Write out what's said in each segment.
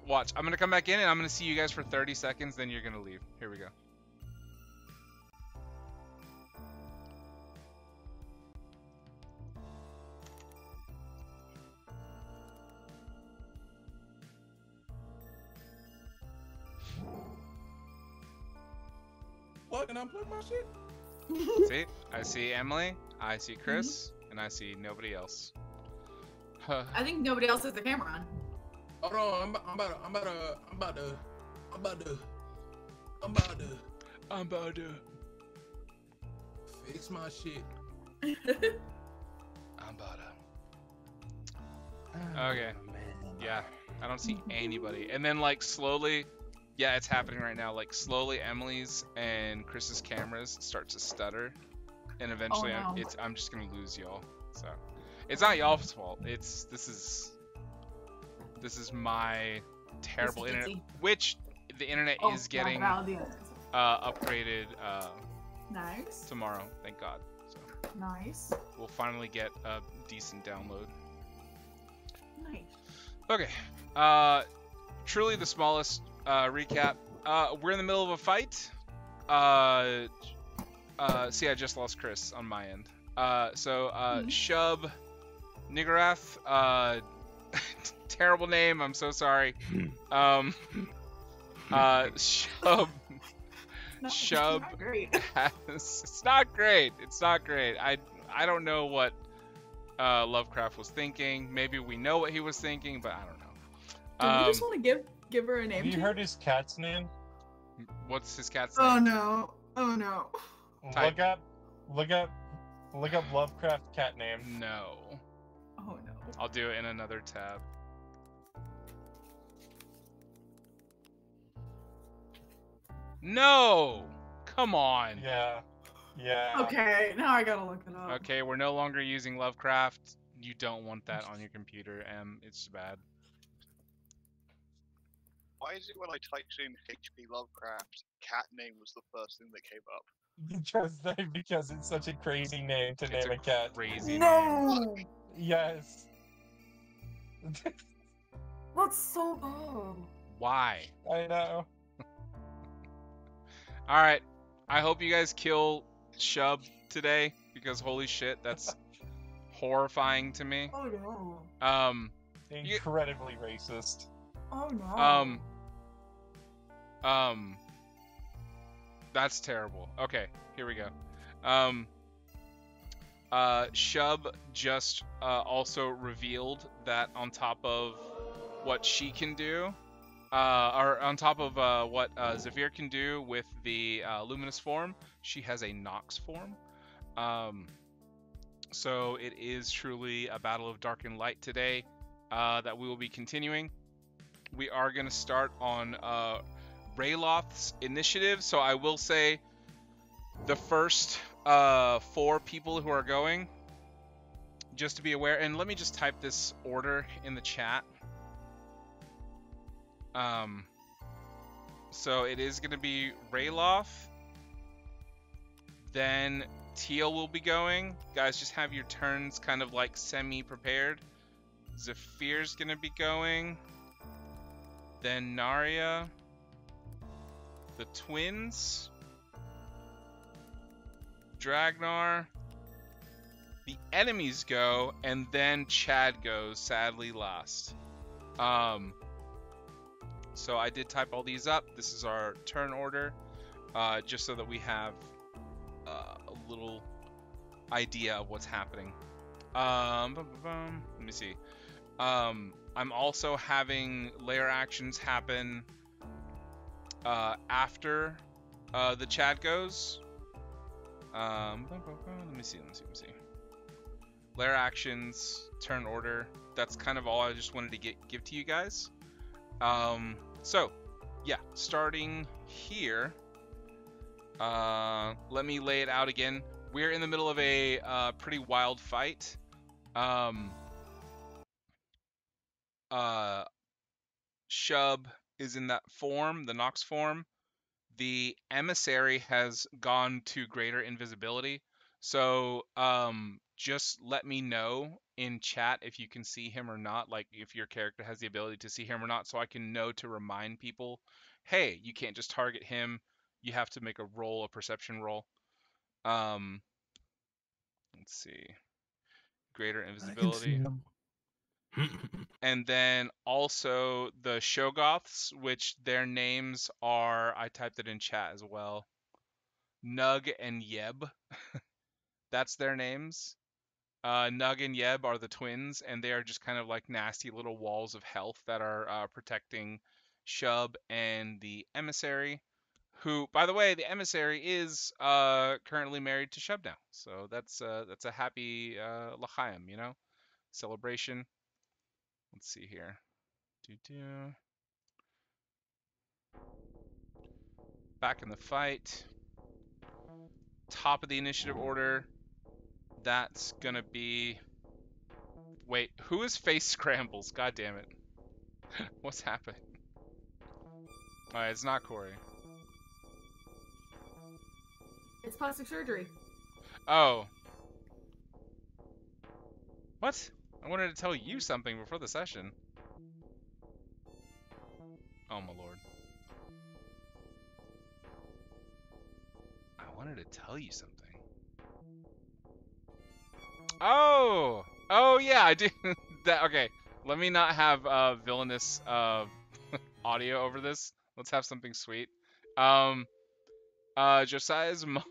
Watch. I'm gonna come back in and I'm gonna see you guys for 30 seconds. Then you're gonna leave. Here we go. Plug and unplug my shit. See? I see Emily. I see Chris, and I see nobody else. I think nobody else has the camera on. Hold on, I'm about to fix my shit. I'm about to. Okay. Yeah, I don't see anybody. And then like slowly, yeah, it's happening right now. Like slowly, Emily's and Chris's cameras start to stutter, and eventually, Oh, no. I'm just gonna lose y'all. So, it's not y'all's fault. This is my terrible It's internet, easy. which the internet Oh, is getting valid. upgraded Nice. tomorrow. Thank God. So Nice. we'll finally get a decent download. Nice. Okay. Truly the smallest recap. We're in the middle of a fight. See, I just lost Chris on my end. Shub Nigarath, terrible name, I'm so sorry. Shub Shub Not great. it's not great. It's not great. I don't know what Lovecraft was thinking. Maybe we know what he was thinking, but I don't know. Do we just want to give her a name? Have you heard his cat's name? What's his cat's name? Oh no! Oh no! Type. Look up Lovecraft cat name. No. Oh no! I'll do it in another tab. No! Come on. Yeah. Okay, now I gotta look it up. Okay, we're no longer using Lovecraft. You don't want that on your computer, it's bad. Why is it when I typed in H.P. Lovecraft, cat name was the first thing that came up? Because it's such a crazy name to name a cat. Crazy name. No! Yes. That's so bad. Why? I know. Alright, I hope you guys kill Shub today, because holy shit, that's horrifying to me. Oh no! Incredibly racist. Oh no! That's terrible. Okay, here we go. Shub just also revealed that on top of what she can do, or on top of what Zephyr can do with the luminous form, she has a Nox form. So it is truly a battle of dark and light today that we will be continuing. We are going to start on Rayloth's initiative. So I will say the first 4 people who are going, just to be aware, and let me just type this order in the chat. So it is going to be Rayloth, then Teal will be going. Guys, just have your turns kind of like semi-prepared. Zephyr's going to be going. Then Narya, the twins, Dragnar, the enemies go, and then Chad goes, sadly last. So I did type all these up. This is our turn order, just so that we have a little idea of what's happening. Let me see. I'm also having layer actions happen after the Chad goes. Let me see. Layer actions, turn order. That's kind of all I just wanted to give to you guys. So, yeah, starting here. Let me lay it out again. We're in the middle of a pretty wild fight. Shub is in that form, the Nox form. The emissary has gone to greater invisibility. So just let me know in chat if you can see him or not, like if your character has the ability to see him or not, so I can know to remind people, hey, you can't just target him. You have to make a perception roll. Let's see. Greater invisibility. And then also the Shoggoths, which their names are, I typed it in chat as well, Nug and Yeb. That's their names. Nug and Yeb are the twins, and they are just kind of like nasty little walls of health that are protecting Shub and the Emissary, who, by the way, the Emissary is currently married to Shub now. So that's a happy L'chaim, you know, celebration. Let's see here. Back in the fight. Top of the initiative order. That's gonna be. Wait, who is Face Scrambles? God damn it. What's happened? Alright, it's not Corey. It's plastic surgery. Oh. What? I wanted to tell you something before the session. Oh my lord. I wanted to tell you something. Oh! Oh yeah, I do. That okay. Let me not have villainous audio over this. Let's have something sweet. Josiah's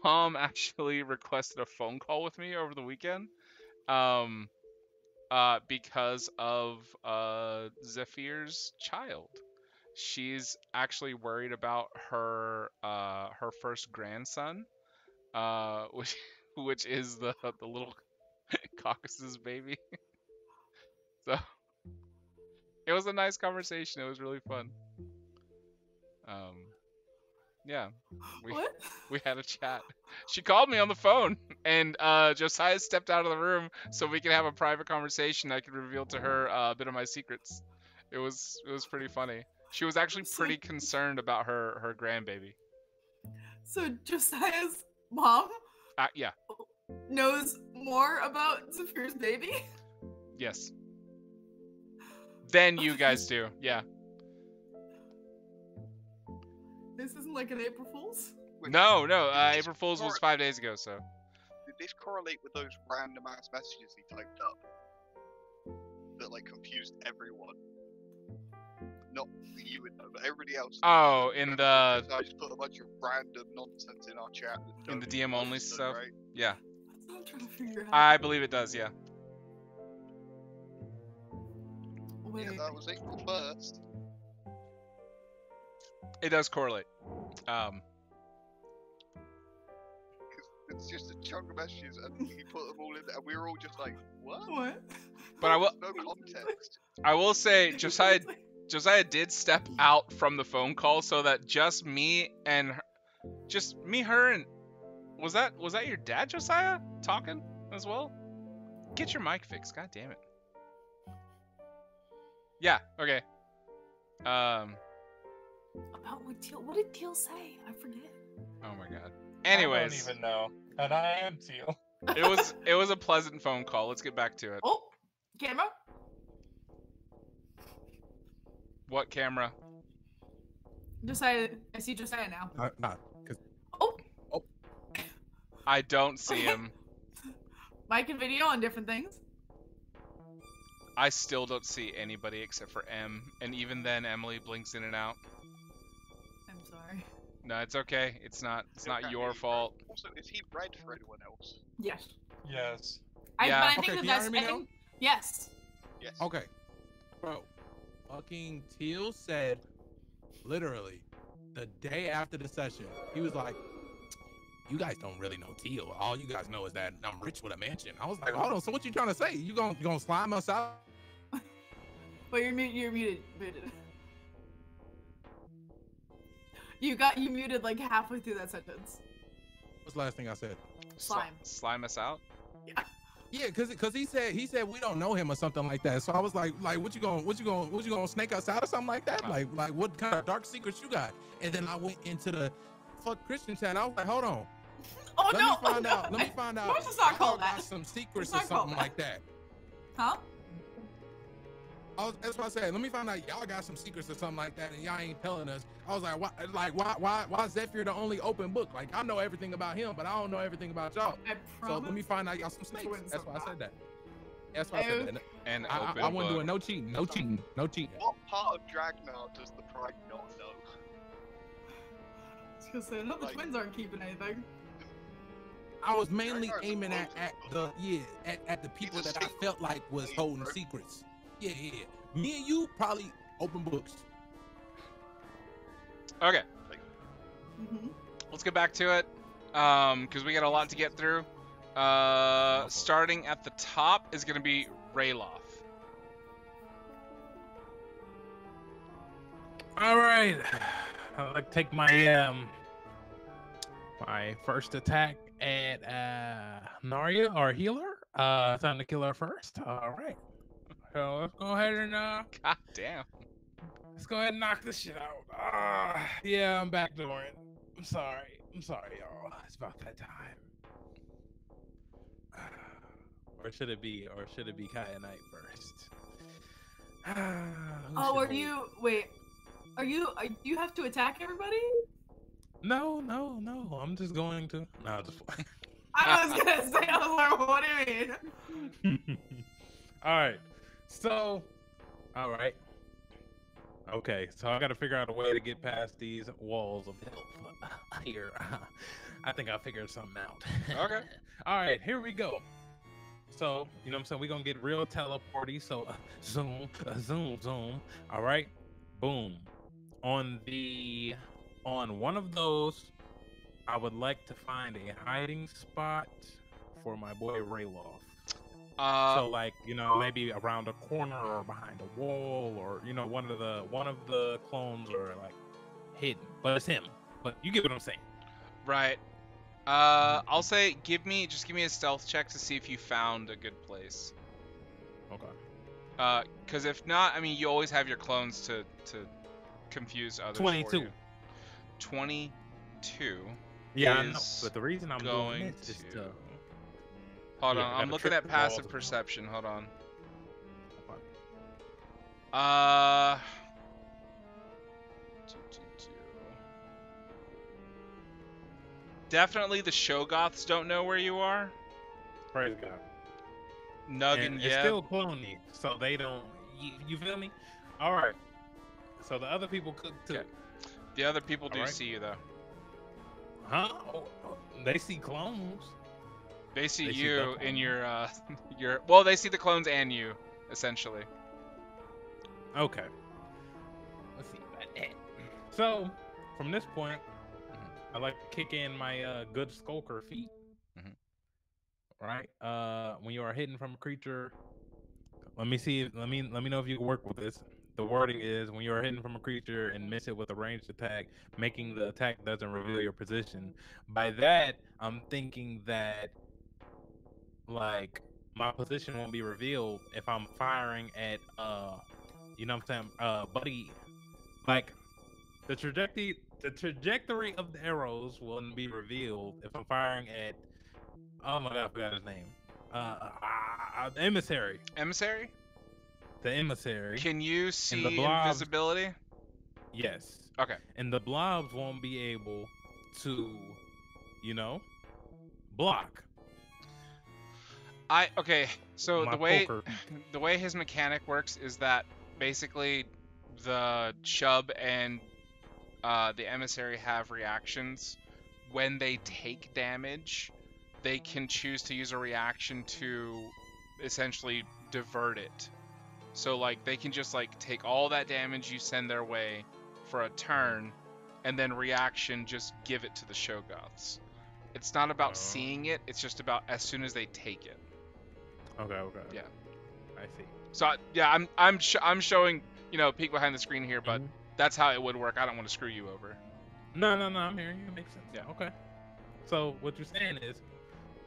mom actually requested a phone call with me over the weekend. Because of Zephyr's child. She's actually worried about her first grandson, which is the little Caucasus baby. So it was a nice conversation. It was really fun. Yeah, we had a chat. She called me on the phone, and Josiah stepped out of the room so we could have a private conversation. I could reveal to her a bit of my secrets. It was pretty funny. She was actually pretty concerned about her grandbaby. So Josiah's mom Yeah. knows more about Zephyr's baby? Yes. Than you guys do. Yeah. This isn't like an April Fool's? No. April Fool's was 5 days ago, so. Did this correlate with those random ass messages he typed up that like confused everyone? Not you would know, but everybody else. Oh, in the. I just put a bunch of random nonsense in our chat. In the DM only stuff. Right? Yeah. That's what I'm trying to figure out. I believe it does. Yeah. Wait. Yeah, that was April 1st. It does correlate. It's just a chunk of messages, and he put them all in there, and we were all just like, "What?" What? But I will. No context. I will say, Josiah did step out from the phone call so that just me, her, and was that your dad, Josiah, talking as well? Get your mic fixed. God damn it. Yeah. Okay. About what did Teal say? I forget. Oh my god. Anyways. I don't even know. And I am Teal. It was a pleasant phone call. Let's get back to it. Oh, camera. What camera? Josiah, I see Josiah now. Cause... Oh. I don't see him. Mic and video on different things. I still don't see anybody except for M, and even then Emily blinks in and out. I'm sorry. No, it's okay. It's not your He's fault. red. Also, is he red for anyone else? Yes. Yes. Yeah. But I Okay, think can that's. you hear me now? Yes. Yes. Okay. Bro, fucking Teal said, literally, the day after the session, he was like, you guys don't really know Teal. All you guys know is that I'm rich with a mansion. I was like, hold on, so what you trying to say? You gonna slime us out? But you're muted. You muted like halfway through that sentence. What's the last thing I said? Slime. Slime us out? Yeah, cause he said we don't know him or something like that. So I was like what you gonna snake us out or something like that? Like what kind of dark secrets you got? And then I went into the fuck Christian chat. I was like, hold on. Oh Let no! me find out. Let me find out. Why is this not called I got that? some secrets It's or not called something that. like that. Huh? That's what I said. Let me find out y'all got some secrets or something like that, and y'all ain't telling us. I was why is Zephyr the only open book? Like, I know everything about him, but I don't know everything about y'all. I So promise. let me find out y'all some snakes. Twins That's are why I said not. that. That's why I said that. And I open wasn't book. doing no cheating, no cheating, no cheating. What part of Dragnar does the Pride not know? I was gonna say, no, the Like- twins aren't keeping anything. I was mainly Dragnar's aiming at close. the people He's a that I felt like was secret holding bro. secrets. Yeah. Me and you probably open books. Okay, Mm-hmm. let's get back to it. Because we got a lot to get through. Starting at the top is gonna be Rayloth. All right. I'd like to take my my first attack at Narya, our healer. Time to kill her first. All right. So let's go ahead and God damn. let's go ahead and knock this shit out. Yeah, I'm backdooring. I'm sorry, y'all. It's about that time. Or should it be Kaya Knight first? Who Oh, should are hold? you? Wait. Are you? You have to attack everybody? No. I'm just going to. No, just. I was gonna say. I was like, what do you mean? All right. So, all right. Okay, so I got to figure out a way to get past these walls of health here. I think I figured something out. Okay. All right, here we go. So, you know what I'm saying? We're going to get real teleporty. So, zoom. All right. Boom. On one of those, I would like to find a hiding spot for my boy Rayloth. So like, you know, maybe around a corner or behind a wall, or you know, one of the clones are like hidden, but it's him. But you get what I'm saying. Right. I'll say give me a stealth check to see if you found a good place. Okay. Because if not, I mean, you always have your clones to confuse others. 22. For you. 22. Yeah, I know. is But the reason I'm doing going this is to. to. Hold Yeah, on, I I'm gotta looking trip at the walls passive and- perception. Hold on. Okay. Uh. Definitely the Shogoths don't know where you are. Praise God. Nug And and it's Yeb. still cloney, so they don't. You feel me? All right. So the other people cook too. Okay. The other people do Alright. see you though. Huh? Oh, they see clones. They see They see you the in clone. your well, they see the clones and you essentially. Okay. Let's see about that. So, from this point, I like to kick in my good skulker feat. Mhm. Right? When you are hidden from a creature, let me know if you can work with this. The wording is when you are hidden from a creature and miss it with a ranged attack, making the attack doesn't reveal your position. By that, I'm thinking that like my position won't be revealed if I'm firing at you know what I'm saying, buddy, like the trajectory of the arrows wouldn't be revealed if I'm firing at, oh my god, I forgot his name. The emissary. Emissary? The emissary. Can you see blobs- invisibility? Yes. Okay. And the blobs won't be able to, you know, block. Okay, so my the way poker. the way his mechanic works is that basically the Chub and the emissary have reactions. When they take damage, they can choose to use a reaction to essentially divert it. So like they can just like take all that damage you send their way for a turn, and then reaction just give it to the Shogoths. It's not about Oh. seeing it; it's just about as soon as they take it. Okay. Yeah. I see. So yeah, I'm showing peek behind the screen here, but Mhm. that's how it would work. I don't want to screw you over. No, I'm hearing you. It makes sense. Yeah. Okay. So what you're saying is,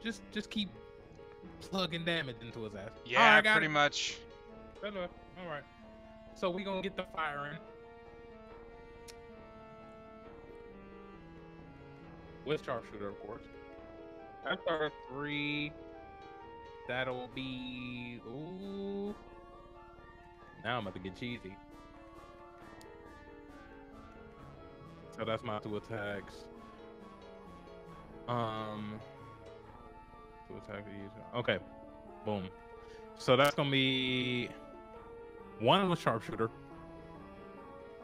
just keep plugging damage into his ass. Yeah, Alright, got pretty it. much. All right. So we gonna get the firing. With sharpshooter, of course. That's our 3. that'll be. Ooh. Now I'm about to get cheesy. So that's my 2 attacks. 2 attacks each. Okay. Boom. So that's gonna be 1 with sharpshooter.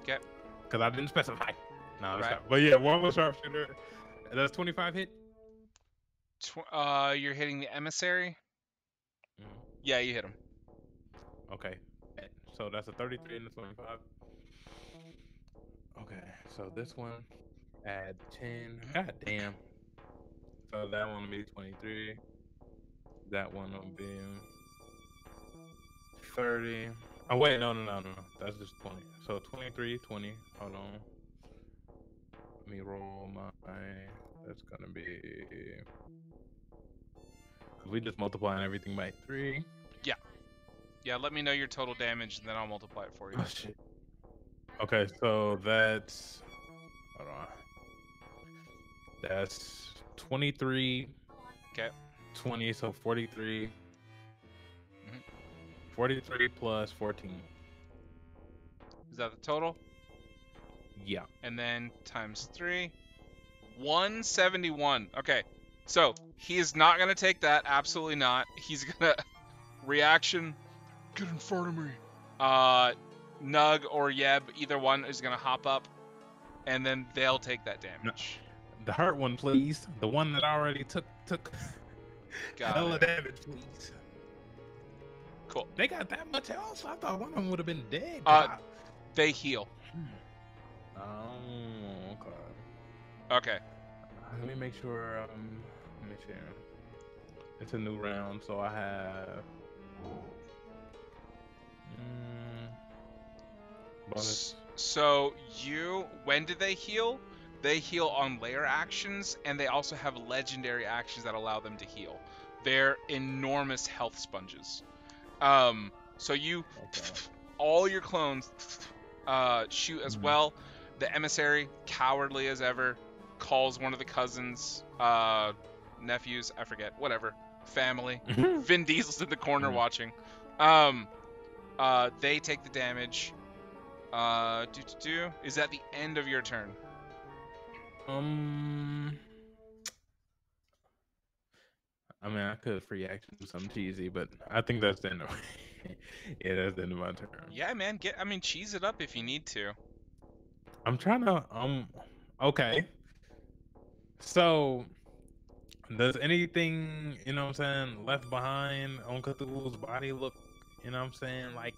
Okay. Because I didn't specify. No, that's Right. not. But yeah, 1 with sharpshooter. That's 25 hit. You're hitting the emissary. Mhm. Yeah, you hit him. Okay. So that's a 33 and a 25. Okay. So this one add 10. God damn. So that one will be 23. That one will be 30. Oh wait, no. That's just 20. So 23, 20. Hold on. Let me roll my. That's gonna be. We just multiplying everything by 3. Yeah, let me know your total damage, and then I'll multiply it for you. Oh shit. Okay, so that's. Hold on. That's 23. Okay. 20, so 43. Mhm. 43 plus 14. Is that the total? Yeah. And then times 3. 171. Okay. So, he is not going to take that. Absolutely not. He's going to reaction. Get in front of me. Nug or Yeb, either one is going to hop up. And then they'll take that damage. The hurt one, please. The one that already took Got hella it. damage, please. Cool. They got that much health? I thought one of them would have been dead. They heal. Oh, okay. Okay. Let me make sure. Let me see. It's a new round, so I have. Bonus. So when did they heal? They heal on layer actions, and they also have legendary actions that allow them to heal. They're enormous health sponges. So you, Okay. all your clones, shoot as well. The emissary, cowardly as ever, calls one of the cousins, nephews, I forget, whatever, family. Vin Diesel's in the corner watching. They take the damage. Is that the end of your turn? I mean, I could free action do something cheesy, but I think that's the end of yeah, that's the end of my turn. Yeah, man. Cheese it up if you need to. I'm trying to okay. So does anything, you know what I'm saying, left behind on Cthulhu's body look, you know what I'm saying, like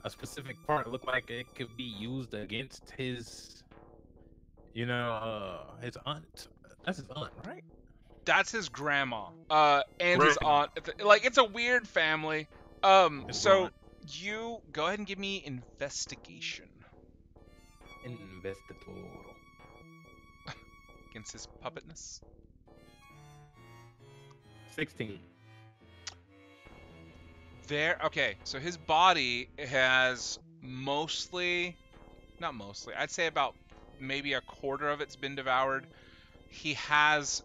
a specific part look like it could be used against his, you know, his aunt? That's his aunt, right? That's his grandma. And his aunt. Like, it's a weird family. So you go ahead and give me investigation Investitor. against his puppetness. 16. Okay, so his body has not mostly, I'd say about maybe a quarter of it's been devoured. He has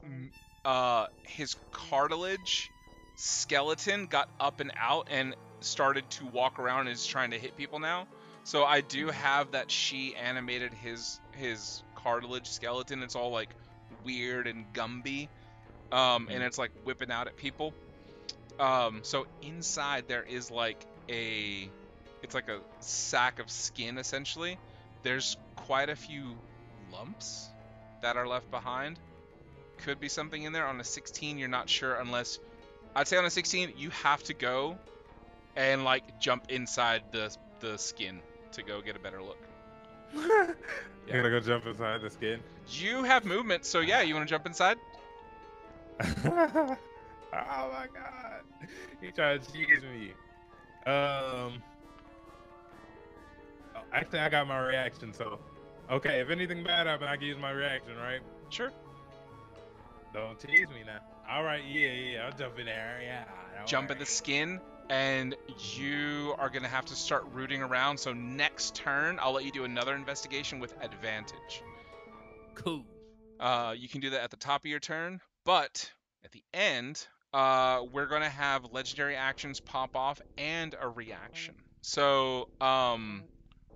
his cartilage skeleton got up and out and started to walk around and is trying to hit people now. So I do have that she animated his cartilage skeleton. It's all like weird and Gumby, and it's like whipping out at people. So inside there is it's like a sack of skin essentially. There's quite a few lumps that are left behind. Could be something in there. On a 16, you're not sure unless, I'd say on a 16, you have to go and like jump inside the skin to go get a better look. You gotta go jump inside the skin. You have movement, so yeah, you want to jump inside? Oh my god. He tried to cheese me. Actually, I got my reaction, so. Okay, if anything bad happens, I can use my reaction, right? Sure. Don't tease me now. Alright, yeah, I'll jump in there, yeah. Jump in the skin, and you are going to have to start rooting around. So next turn, I'll let you do another investigation with advantage. Cool. You can do that at the top of your turn, but at the end, we're gonna have legendary actions pop off and a reaction. So,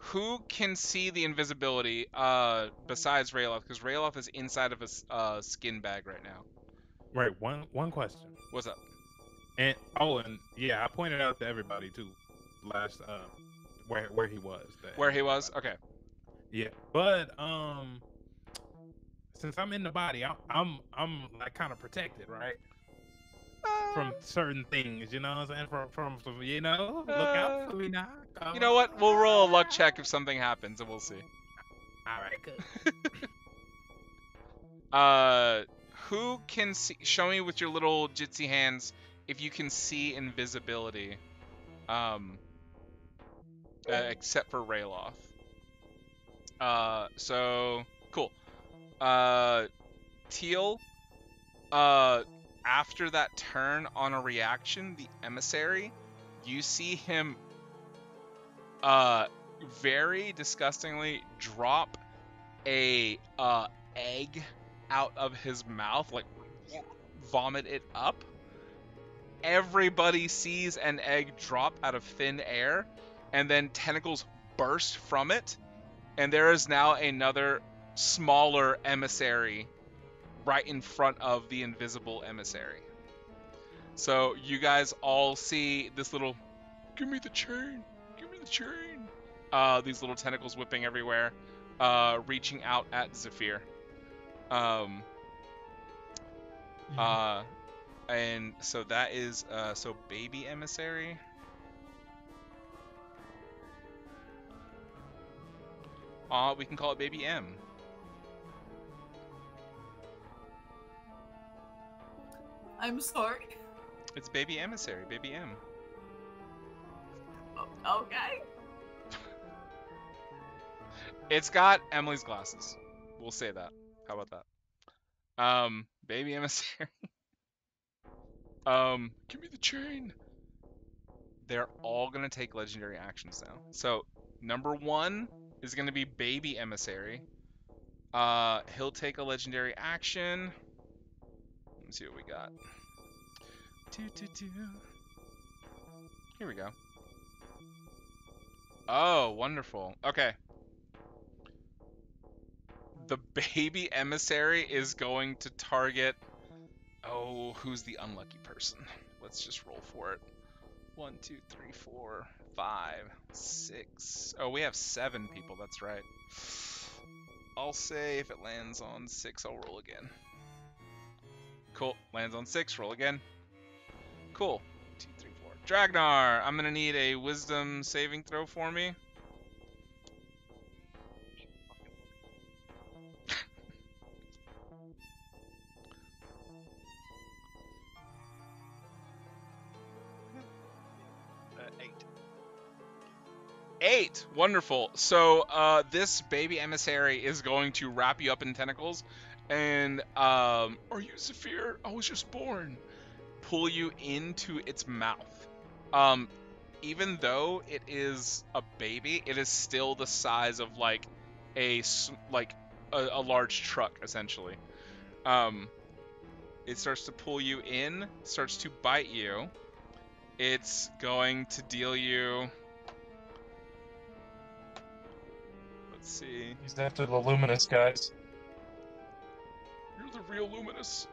who can see the invisibility besides Rayloff? Because Rayloff is inside of a skin bag right now. Right. One question. What's up? And yeah, I pointed out to everybody too last where he was. Where he was? Okay. Yeah, but since I'm in the body, I'm like kind of protected, right? From certain things, you know what I'm saying? From you know, look out for me now. You know what? We'll roll a luck check if something happens, and we'll see. All right, good. Who can see? Show me with your little jitsy hands if you can see invisibility. Except for Rayloff. So cool. Teal. After that turn on a reaction, the emissary, you see him very disgustingly drop a egg out of his mouth, like vomit it up. Everybody sees an egg drop out of thin air, and then tentacles burst from it, and there is now another smaller emissary right in front of the invisible emissary. So you guys all see this little, give me the chain, give me the chain. These little tentacles whipping everywhere, reaching out at Zephyr. And so that is, so baby emissary. We can call it baby M. I'm sorry. It's baby emissary, baby M. Okay. It's got Emily's glasses. We'll say that. How about that? Baby emissary. Give me the chain. They're all gonna take legendary actions now. So number 1 is gonna be baby emissary. He'll take a legendary action. Let's see what we got. Here we go. Oh, wonderful. Okay. The baby emissary is going to target... Oh, who's the unlucky person? Let's just roll for it. 1, 2, 3, 4, 5, 6. Oh, we have 7 people. That's right. I'll say if it lands on 6, I'll roll again. Cool. Lands on 6. Roll again. Cool. 2, 3, 4. Dragnar, I'm gonna need a wisdom saving throw for me. Eight. Wonderful. So this baby emissary is going to wrap you up in tentacles and are you Zephyr? I was just born. Pull you into its mouth. Even though it is a baby, it is still the size of like a large truck essentially. It starts to pull you in, starts to bite you. It's going to deal you... Let's see. He's after the luminous guys. You're the real luminous.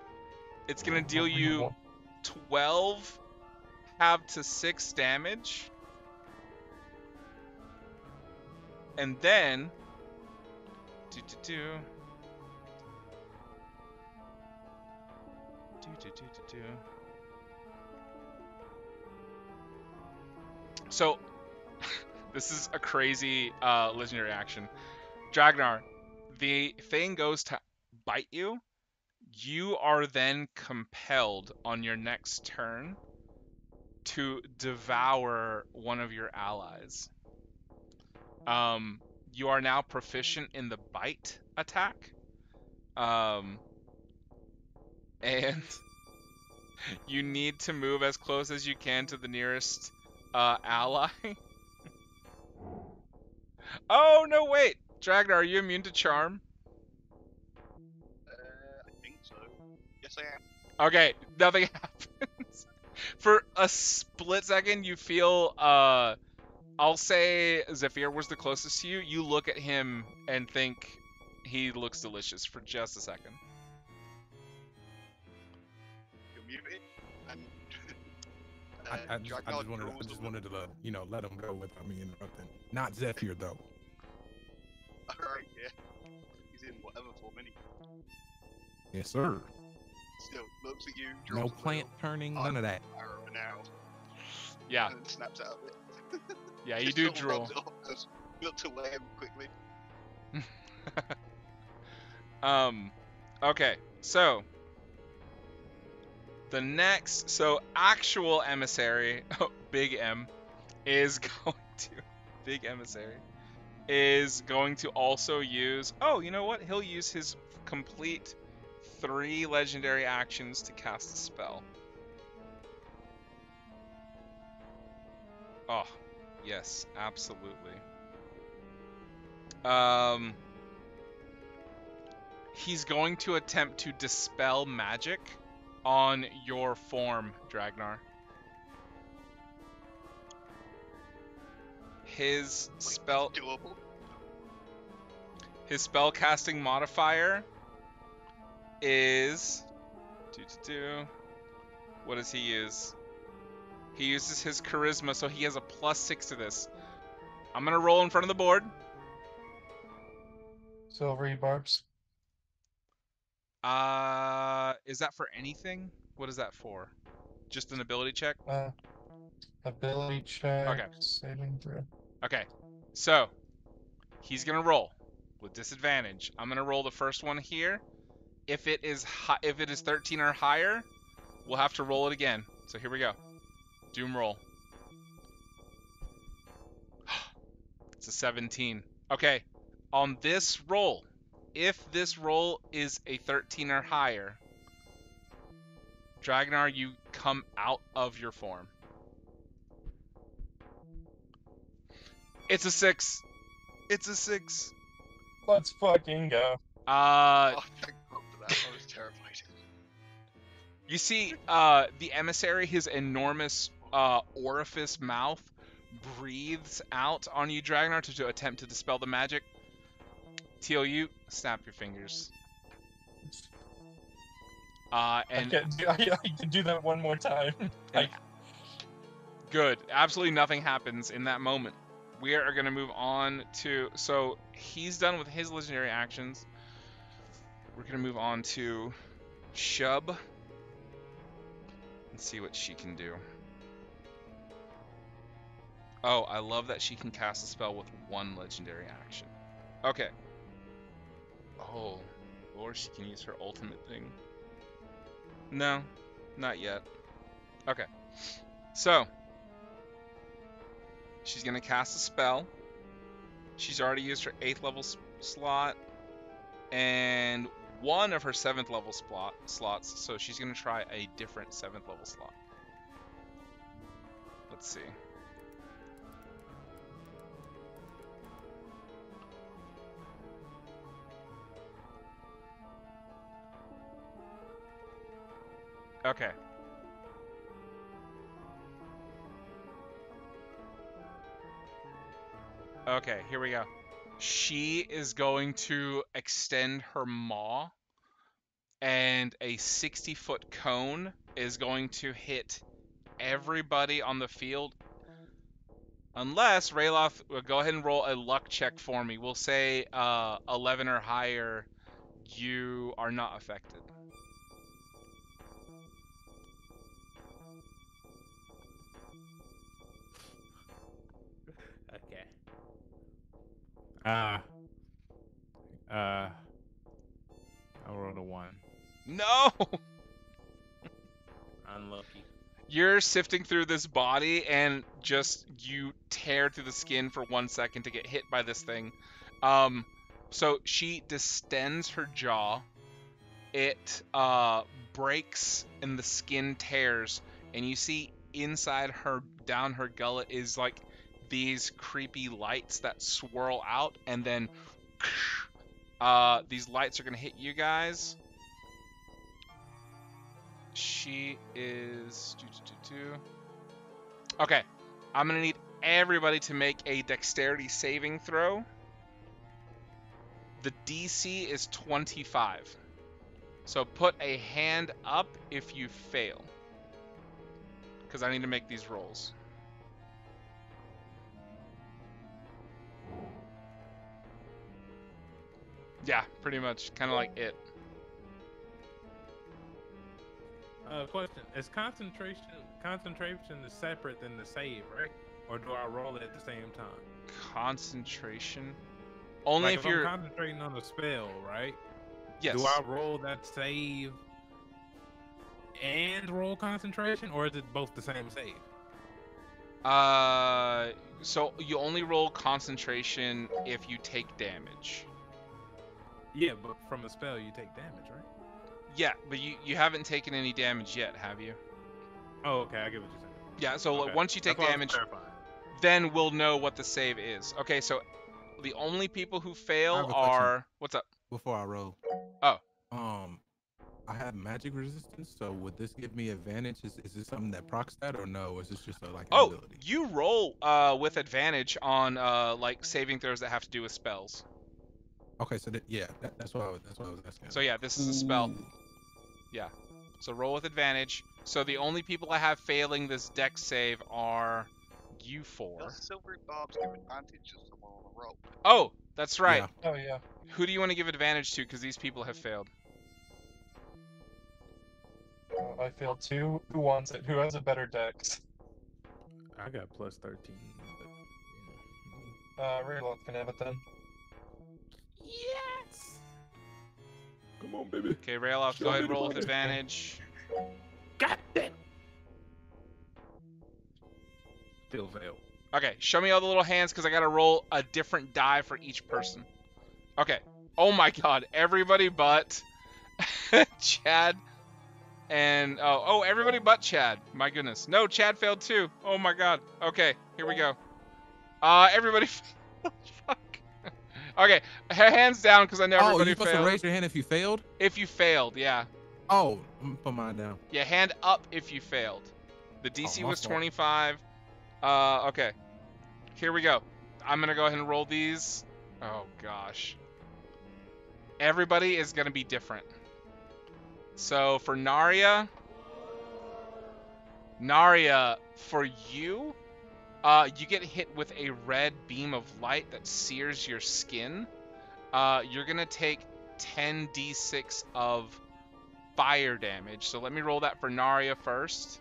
It's gonna deal you 12 half to 6 damage. And then So this is a crazy legendary action. Dragnar, the thing goes to bite you. You are then compelled on your next turn to devour one of your allies. You are now proficient in the bite attack. And you need to move as close as you can to the nearest ally. Oh, no, wait. Dragnar, are you immune to charm? I think so. Yes, I am. Okay, nothing happens. For a split second, you feel I'll say Zephyr was the closest to you. You look at him and think he looks delicious for just a second. You're muted. And I just wanted to let him go without me interrupting. Not Zephyr though. Alright, yeah. He's in whatever form, any. Yes, sir. Still looks at you. No drops a plant turning, none of that. arrow now, Yeah, and then snaps out of it. yeah, you Just do sort of drool. rubs it off, goes, looks away quickly. Okay, so the next, actual emissary, Big M, is going to, Big Emissary, is going to also use, oh, you know what? He'll use his complete 3 legendary actions to cast a spell. Oh, yes, absolutely. He's going to attempt to dispel magic on your form, Dragnar. His spell Doable. His spellcasting modifier is what does he use? He uses his charisma, so he has a +6 to this. I'm gonna roll in front of the board. Silvery barbs. Is that for anything? What is that for? Just an ability check? Ability check. Okay. Saving throw. Okay. So, he's gonna roll with disadvantage. I'm gonna roll the first one here. If it is 13 or higher, we'll have to roll it again. So here we go. Doom roll. It's a 17. Okay. On this roll, if this roll is a 13 or higher, Dragnar, you come out of your form. It's a 6. It's a 6. Let's fucking go. Oh, thank God for that. I was terrified. You see, the emissary, his enormous orifice mouth, breathes out on you, Dragnar, to attempt to dispel the magic. Teal, you snap your fingers. And I can do that one more time. good. Absolutely nothing happens in that moment. We are going to move on to... So, he's done with his legendary actions. We're going to move on to Shub. And see what she can do. Oh, I love that she can cast a spell with 1 legendary action. Okay. Oh, or she can use her ultimate thing. No, not yet. Okay. So, she's going to cast a spell. She's already used her 8th level slot and 1 of her 7th level slots, so she's going to try a different 7th level slot. Let's see. Okay. Okay, here we go. She is going to extend her maw, and a 60-foot cone is going to hit everybody on the field. Unless, Rayloth, go ahead and roll a luck check for me. We'll say 11 or higher, you are not affected. Okay. I rolled a 1. No! Unlucky. You're sifting through this body and just you tear through the skin for 1 second to get hit by this thing. So she distends her jaw. It breaks and the skin tears, and you see inside her, down her gullet, is like these creepy lights that swirl out, and then these lights are gonna hit you guys. She is. Okay. I'm going to need everybody to make a dexterity saving throw. The DC is 25. So put a hand up if you fail. Because I need to make these rolls. Yeah, pretty much. Kind of like it. Question: is concentration is separate than the save, right? Or do I roll it at the same time? Concentration. Only Like if if you're. I'm concentrating on a spell, right? Yes. Do I roll that save and roll concentration, or is it both the same save? So you only roll concentration if you take damage. Yeah, but from a spell you take damage, right? Yeah, but you haven't taken any damage yet, have you? Oh, okay, I get what you're saying. Yeah, so Okay. once you take That's why I was damage, clarifying. then we'll know what the save is. Okay, so the only people who I fail have a are... What's up? Before I roll. Oh. I have magic resistance, so would this give me advantage? Is this something that procs that, or no? Is this just an ability? You roll with advantage on like saving throws that have to do with spells. Okay, so that's what I was asking. So yeah, this is a spell. Ooh. Yeah. So roll with advantage. So the only people I have failing this dex save are you four. Does silvery barbs give advantage to someone on a roll? Oh, that's right. Yeah. Oh yeah. Who do you want to give advantage to? Because these people have failed. I failed 2. Who wants it? Who has a better dex? I got plus 13. Rayloth can have it then. Yes. Come on, baby. Okay, Rayloff, go ahead and roll with advantage. Got it. Still fail. Okay, show me all the little hands because I gotta roll a different die for each person. Okay. Oh my god, everybody but Chad and everybody but Chad. My goodness. No, Chad failed too. Oh my god. Okay, here we go. Everybody fuck. Okay, hands down because I know everybody you're supposed failed. to raise your hand if you failed? If you failed, yeah. Oh, I'm gonna put mine down. Yeah, hand up if you failed. The DC my was fault. 25. Okay. Here we go. I'm gonna go ahead and roll these. Oh gosh. Everybody is gonna be different. So for Narya, for you, you get hit with a red beam of light that sears your skin. You're gonna take 10d6 of fire damage. So let me roll that for Narya first.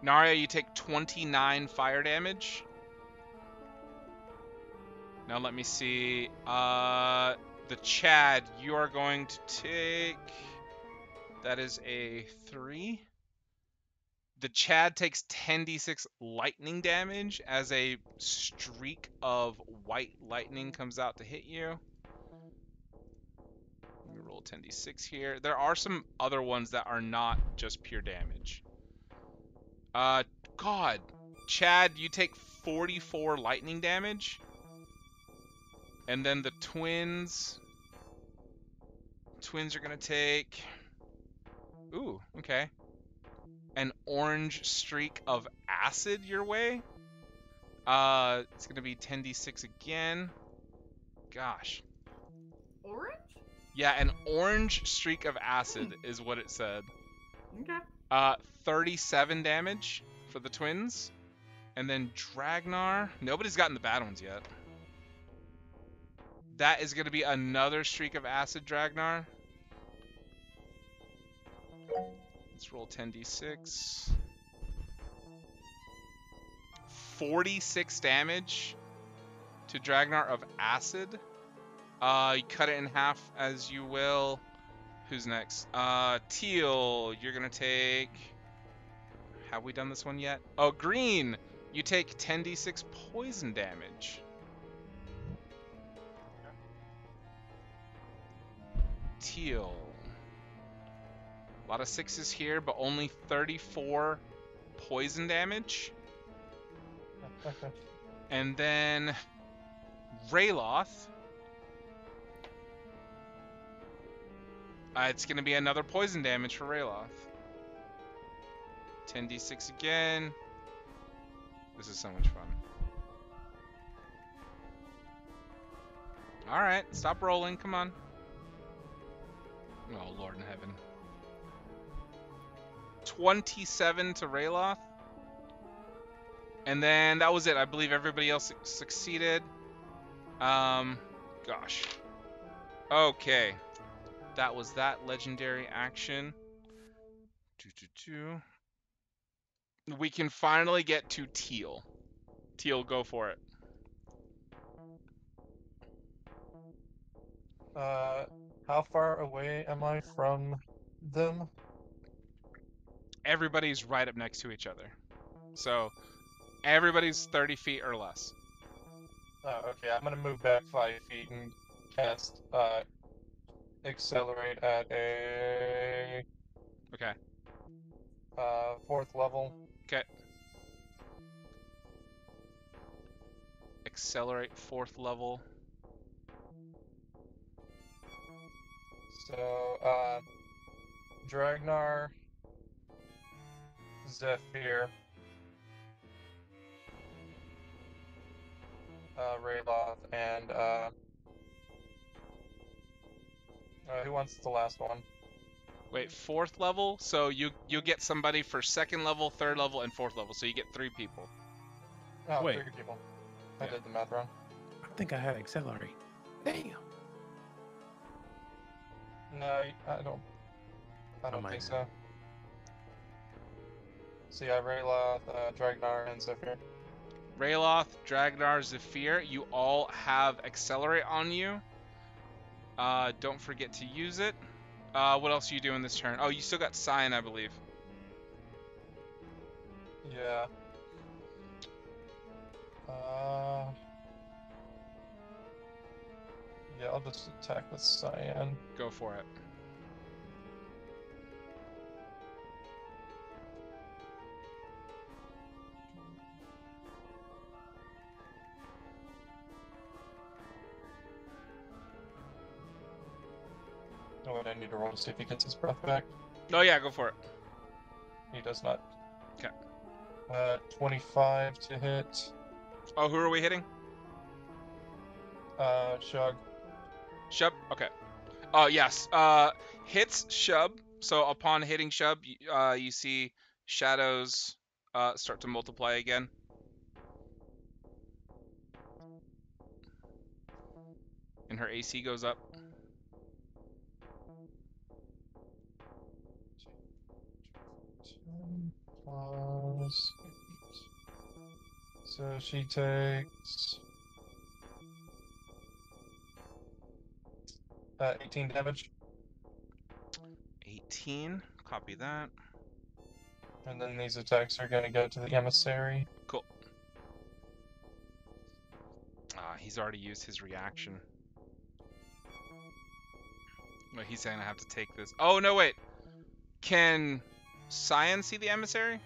Narya, you take 29 fire damage. Now let me see. The Chad, you are going to take... That is a 3. The Chad takes 10d6 lightning damage as a streak of white lightning comes out to hit you. Let me roll 10d6 here. There are some other ones that are not just pure damage. God. Chad, you take 44 lightning damage. And then the twins are gonna take... Ooh, okay. An orange streak of acid your way. It's gonna be 10d6 again. Gosh. Orange? Yeah, an orange streak of acid is what it said. Okay. 37 damage for the twins. And then Dragnar. Nobody's gotten the bad ones yet. That is going to be another streak of acid, Dragnar. Let's roll 10d6. 46 damage to Dragnar of acid. You cut it in half as you will. Who's next? Teal, you're going to take... Have we done this one yet? Oh, Green, you take 10d6 poison damage. Teal. A lot of 6s here, but only 34 poison damage. And then Rayloth. It's going to be another poison damage for Rayloth. 10d6 again. This is so much fun. Alright, stop rolling. Come on. Oh, Lord in heaven. 27 to Rayloth. And then that was it. I believe everybody else succeeded. Gosh. Okay. That was that legendary action. We can finally get to Teal. Teal, go for it. How far away am I from them? Everybody's right up next to each other. So, everybody's 30 feet or less. Okay, I'm gonna move back 5 feet and cast accelerate at a Okay. 4th level. Okay. Accelerate 4th level. So, Dragnar, Zephyr, Rayloth, and who wants the last one? Wait, 4th level? So you get somebody for 2nd level, 3rd level, and 4th level. So you get 3 people. Oh, Wait. 3 people. I Yeah. did the math wrong. I think I had accelerate. Damn. No, I don't might think have. so. So yeah, Rayloth, Dragnar, and Zephyr. Rayloth, Dragnar, Zephyr, you all have Accelerate on you. Don't forget to use it. What else are you doing this turn? Oh, you still got Sign, I believe. Yeah. Yeah, I'll just attack with Cyan. Go for it. Oh, wait, I need to roll to see if he gets his breath back. Oh yeah, go for it. He does not. Okay. 25 to hit. Oh, who are we hitting? Shug. Shub? Okay. Yes. Hits Shub. So upon hitting Shub, you see shadows start to multiply again. And her AC goes up. Plus 8. So she takes 18 damage. 18. Copy that. And then these attacks are gonna go to the emissary. Cool. He's already used his reaction. Wait, he's saying I have to take this. Oh, no, wait. Can Cyan see the emissary?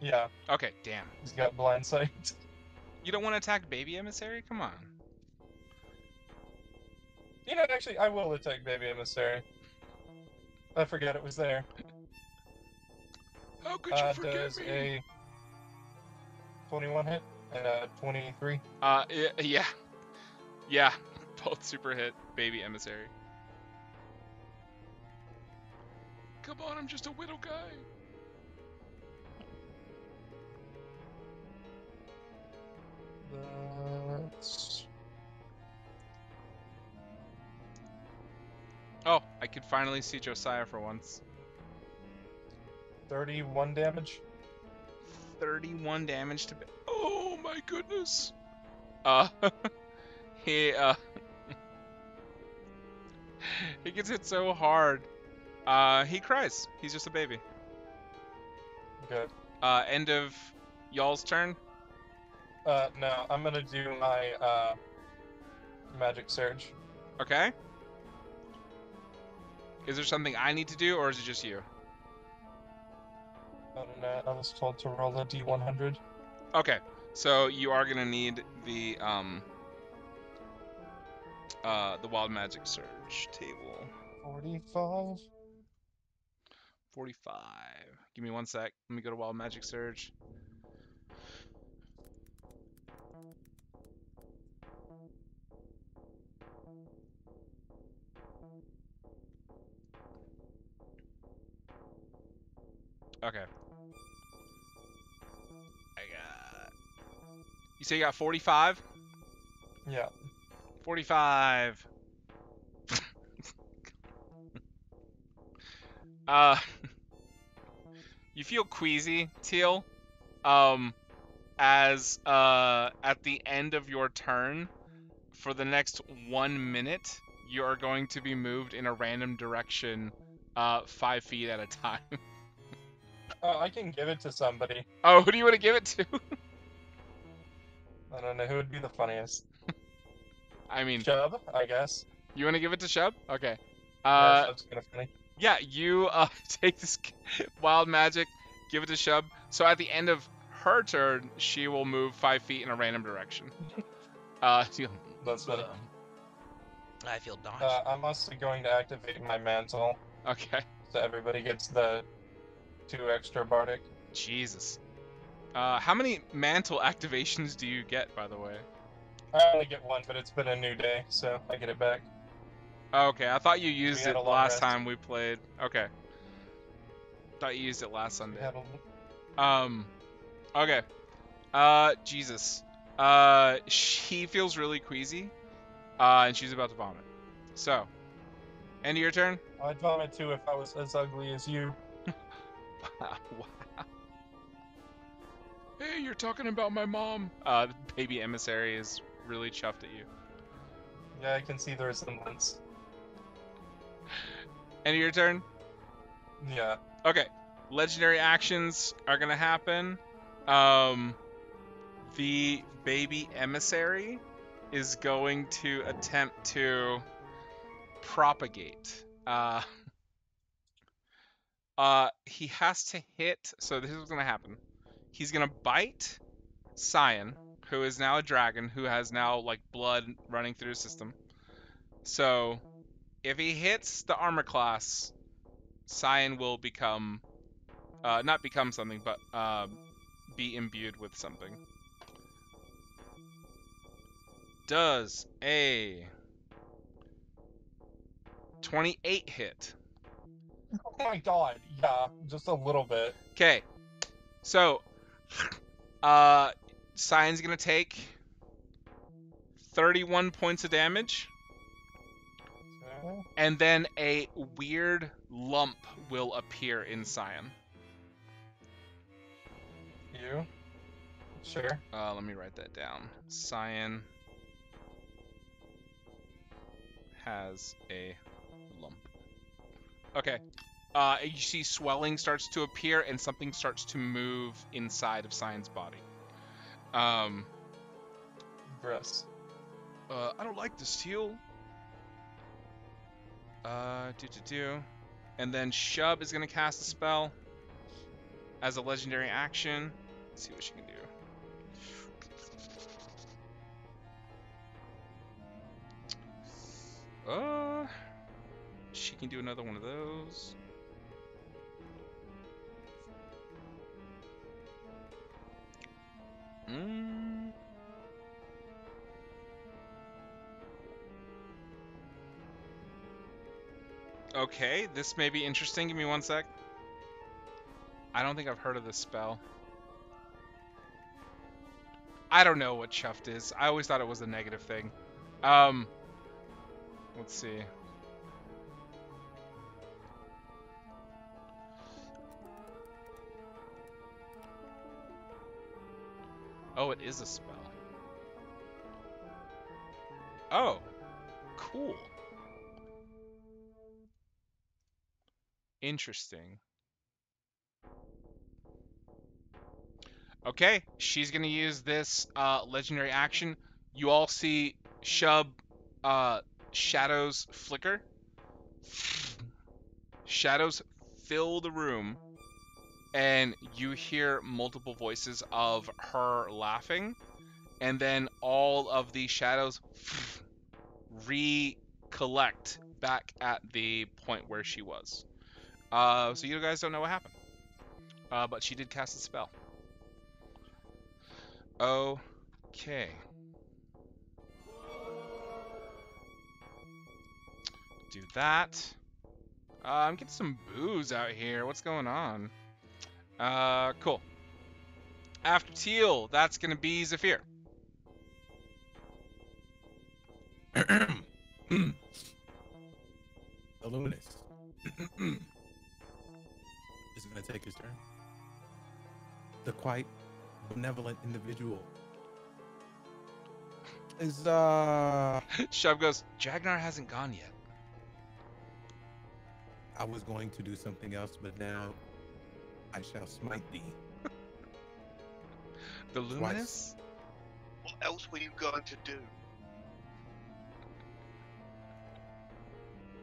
Yeah, Okay, damn. he's got blind sight. You don't want to attack baby emissary? Come on. You know, actually, I will attack baby emissary. I forgot it was there. How could you forget Does me? a 21 hit and a 23? Yeah. Yeah, both super hit baby emissary. Come on, I'm just a widow guy. That's... Oh, I could finally see Josiah for once. 31 damage. 31 damage to... Oh my goodness. He, he gets hit so hard. He cries. He's just a baby. Good. End of y'all's turn. No, I'm gonna do my, magic surge. Okay. Is there something I need to do, or is it just you? I don't know, I was told to roll a d100. Okay, so you are gonna need the the Wild Magic Surge table. 45. 45. Give me one sec. Let me go to Wild Magic Surge. Okay. You say you got 45? Yeah. 45. uh, you feel queasy, Teal. As at the end of your turn, for the next 1 minute, you are going to be moved in a random direction, 5 feet at a time. I can give it to somebody. Oh, who do you want to give it to? I don't know who would be the funniest. I mean, Chubb, I guess. you want to give it to Shub? Okay. Yeah, Chubb's kind of funny. Yeah, you take this wild magic, give it to Shub. So at the end of her turn, she will move 5 feet in a random direction. That's funny. I feel dodged. I'm also going to activate my mantle, Okay. so everybody gets the 2 extra bardic. Jesus. How many mantle activations do you get, by the way? I only get 1, but it's been a new day, so I get it back. Okay, I thought you used had it a long last rest. time we played. Okay. Thought you used it last We Sunday. had a- Okay. Jesus. She feels really queasy. And she's about to vomit. So, end of your turn? I'd vomit too if I was as ugly as you. Wow. Hey, you're talking about my mom. The baby emissary is really chuffed at you. Yeah, I can see the resemblance. End of your turn? Yeah. Okay. Legendary actions are gonna happen. The baby emissary is going to attempt to propagate. He has to hit. So this is what's gonna happen. He's gonna bite Cyan, who is now a dragon, who has now like blood running through his system. So if he hits the armor class, Cyan will become, not become something, but be imbued with something. Does a 28 hit? Oh my god, yeah, just a little bit. Okay, so Cyan's gonna take 31 points of damage, Okay. and then a weird lump will appear in Cyan. You? Sure. Let me write that down. Cyan has a lump. Okay. You see swelling starts to appear and something starts to move inside of Cyan's body. Gross. I don't like this, Teal. And then Shub is gonna cast a spell as a legendary action. Let's see what she can do. She can do another one of those. Okay, this may be interesting. Give me one sec. I don't think I've heard of this spell. I don't know what chuffed is. I always thought it was a negative thing. Let's see. Oh, it is a spell. Oh, cool. Interesting. Okay, she's gonna use this legendary action. You all see Shub shadows flicker. Shadows fill the room, and you hear multiple voices of her laughing, and then all of the shadows recollect back at the point where she was. So you guys don't know what happened. But she did cast a spell. Okay. Do that. I'm getting some booze out here. What's going on? Cool. After Teal, that's gonna be Zephyr. The Luminous is going to take his turn. The quite benevolent individual is Shub goes, Jagnar hasn't gone yet. I was going to do something else, but now I shall smite thee. The Luminous? What else were you going to do?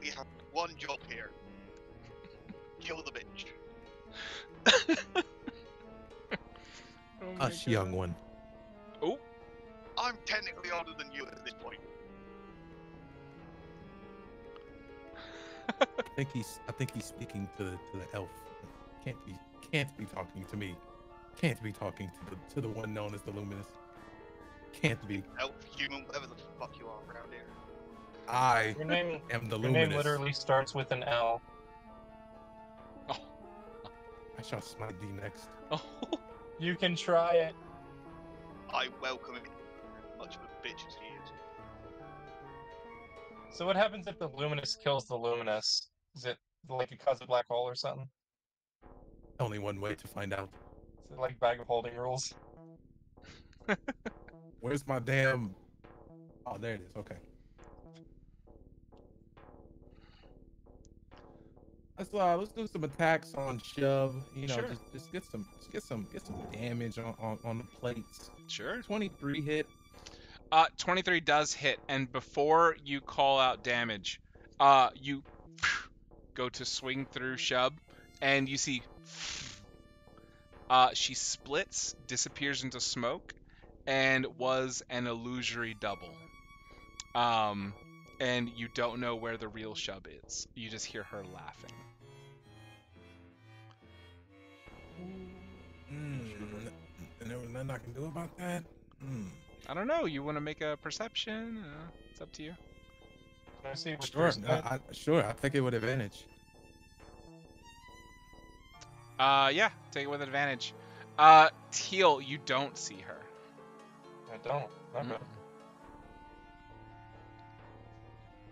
We have one job here. Kill the bitch. Oh my Hush, God. young one. Oh, I'm technically older than you at this point. I think he's speaking to the elf. Can't be talking to me. Can't be talking to the one known as the Luminous. Can't be. Elf, human, whatever the fuck you are around here. I Your name, am the your Luminous. name literally starts with an L. I shall smite thee next. oh. You can try it. I welcome him. Much of a bitch as he is. So what happens if the Luminous kills the Luminous? Is it like a cause of black hole or something? Only one way to find out. Is it like bag of holding rules? Where's my damn? Oh, there it is. Okay. Let's do some attacks on Shove. You know, Sure. just get some damage on the plates. Sure. 23 hit. 23 does hit, and before you call out damage, you go to swing through Shub, and you see she splits, disappears into smoke, and was an illusory double. And you don't know where the real Shub is. You just hear her laughing. And there was nothing I can do about that. I don't know. You want to make a perception? It's up to you. Can I see what Sure, yours did? sure. I take it with advantage. Yeah, take it with advantage. Teal, you don't see her. I don't. Okay. Mm.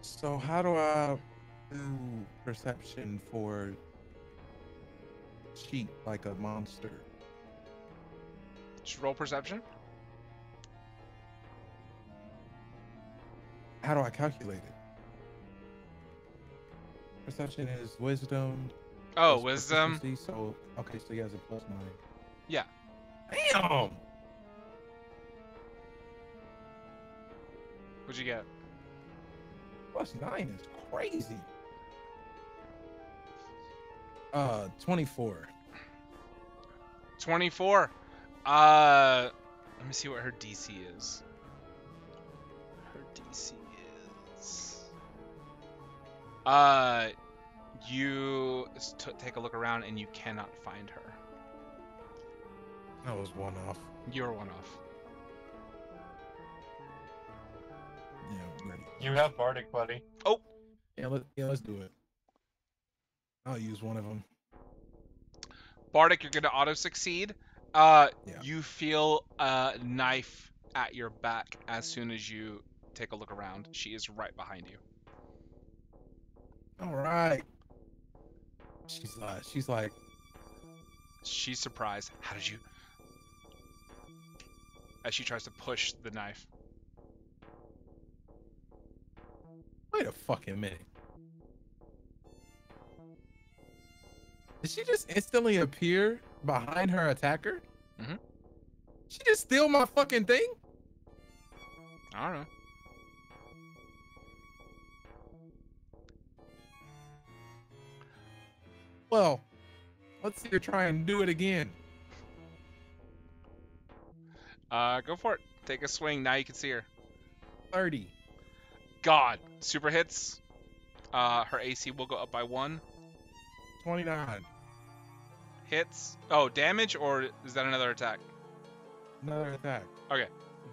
So how do I do perception for cheat like a monster? Just roll perception. How do I calculate it? Perception is wisdom. Oh, plus wisdom. proficiency, So okay, so he has a +9. Yeah. Damn. What'd you get? +9 is crazy. 24. 24. Let me see what her DC is. Her DC is. You take a look around and you cannot find her. That was one off. You're one off. Yeah, I'm ready. You have Bardic, buddy. Yeah, let's do it. I'll use one of them. Bardic, you're gonna auto succeed. You feel a knife at your back as soon as you take a look around. She is right behind you. All right. She's like, She's surprised. How did you? As she tries to push the knife. wait a fucking minute. Did she just instantly appear behind her attacker? Mhm. She just steal my fucking thing? I don't know. Well, let's see her try and do it again. Go for it. Take a swing. Now you can see her. 30. God. Super hits. Her AC will go up by 1. 29. Hits. Oh, damage, or is that another attack? Another attack. Okay.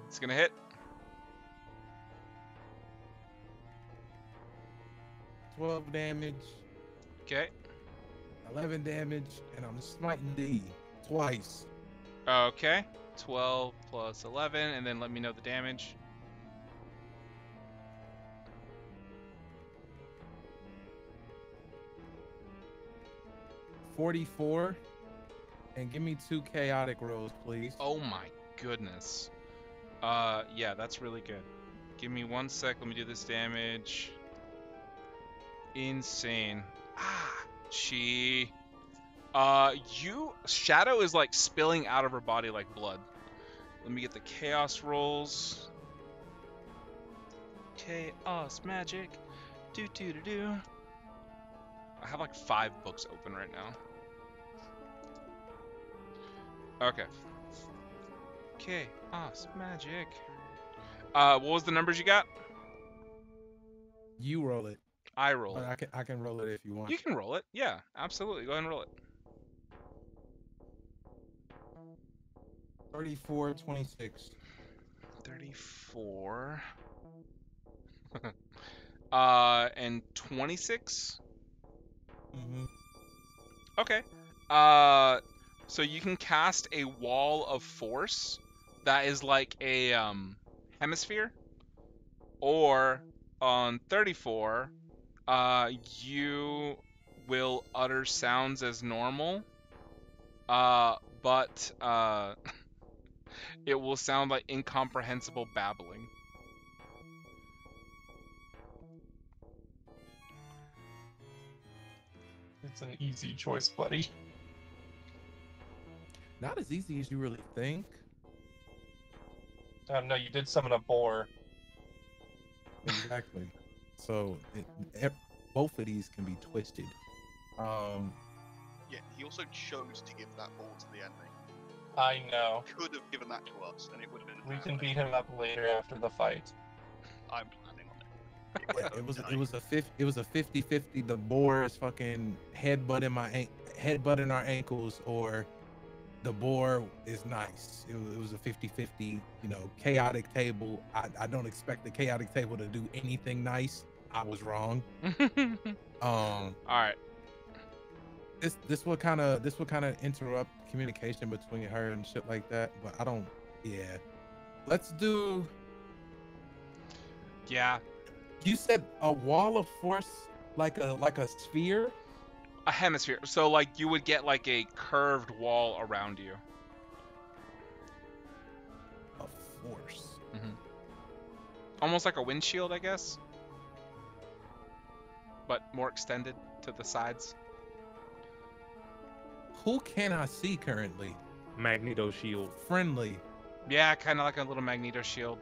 It's gonna hit. 12 damage, Okay. 11 damage, and I'm smiting D twice. Okay. 12 plus 11, and then let me know the damage. 44. And give me 2 chaotic rolls, please. Oh my goodness. Yeah, that's really good. Give me 1 sec. Let me do this damage. Insane. Shadow is like spilling out of her body like blood. Let me get the chaos rolls. Chaos magic. Do do do do. I have like 5 books open right now. Okay. Chaos magic. What was the numbers you got? You roll it. I roll But it. I can roll it if you want. You can roll it. Yeah, absolutely. Go ahead and roll it. 34, 26. 34. And 26. Mm-hmm. Okay. So you can cast a wall of force that is like a hemisphere, or on 34, you will utter sounds as normal, but it will sound like incomprehensible babbling. It's an easy choice, buddy. Not as easy as you really think. No, you did summon a boar. Exactly. So both of these can be twisted. Yeah, he also chose to give that ball to the enemy. I know. Could have given that to us, and it would have been. We can beat him up later after the fight. I'm planning on it. Yeah, it was a 50-50. The boar is fucking headbutting our ankles, or the boar is nice. It was a 50-50, chaotic table. I don't expect the chaotic table to do anything nice. I was wrong. All right. This will kind of interrupt communication between her and shit like that, but I don't. Yeah, let's do. Yeah. You said a wall of force, like a sphere. A hemisphere. So like you would get like a curved wall around you. Of force. Almost like a windshield, I guess. But more extended to the sides. Who can I see currently? Magneto shield. Friendly. Yeah, kind of like a little Magneto shield.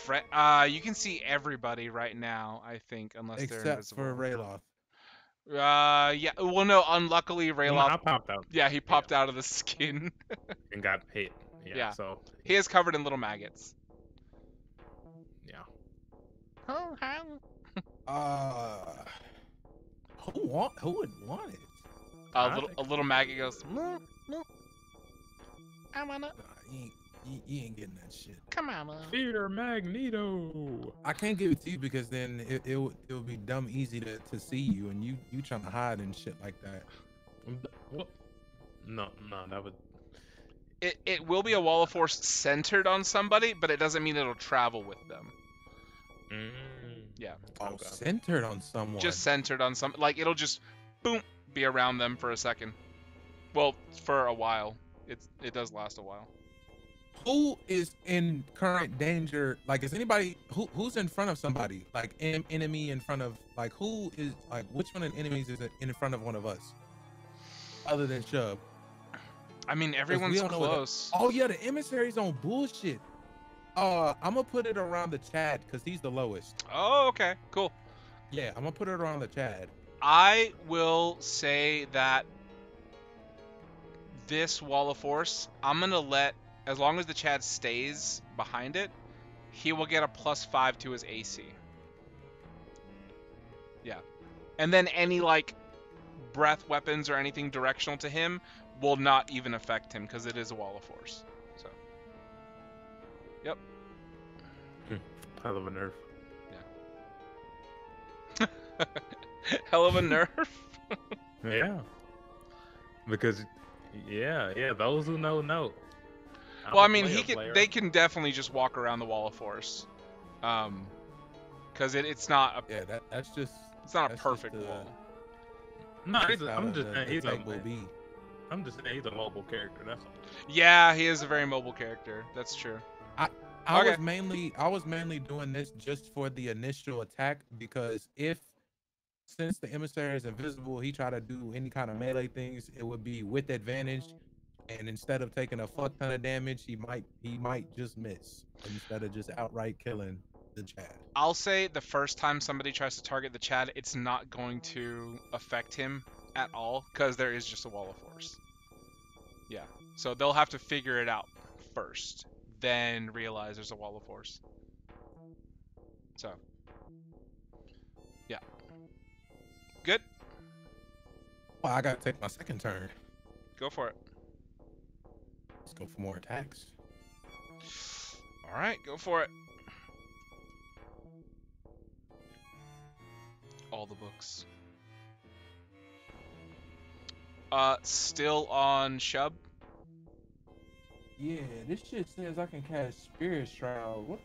You can see everybody right now, I think, unless they're Except invisible. for Rayloth. Yeah. Well, no. Unluckily, I Rayloth. popped out Yeah, he popped out of the skin. and got hit. Yeah. So He is covered in little maggots. yeah. Who would want it? A little maggot goes. "Moo, moo. I wanna. Nah, you ain't getting that shit. Come on. Fear Magneto. I can't give it to you because then it would be dumb easy to see you, and you trying to hide and shit like that. What? No, that would. It will be a wall of force centered on somebody, but it doesn't mean it'll travel with them. Yeah. Oh, Okay. centered on someone. Just centered on some. Like it'll just boom be around them for a second. Well, for a while. It does last a while. Who is in current danger? Like, is anybody who's in front of somebody? Like, enemy in front of, like, who is, like, which one of the enemies is in front of one of us? Other than Chubb. I mean, everyone's don't know close. Oh yeah, the emissary's on bullshit. I'm gonna put it around the Chad because he's the lowest. Oh, okay, cool. Yeah, I'm gonna put it around the Chad. I will say that this wall of force, I'm gonna let, as long as the Chad stays behind it, he will get a +5 to his AC. And then any like breath weapons or anything directional to him will not even affect him because it is a wall of force. So, yep. Hell of a nerf. Hell of a nerf. Yeah. Because, yeah, those who know. Well, I mean, they can definitely just walk around the wall of force, because it's not a That's just it's not a that's perfect just, wall. No, how I'm just the saying he's tank will a, be. I'm just saying he's a mobile character. That's all. Yeah, he is a very mobile character. That's true. I Okay. was mainly doing this just for the initial attack because since the emissary is invisible, he try to do any kind of melee things, it would be with advantage, and instead of taking a fuck ton of damage, he might just miss instead of just outright killing the Chad. I'll say the first time somebody tries to target the Chad, it's not going to affect him at all because there is just a wall of force. Yeah. So they'll have to figure it out first, then realize there's a wall of force. So, yeah. Good. Well, I gotta take my second turn. Go for it. Let's go for more attacks. All right, go for it. All the books. Still on Shub. Yeah, this shit says I can cast Spirit Shroud. What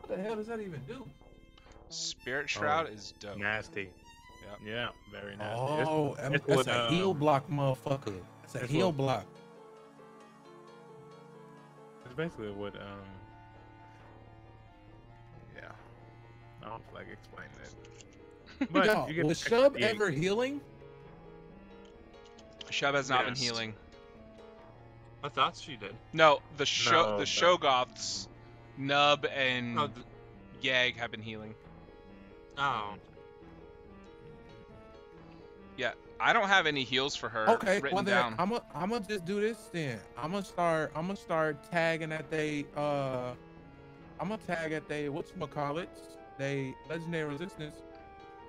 the hell does that even do? Spirit Shroud is dope. Nasty. Yep. Yeah, very nasty. Oh, it's that's what, a heal block, motherfucker. That's a it's heal what- block. It's basically what yeah. I don't feel like explaining it. But Yo, you get was the Shub XP. ever healing? Shub has not been Yes. healing. I thought she did. No, No, the but- Shogoths, Nub and Oh, Yag have been healing. oh. Yeah, I don't have any heals for her Okay, written well then down. I'm gonna just do this then. I'm gonna start tagging at they I'm gonna tag at they whatchamacallit, they legendary resistance.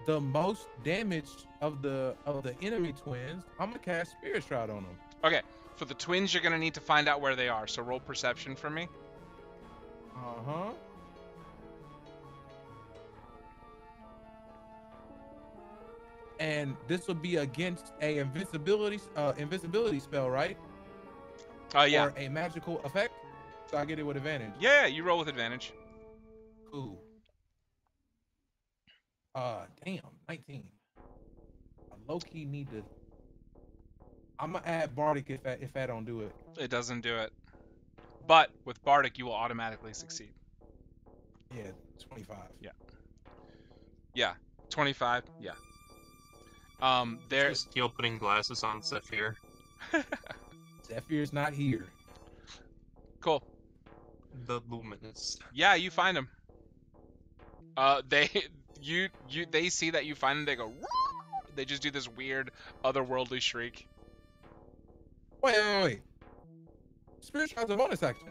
The most damage of the enemy twins, I'm gonna cast Spirit Shroud on them. Okay, for the twins, you're gonna need to find out where they are. So roll perception for me. Uh-huh. And this would be against a invisibility spell, right? Yeah. Or a magical effect. So I get it with advantage. Yeah, you roll with advantage. Cool. Damn, 19. I low-key need to. I'm gonna add Bardic if I don't do it. It doesn't do it. But with Bardic, you will automatically succeed. Yeah, 25. Yeah, 25. Yeah. There. Just Teal putting glasses on Zephyr. Zephyr's not here. Cool. The luminous. Yeah, you find them. They they see that you find them. They go. "Woo!" They just do this weird otherworldly shriek. Wait. Spirit Shroud's a bonus action.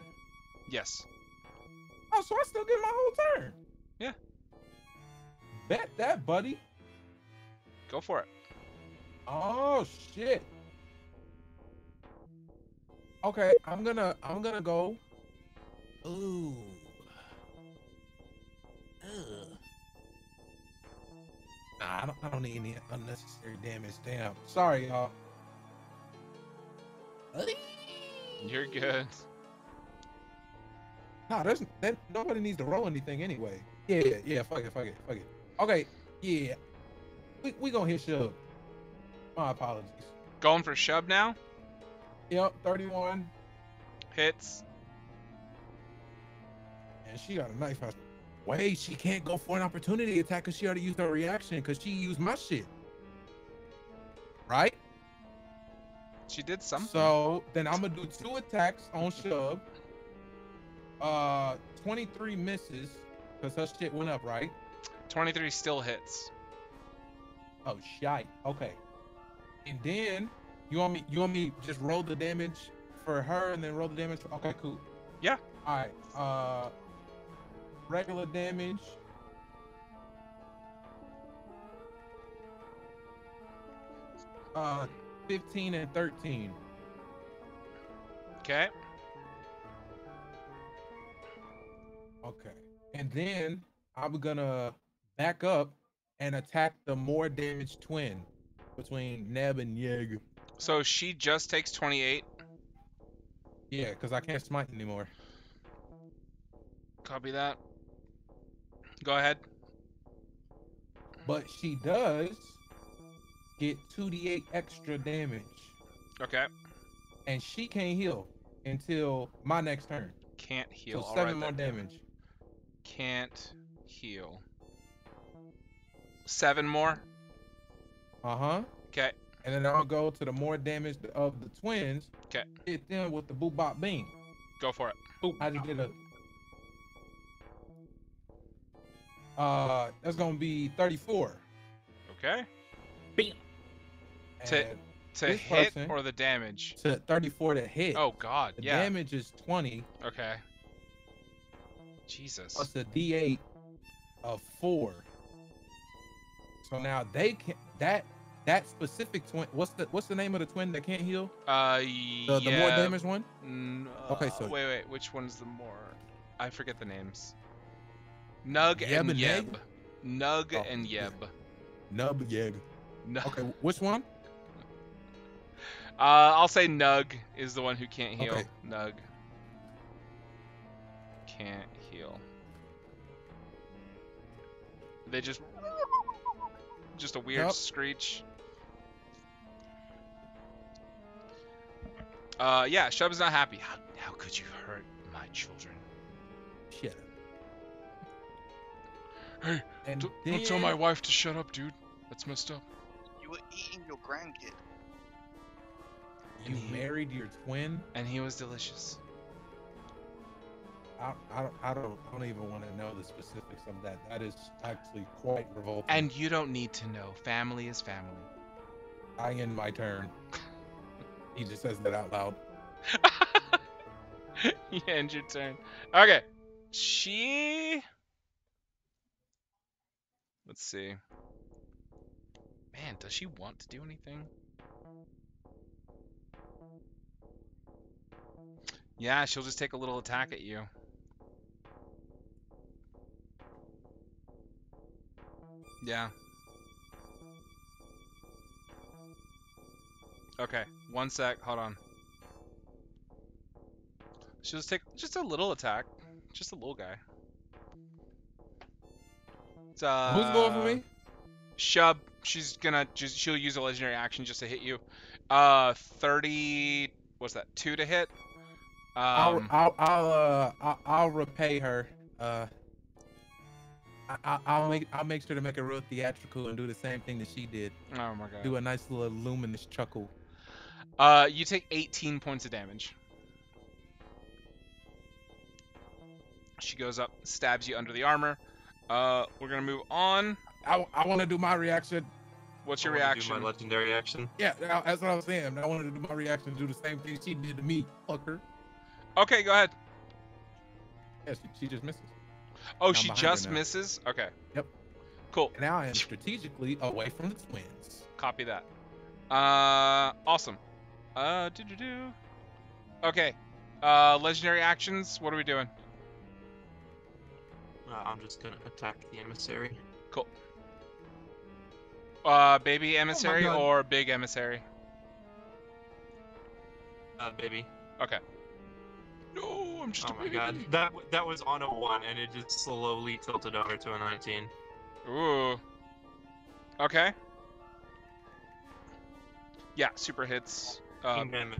Yes. Oh, so I still get my whole turn. Yeah. Bet that, buddy. Go for it. Oh shit. Okay, I'm gonna go. Ooh. Ugh. Nah, I don't need any unnecessary damage. Damn. Sorry, y'all. You're good. Nah, nobody needs to roll anything anyway. Yeah. Fuck it. Okay, yeah. We gonna hit Shub. My apologies. Going for Shub now. Yep, 31. Hits. And she got a knife out. Wait, she can't go for an opportunity attack because she already used her reaction because she used my shit. Right? She did something. So then I'm gonna do 2 attacks on Shub. 23 misses because her shit went up, right? 23 still hits. Oh shite. Okay. And then you want me just roll the damage for her and then roll the damage for, okay, cool. Yeah. Alright. Regular damage. 15 and 13. Okay. Okay. And then I'm gonna back up and attack the more damaged twin between Neb and Yeg. So she just takes 28. Yeah, because I can't smite anymore. Copy that. Go ahead. But she does get 2d8 extra damage. Okay. And she can't heal until my next turn. Can't heal. So I'll 7 write more that down. damage. Can't heal. 7 more. Uh-huh. Okay. And then I'll go to the more damage of the twins. Okay. Hit them with the boop bop beam. Go for it. Boop. I just did a. That's gonna be 34. Okay. Bam. To And hit person- or the damage? to 34 to hit. Oh God. The Yeah. damage is 20 Okay. Jesus. plus a D8 of 4. So now they can that specific twin. What's the name of the twin that can't heal? The more Yeah. damaged one. Okay, so- wait. Which one's the more? I forget the names. Nug Yeb and and Yeb. Nug Oh, and yeah. Yeb. Nub Yeg. Nug. Okay, which one? I'll say Nug is the one who can't heal. Okay. Nug. Can't heal. They just a weird Yup. screech. Yeah, Shub's not happy. How could you hurt my children? Shit. Hey, And don't tell my wife to shut up, dude. That's messed up. You were eating your grandkid. You married your twin. And he was delicious. I don't even want to know the specifics of that. That is actually quite revolting. And you don't need to know. Family is family. I end my turn. He just says that out loud. You end your turn. Okay. Let's see. Man, does she want to do anything? Yeah, she'll just take a little attack at you. Yeah. Okay, 1 sec, hold on. She'll just take just a little attack. Just a little guy. It's, Who's going for me? Shub. She'll use a legendary action just to hit you. 30. What's that? 2 to hit. I'll repay her. I'll make sure to make it real theatrical and do the same thing that she did. Oh my god. Do a nice little luminous chuckle. You take 18 points of damage. She goes up, stabs you under the armor. We're gonna move on. I want to do my reaction. What's your I wanna reaction? Do my legendary action. Yeah, that's what I was saying. I wanted to do my reaction, do the same thing she did to me. Fucker. Okay, go ahead. Yeah, she just misses. Oh, I'm she behind her just now. misses? Okay. Yep. Cool. Now I am strategically away from the twins. Copy that. Awesome. Okay. Legendary actions. What are we doing? I'm just gonna attack the emissary. Cool. Baby emissary God. or big emissary? Baby. Okay. No, I'm just Oh a my baby. god. That was on a 1 and it just slowly tilted over to a 19. Ooh. Okay. Yeah, super hits. Damage.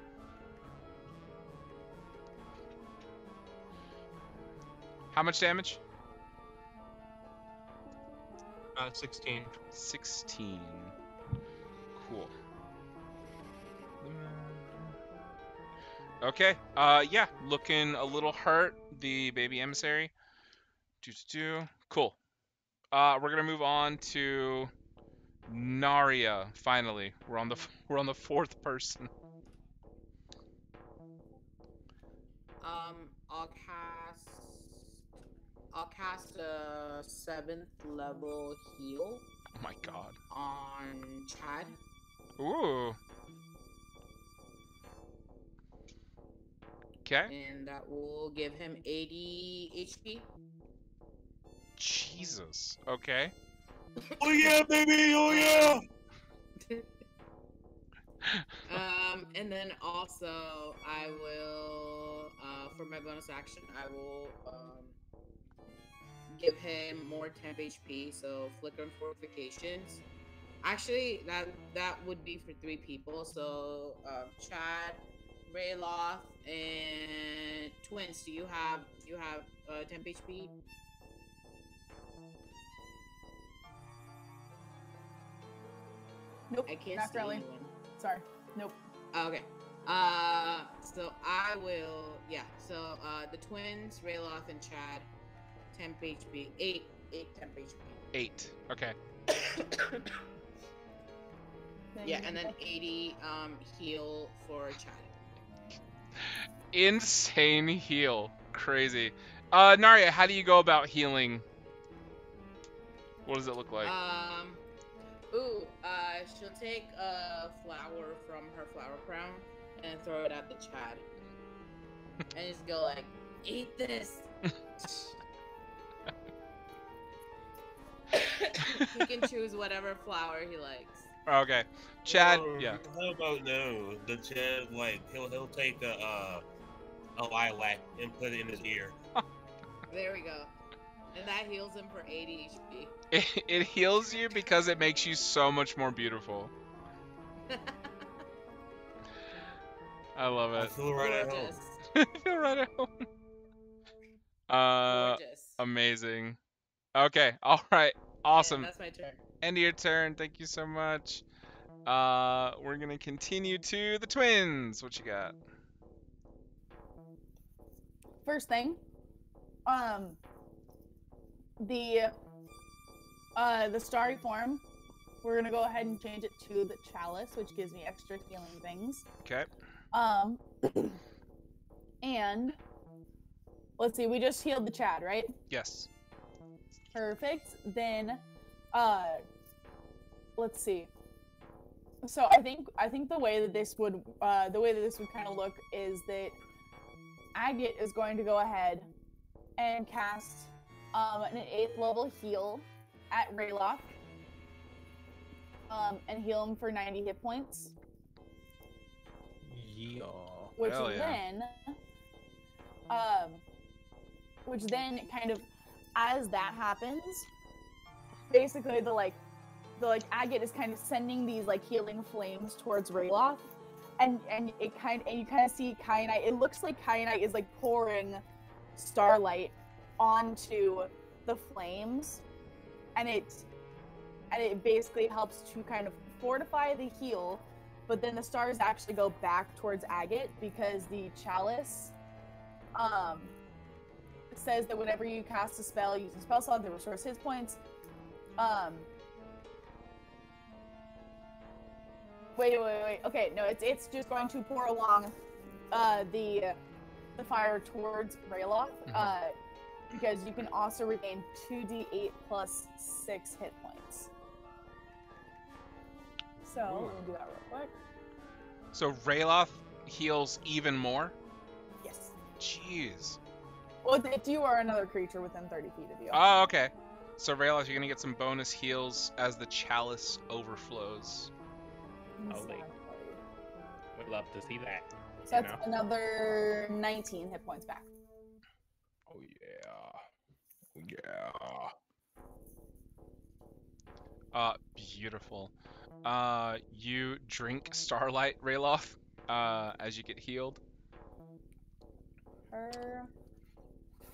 How much damage? 16. 16. Cool. Okay. Yeah, looking a little hurt. The baby emissary. Cool. We're gonna move on to Naria. Finally, we're on the fourth person. I'll cast a 7th level heal Oh my god. on Chad. Ooh. Okay. And that will give him 80 HP. Jesus. Okay. Oh yeah, baby! Oh yeah! And then also I will, for my bonus action, I will give him more temp HP. So flicker and fortifications. Actually, that would be for 3 people. So Chad, Rayloth, and Twins. Do you have temp HP? Nope. I can't not see really. anyone. Sorry. Nope. Okay. So I will. Yeah. So the Twins, Rayloth, and Chad, temp HP. 8 temp HP. 8. Okay. Yeah, and then 80 heal for Chad. Insane heal. Crazy. Narya, how do you go about healing? What does it look like? She'll take a flower from her flower crown and throw it at the Chad. And just go like, eat this! He can choose whatever flower he likes. Okay. Chad, Or yeah. How about no? The Chad, like he'll take a lilac and put it in his ear. There we go. And that heals him for 80 HP. It heals you because it makes you so much more beautiful. I love I it. feel right at home. Gorgeous. I feel right at home. Gorgeous. Amazing. Okay, alright. Awesome. Yeah, that's my turn. End of your turn. Thank you so much. We're gonna continue to the Twins. What you got? First thing, the starry form, we're gonna go ahead and change it to the chalice, which gives me extra healing things. Okay. And let's see, we just healed the Chad, right? Yes. Perfect. Then, let's see. So I think the way that this would kind of look is that Agate is going to go ahead and cast an 8th level heal at Raylock, and heal him for 90 hit points. Yeah. Which Hell yeah. then kind of, as that happens, basically the Agate is kind of sending these like healing flames towards Rayloth, and you kind of see Kyanite. It looks like Kyanite is like pouring starlight onto the flames, and it basically helps to kind of fortify the heal. But then the stars actually go back towards Agate because the chalice says that whenever you cast a spell using spell slot that restores hit points. Wait. Okay, no, it's just going to pour along the fire towards Raylock, because you can also regain 2d8 plus 6 hit points. So let me do that real quick. So Rayloth heals even more? Yes. Jeez. Well, if you are another creature within 30 feet of you. Oh, okay. So Rayloth, you're gonna get some bonus heals as the chalice overflows. Holy. Would love to see that. So that's another 19 hit points back. Oh yeah. Beautiful. You drink Starlight, Rayloth, as you get healed.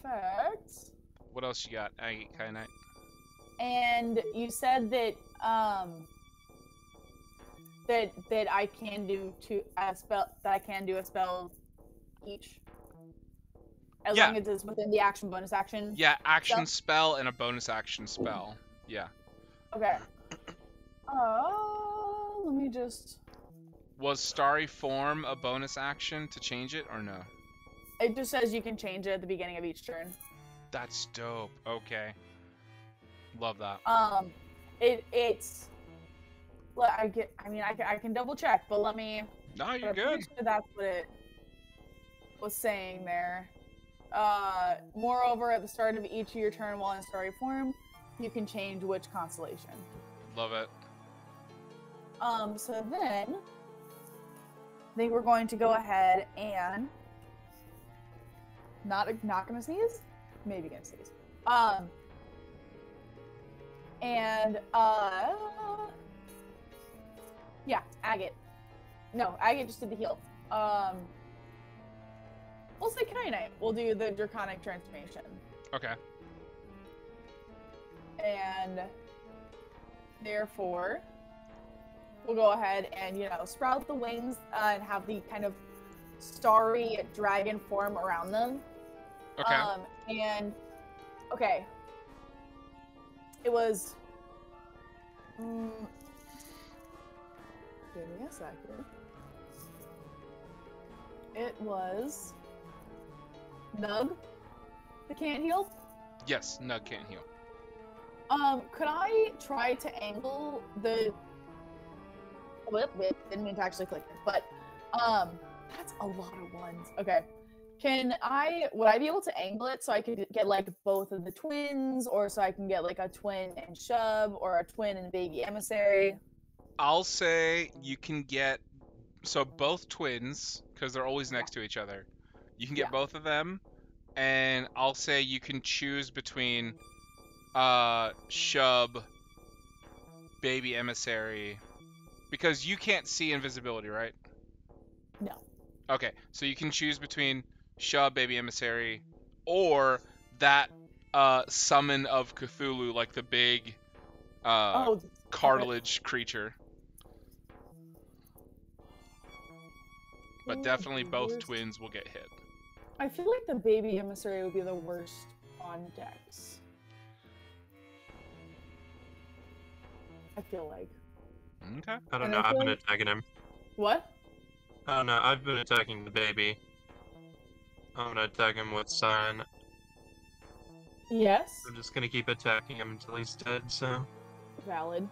Perfect. What else you got, Agate Kyanite? And you said that that I can do a spell each, as long as it's within the action bonus action. Yeah, action spell and a bonus action spell. Yeah. Okay. Let me just. Was Starry Form a bonus action to change it or no? It just says you can change it at the beginning of each turn. That's dope. Okay. Love that. It's I can double check, but let me. No, you're I'm pretty good. sure that's what it was saying there. Moreover, at the start of each of your turn while in starry form, you can change which constellation. Love it. So then, I think we're going to go ahead and not gonna sneeze, maybe gonna sneeze. Yeah, Agate. No, Agate just did the heal. We'll say Knight. We'll do the Draconic transformation. Okay. And therefore, we'll go ahead and, sprout the wings and have the kind of starry dragon form around them. Okay. Okay. It was... give me a second. It was... Nug that can't heal? Yes, Nug can't heal. Could I try to angle the... Didn't mean to actually click it, but, that's a lot of ones. Okay. Would I be able to angle it so I could get, like, both of the twins, or so I can get, like, a twin and Shub, or a twin and baby emissary? I'll say you can get, so both twins, because they're always next to each other. You can get both of them, and I'll say you can choose between Shub, baby emissary, because you can't see invisibility, right? No. Okay, so you can choose between Shub, baby emissary, or that summon of Cthulhu, like the big cartilage creature. But definitely both twins will get hit. I feel like the baby emissary would be the worst on Dex. I feel like. Okay. I don't know. I've been attacking him. What? I don't know. I've been attacking the baby. I'm gonna attack him with Sign. Yes. I'm just gonna keep attacking him until he's dead, so. Valid.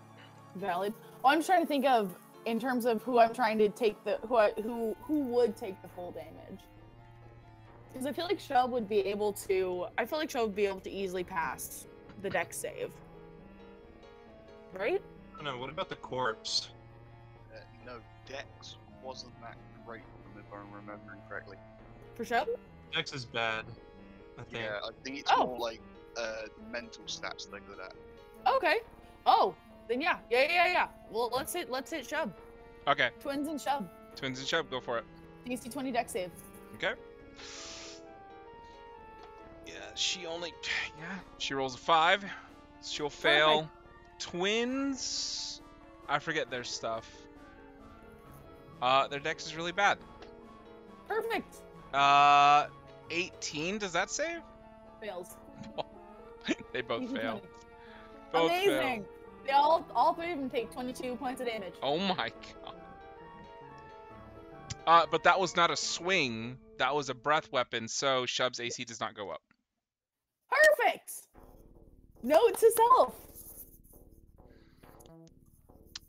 Well, I'm just trying to think of, in terms of who I'm trying to take who would take the full damage. Because I feel like Shub would be able to easily pass the Dex save. Right? I don't know, what about the corpse? No, Dex wasn't that great, if I'm remembering correctly. For Shub? Dex is bad, I think. Yeah, I think it's more like mental stats they're good at. Okay. Oh, then yeah. Well, let's hit Shub. Okay. Twins and Shub. Twins and Shub, go for it. DC 20 Dex save. Okay. Yeah, she rolls a 5. She'll fail. Perfect. Twins, I forget their stuff. Their Dex is really bad. Perfect. 18, does that save? Fails. They both DC fail. 20. Both Amazing. fail. They all three of them take 22 points of damage. Oh my god. But that was not a swing. That was a breath weapon, so Shub's AC does not go up. Perfect. Note to self.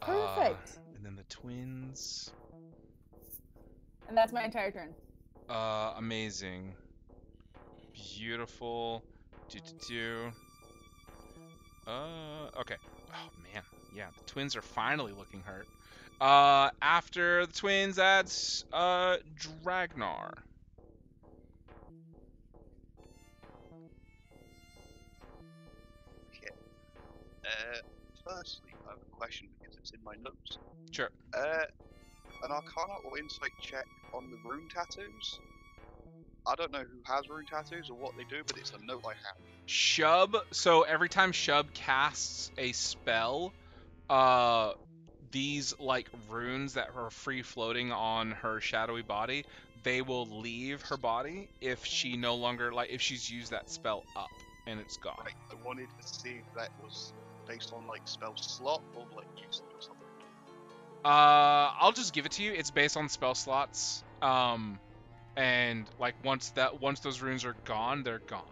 Perfect. And then the twins. And that's my entire turn. Amazing. Beautiful. Okay. Oh man. Yeah, the twins are finally looking hurt. After the twins, that's Dragnar. Okay. Firstly, I have a question because it's in my notes. Sure. An Arcana or Insight check on the rune tattoos? I don't know who has rune tattoos or what they do, but it's a note I have. Shub, so every time Shub casts a spell, these like runes that are free floating on her shadowy body, they will leave her body if she no longer, like, if she's used that spell up and it's gone. Right, I wanted to see if that was based on like spell slot or like usage or something. I'll just give it to you. It's based on spell slots. And like once those runes are gone, they're gone.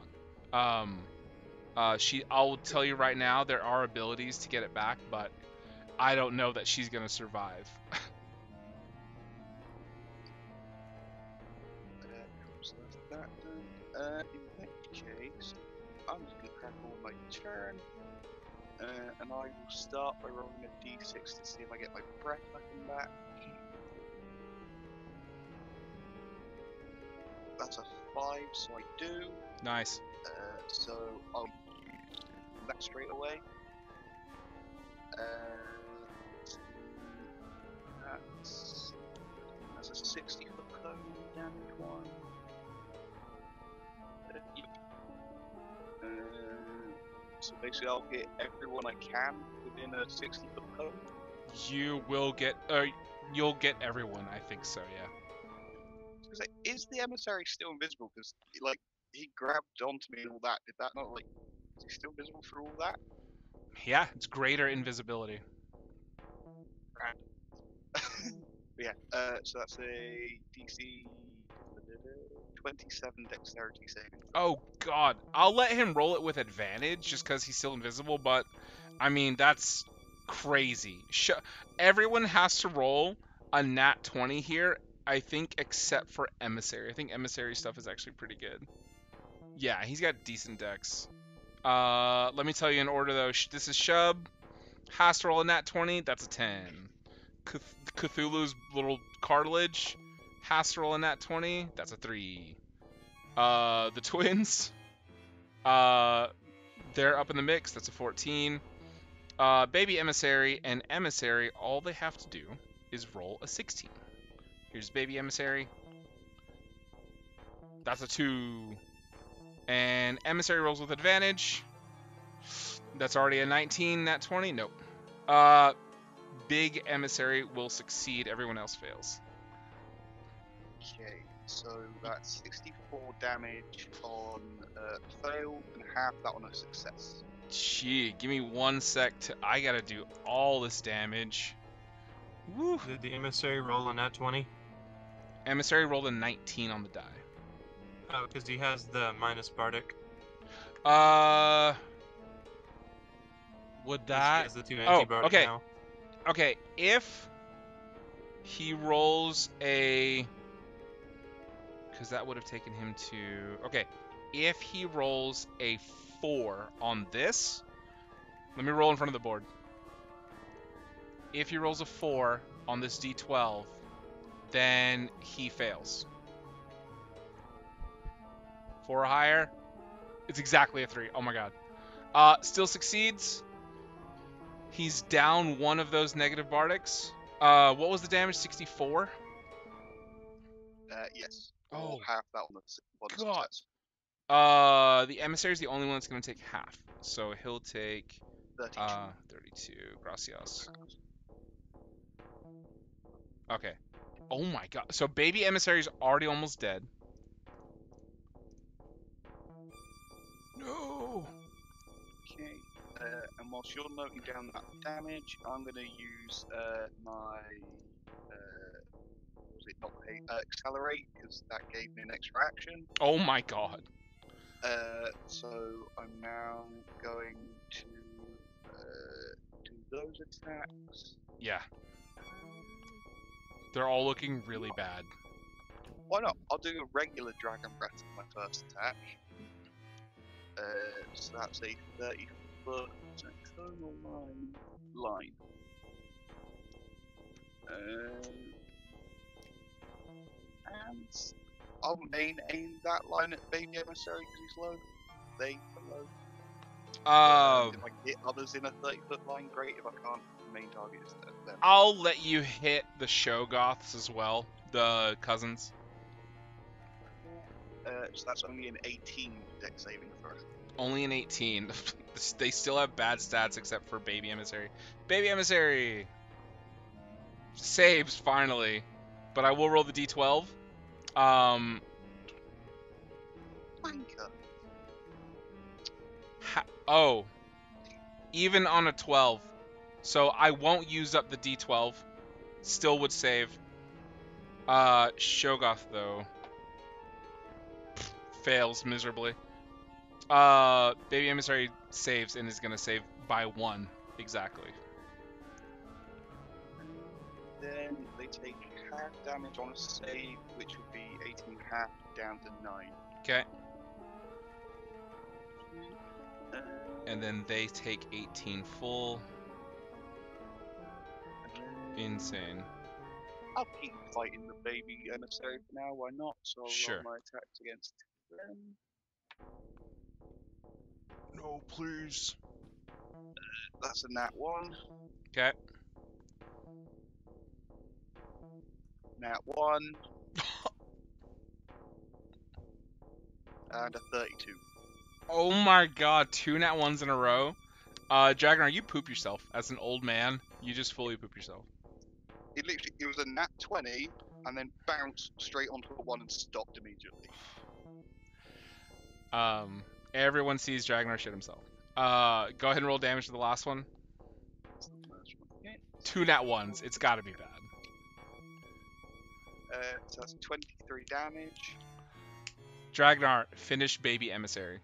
I'll tell you right now, there are abilities to get it back, but I don't know that she's gonna survive. So that's that done. In that case, I'm just gonna crack on with my turn. And I will start by rolling a d6 to see if I get my breath back. That's a 5, so I do. Nice. So I'll use that straight away. That's a 60-foot cone damage one. Yep. So basically, I'll get everyone I can within a 60-foot cone. You will get. You'll get everyone. I think so. Yeah. Like, is the emissary still invisible? Because like he grabbed onto me and all that. Did that not like? Is he still visible for all that? Yeah. It's greater invisibility. Yeah. So that's a DC 27 dexterity saving. Oh God. I'll let him roll it with advantage just because he's still invisible. But I mean that's crazy. Everyone has to roll a nat 20 here. I think except for emissary. I think emissary stuff is actually pretty good. Yeah, he's got decent dex. Let me tell you in order though. This is Shub. Has to roll a nat 20. That's a 10. Cthulhu's little cartilage. Has to roll a nat 20. That's a 3. The twins. They're up in the mix. That's a 14. Baby emissary and emissary. All they have to do is roll a 16. Here's baby emissary. That's a 2. And emissary rolls with advantage. That's already a 19, nat 20. Nope. Big emissary will succeed. Everyone else fails. Okay, so that's 64 damage on fail and half that on a success. Gee, give me 1 sec. I gotta do all this damage. Woo. Did the emissary roll a nat 20? Emissary rolled a 19 on the die. Oh, because he has the minus bardic. Would He that? has the 2 anti-bardic okay. now. Okay, if he rolls a, because that would have taken him to. Okay, if he rolls a 4 on this, let me roll in front of the board. If he rolls a 4 on this d12, then he fails. 4 or higher, it's exactly a 3. Oh my god. Still succeeds. He's down 1 of those negative bardics. What was the damage? 64? Yes. Oh. Or half that on the God. success. The emissary is the only one that's going to take half. So he'll take 32. 32. Gracias. Okay. Oh my god. So baby emissary's already almost dead. No. Okay. And whilst you're noting down that damage, I'm going to use my was it not accelerate, because that gave me an extra action. Oh my god. So I'm now going to do those attacks. Yeah. They're all looking really bad. Why not? I'll do a regular dragon breath for my first attack. So that's a 30-foot tonal line. And I'll aim that line at baby emissary because he's low. They are low. If I can hit others in a 30-foot line, great. If I can't, the main target is them. I'll let you hit the Shogoths as well, the cousins. So that's only an 18 dex saving throw. Only an 18. They still have bad stats except for baby emissary. Baby emissary saves finally, but I will roll the d12. Wanker. Oh, even on a 12. So I won't use up the d12. Still would save. Shogoth though fails miserably. Baby emissary saves and is gonna save by 1 exactly. then they take half damage on a save, which would be 18 half down to 9. Okay. Uh, And then they take 18 full. Insane. I'll keep fighting the baby emissary for now, why not? So I'll Sure. roll my attacks against them. No, please. That's a nat 1. Okay. Nat 1. And a 32. Oh my god, 2 nat 1s in a row. Jagger, you poop yourself. As an old man, you just fully poop yourself. It was a nat 20, and then bounced straight onto a 1 and stopped immediately. Everyone sees Jagnar shit himself. Go ahead and roll damage to the last one. That's the first one. Yeah. 2 nat 1s. It's gotta be bad. So that's 23 damage. Dragnar, finish baby emissary.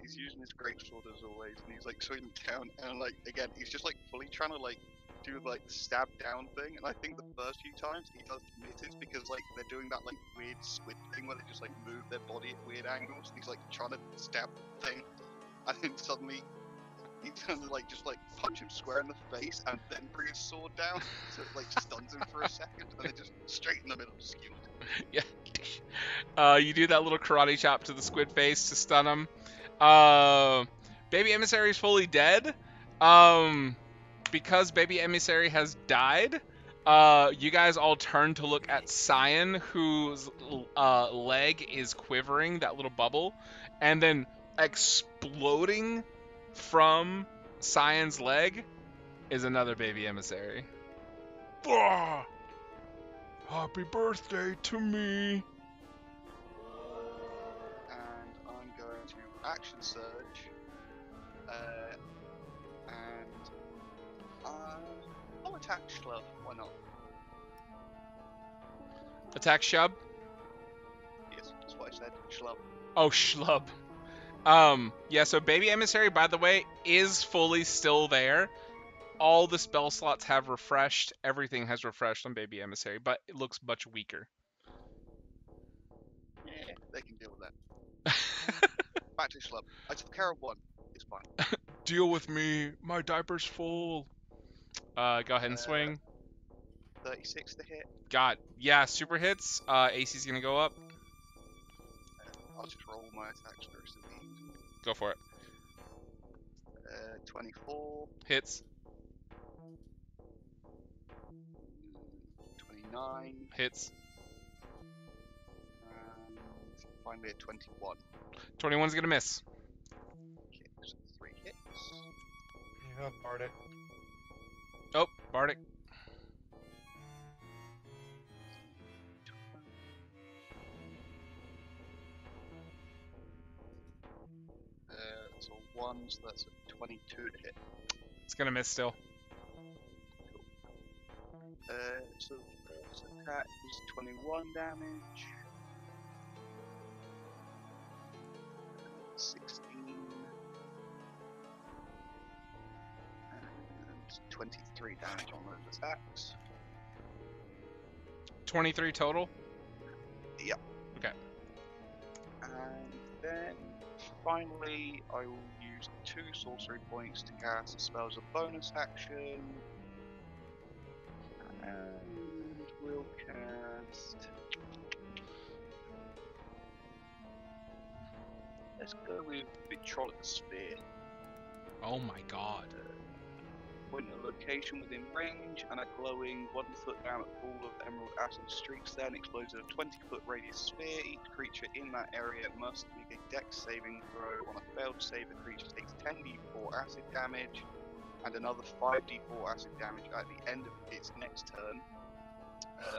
He's using his greatsword as always, and he's like swinging down, and like again, he's just like fully trying to like do like the stab down thing. And I think the first few times he does misses because like they're doing that like weird squid thing where they just like move their body at weird angles. And he's like trying to stab the thing, and then suddenly he's gonna like just like punch him square in the face and then bring his sword down, so it like stuns him for a second, and then just straight in the middle, just kills him. Yeah. You do that little karate chop to the squid face to stun him. Baby Emissary is fully dead. Because Baby Emissary has died, you guys all turn to look at Cyan, whose leg is quivering, that little bubble, and then exploding from Cyan's leg is another Baby Emissary. Ah! Happy birthday to me! And I'm going to action surge, and I'll attack Schlub. Why not? Attack Shub? Yes, that's what I said. Schlub. Oh, Schlub. Yeah, so Baby Emissary, by the way, is fully still there. All the spell slots have refreshed. Everything has refreshed on Baby Emissary, but it looks much weaker. Yeah, they can deal with that. Back to Schlub. I took care of one. It's fine. Deal with me. My diaper's full. Go ahead and swing. 36 to hit. Yeah, super hits. AC's gonna go up. I'll just roll my attacks first of these. Go for it. 24. Hits. 29. Hits. And finally a 21. 21's gonna miss. Okay, so 3 hits. Yeah, Bardic. Oh, Bardic. So 1, so that's a 22 to hit. It's gonna miss still. So the first attack is 21 damage. 16. And 23 damage on those attacks. 23 total? Yep. Okay. And then finally, I will use 2 sorcery points to cast a spell as a bonus action. And we'll cast. Let's go with Vitrolic Sphere. Oh my god. Point a location within range, and a glowing 1 foot diameter ball of emerald acid streaks then explodes in a 20-foot radius sphere. Each creature in that area must make a dex saving throw. On a failed save, the creature takes 10d4 acid damage, and another 5d4 acid damage at the end of its next turn.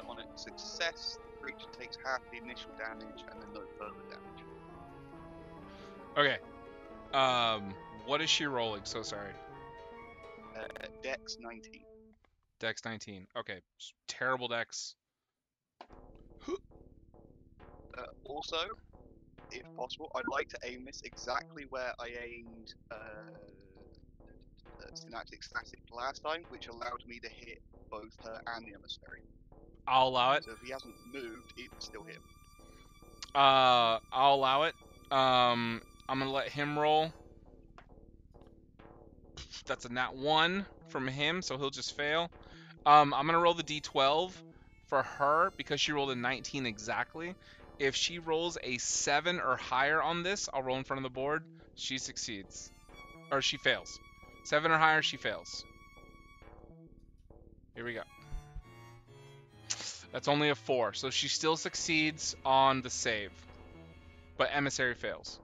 On a success, the creature takes half the initial damage, and then no further damage. Okay. What is she rolling? So sorry. Dex 19. Dex 19. Okay. Terrible dex. Also, if possible, I'd like to aim this exactly where I aimed synaptic static last time, which allowed me to hit both her and the emissary. I'll allow it. So if he hasn't moved, it would still hit him. I'll allow it. I'm gonna let him roll. That's a nat 1 from him, so he'll just fail. I'm gonna roll the d12 for her because she rolled a 19 exactly. If she rolls a 7 or higher on this, I'll roll in front of the board. She succeeds. Or she fails. 7 or higher, she fails. Here we go. That's only a 4, so she still succeeds on the save. But emissary fails.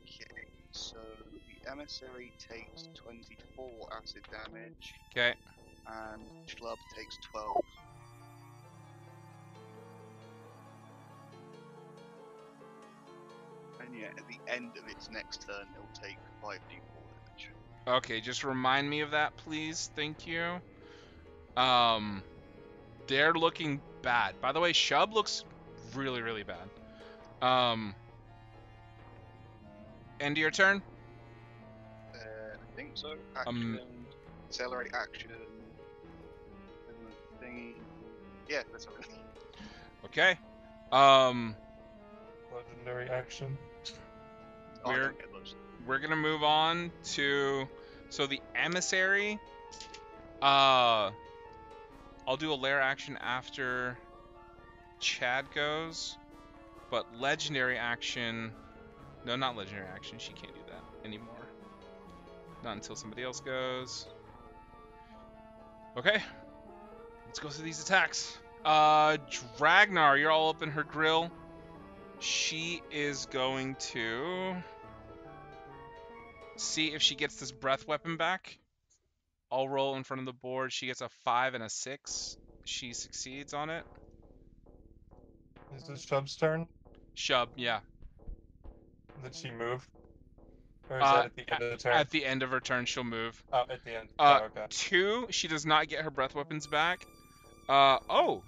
Okay, so the emissary takes 24 acid damage, Okay. and Schlub takes 12. And yeah, at the end of its next turn, it'll take 5d4 damage. Okay, just remind me of that, please. Thank you. They're looking bad. By the way, Shub looks really, really bad. End of your turn? I think so. Action, accelerate action, and the thingy. Yeah, that's everything. Okay. Legendary action. Oh, I We're don't get those. we're gonna move on to the emissary. I'll do a lair action after Chad goes, but legendary action. No, not legendary action. She can't do that anymore. Not until somebody else goes. Okay. Let's go through these attacks. Dragnar, you're all up in her grill. She is going to see if she gets this breath weapon back. I'll roll in front of the board. She gets a 5 and a 6. She succeeds on it. Is this Shub's turn? Shub, yeah. Did she move? Or is that at the end of the turn? At the end of her turn, she'll move. Oh, at the end. Okay. 2, she does not get her breath weapons back.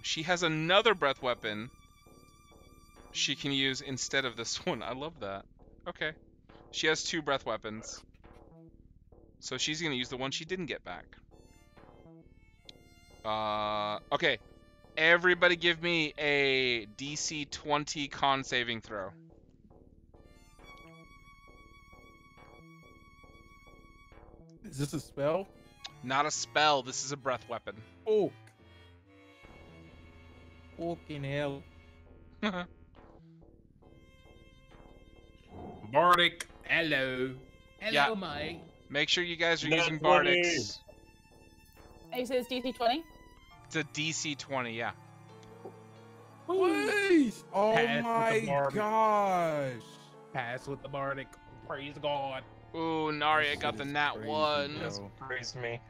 She has another breath weapon she can use instead of this one. I love that. Okay. She has 2 breath weapons. So she's going to use the one she didn't get back. Okay. Everybody give me a DC 20 con saving throw. Is this a spell? Not a spell. This is a breath weapon. Oh. Fucking hell. Bardic, hello. Hello, Yeah. mate. Make sure you guys are Nat using 20. Bardics. And you say it's DC 20? It's a DC 20, yeah. Please! Oh Pass with the my Bardic. gosh! Pass with the Bardic. Praise God. Ooh, Narya This got shit the is nat crazy, 1. bro. Praise me.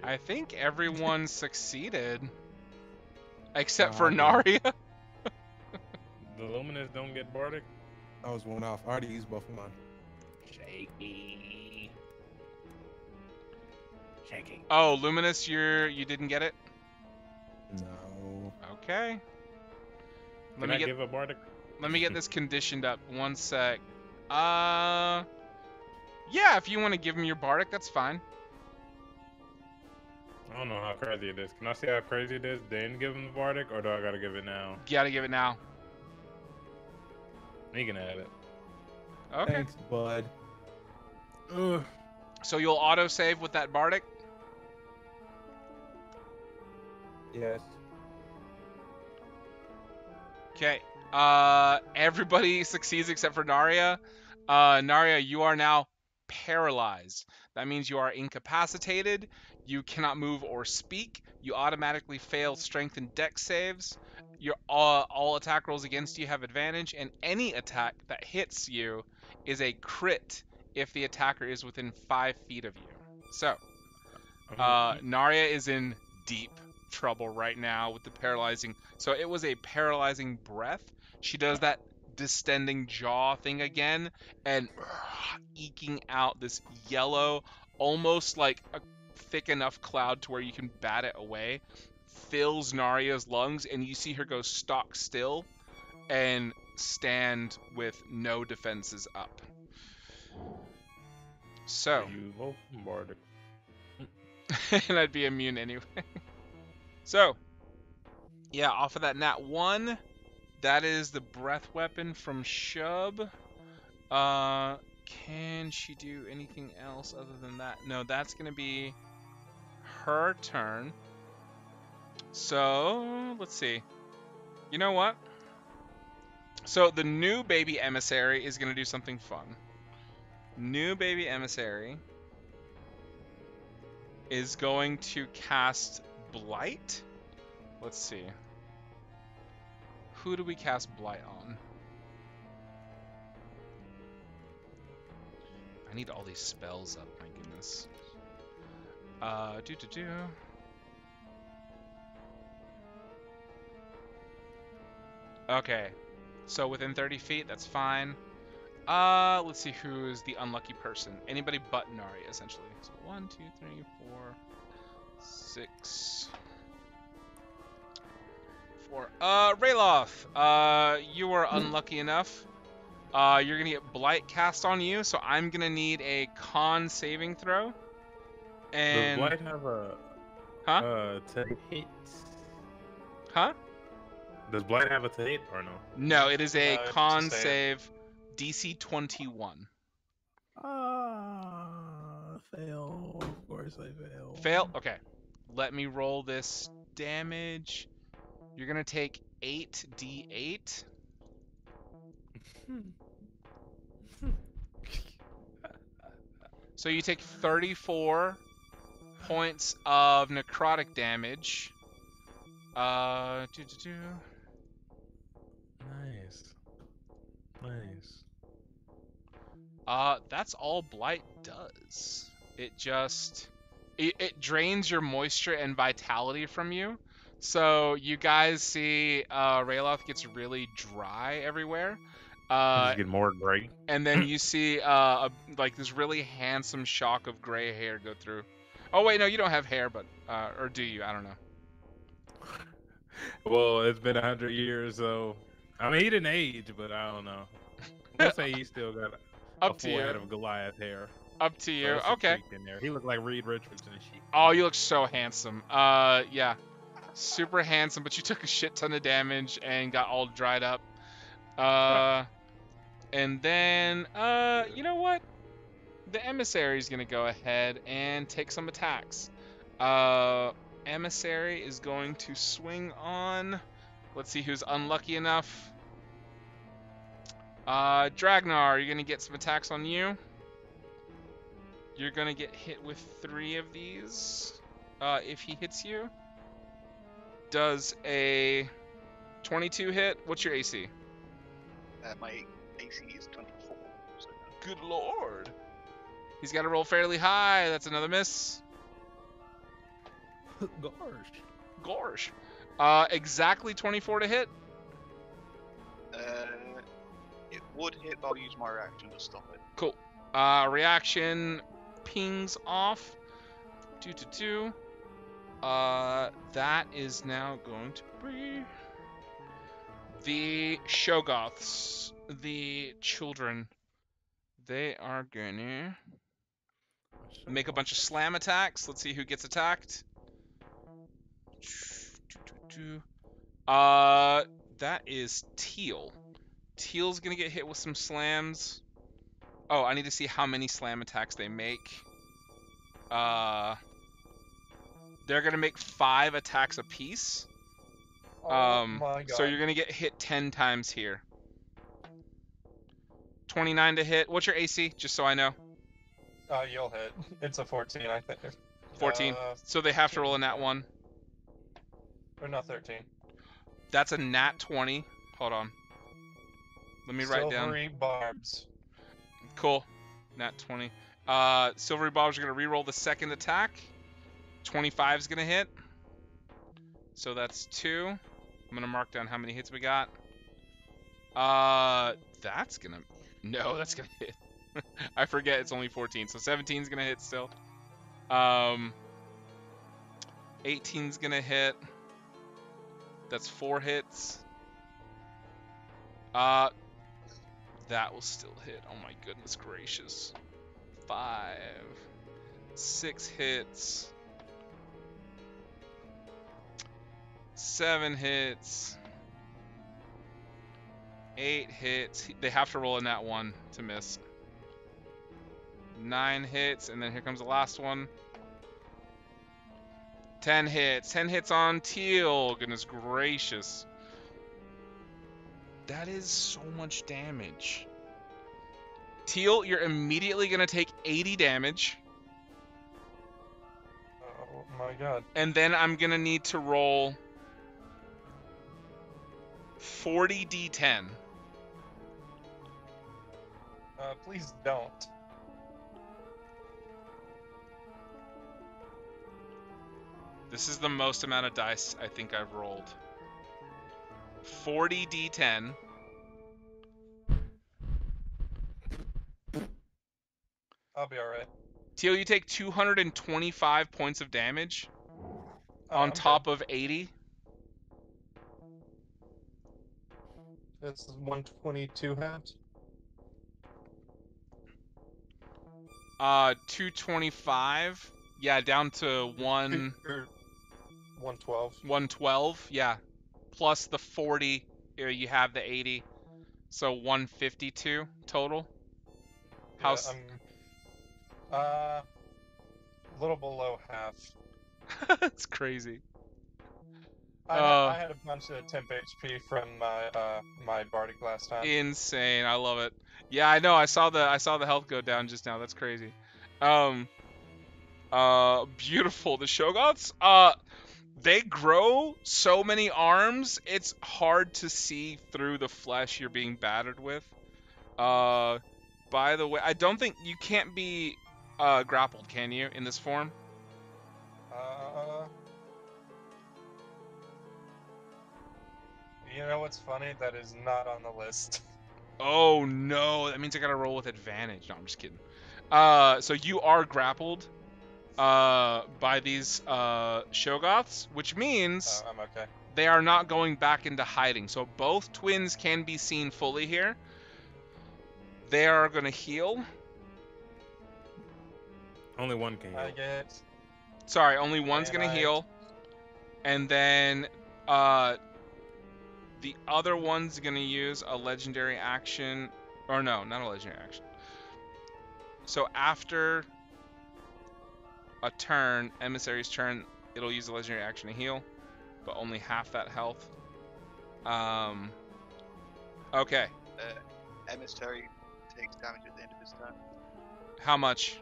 I think everyone succeeded. Except for Nah, Narya. The Luminous don't get Bardic. I was one off. I already used both of mine. Shaky. Shaky. Oh, Luminous, you didn't get it? No. Okay. Can I give a Bardic? Let me get this conditioned up. One sec. Yeah, if you want to give him your Bardic, that's fine. I don't know how crazy it is. Can I see how crazy it is, then give him the Bardic, or do I gotta give it now? You gotta give it now. He can have it. Okay. Thanks, bud. Ugh. So you'll auto-save with that Bardic? Yes. Okay. Everybody succeeds except for Narya. Narya, you are now paralyzed. That means you are incapacitated. You cannot move or speak. You automatically fail strength and dex saves. Your all attack rolls against you have advantage, and any attack that hits you is a crit if the attacker is within 5 feet of you. So, Narya is in deep trouble right now with the paralyzing. So it was a paralyzing breath. She does that distending jaw thing again, and eking out this yellow, almost like a thick enough cloud to where you can bat it away, fills Narya's lungs, and you see her go stock still, and stand with no defenses up. So, You vote Bardic. and I'd be immune anyway. So, yeah, off of that nat 1, that is the breath weapon from Shub. Can she do anything else other than that? No, that's going to be her turn. So, let's see. You know what? So, the new baby emissary is going to do something fun. New baby emissary is going to cast Blight. Let's see. Who do we cast Blight on? I need all these spells up, my goodness. Okay. So within 30 feet, that's fine. Let's see who's the unlucky person. Anybody but Nari, essentially. So 1, 2, 3, 4, 6, 4. Rayloth, you are unlucky enough. You're gonna get Blight cast on you, so I'm gonna need a con saving throw. And Does Blight have a to hit? Huh? Does Blight have a to hit or no? No, it is a No, it's con a save. save, DC 21. Fail. Of course I fail. Fail? Okay. Let me roll this damage. You're gonna take 8d8. So you take 34 points of necrotic damage. Nice. That's all Blight does. It just it drains your moisture and vitality from you. So you guys see Rayloth gets really dry everywhere. Just get more gray. And then you see like this really handsome shock of gray hair go through. Oh wait, no, you don't have hair, but or do you? I don't know. Well, it's been 100 years, so I mean he didn't age, but I don't know. We'll say he still got a Up to full you. head of Goliath hair. Up to you. There's some Okay. cheek in there. He looked like Reed Richards and shit. Oh, you look so handsome. Yeah. Super handsome, but you took a shit ton of damage and got all dried up. And then, you know what? The emissary is gonna go ahead and take some attacks. Emissary is going to swing on. Let's see who's unlucky enough. Dragnar, you're gonna get some attacks on you. You're gonna get hit with 3 of these. If he hits you. Does a 22 hit? What's your AC? My AC is 24. So Good lord. He's got to roll fairly high. That's another miss. Gorsh. Exactly 24 to hit. it would hit, but I'll use my reaction to stop it. Cool. Reaction pings off. That is now going to be the Shoggoths, the children. They are gonna make a bunch of slam attacks. Let's see who gets attacked. That is Teal. Teal's gonna get hit with some slams. Oh, I need to see how many slam attacks they make. They're gonna make 5 attacks apiece. Oh my god. So you're gonna get hit 10 times here. 29 to hit. What's your AC? Just so I know. You'll hit. It's a 14, I think. 14. So they have to roll a nat 1. Or not 13. That's a nat 20. Hold on. Let me write down. Silvery barbs. Cool. Nat 20. Silvery Bob's are gonna re-roll the second attack. 25 is gonna hit. So that's 2. I'm gonna mark down how many hits we got. That's gonna... No, that's gonna hit. I forget it's only 14. So 17's gonna hit still. 18's gonna hit. That's 4 hits. That will still hit. Oh my goodness gracious. 5, 6 hits. 7 hits. 8 hits. They have to roll in that one to miss. 9 hits, and then here comes the last one. 10 hits. 10 hits on Teal. Goodness gracious. That is so much damage. Teal, you're immediately going to take 80 damage. Oh my god. And then I'm going to need to roll 40 d10. Please don't. This is the most amount of dice I think I've rolled. 40 d10. I'll be alright. Teal, you take 225 points of damage on I'm top of 80. It's 122 halved. 225. Yeah, down to 112. 112. Yeah. Plus the 40, you have the 80. So 152 total. How's a little below half. That's crazy. I had a bunch of temp HP from my bardic last time. Insane. I love it. Yeah, I know. I saw the health go down just now. That's crazy. Beautiful. The Shogots, they grow so many arms, it's hard to see through the flesh you're being battered with. By the way, I don't think you can't be grappled, can you, in this form? You know what's funny? That is not on the list. Oh no, that means I gotta roll with advantage. No, I'm just kidding. So you are grappled by these Shogoths, which means I'm okay. they are not going back into hiding. So both twins can be seen fully here. They are gonna heal. Only one can heal. Sorry, only one's gonna heal. And then the other one's gonna use a legendary action. Or no, not a legendary action. So after a turn, emissary's turn, it'll use a legendary action to heal, but only half that health. Okay. Emissary takes damage at the end of his turn. How much?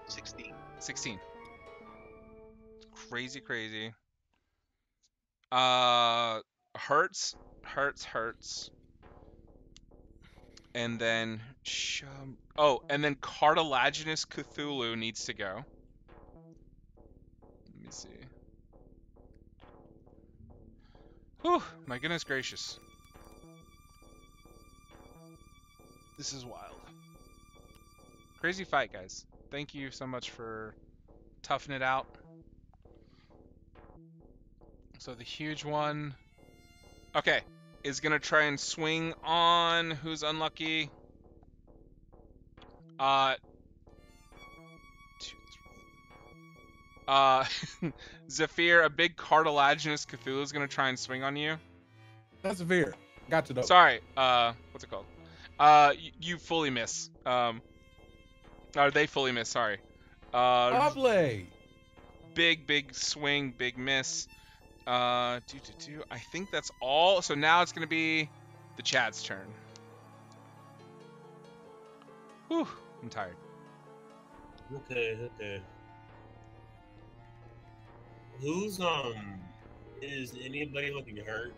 16. 16. Crazy. Hurts. And then and then cartilaginous Cthulhu needs to go. Let me see. Whew, my goodness gracious. This is wild. Crazy fight, guys. Thank you so much for toughing it out. So the huge one, okay, is gonna try and swing on who's unlucky. Zephyr, a big cartilaginous Cthulhu is gonna try and swing on you. That's Zephyr. Gotcha though. Sorry, what's it called? You fully miss. Or they fully miss, sorry. Lovely. Big swing, big miss. I think that's all. So now it's gonna be the Chad's turn. Whew, I'm tired. Okay. Is anybody looking hurt?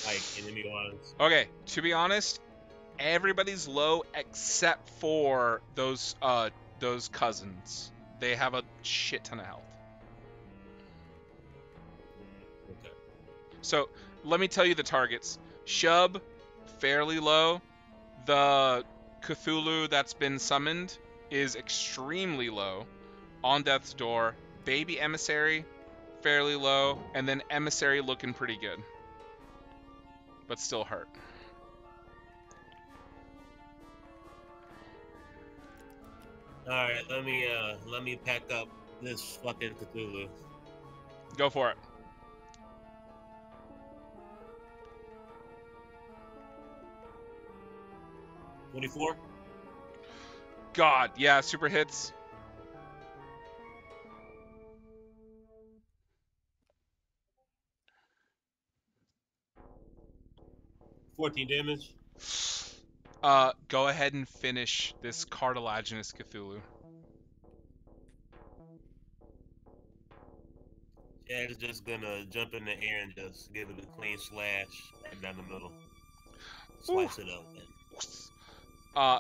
Like, enemy-wise? Okay, to be honest, everybody's low except for those cousins. They have a shit ton of health. Okay. So, let me tell you the targets. Shub, fairly low. The Cthulhu that's been summoned is extremely low. On death's door. Baby emissary, fairly low, and then Emissary looking pretty good, but still hurt. All right, let me pack up this fucking Cthulhu. Go for it. $24. God, yeah, super hits. $14 damage. Go ahead and finish this cartilaginous Cthulhu. Chad is just gonna jump in the air and just give it a clean slash right down the middle. Slice it up.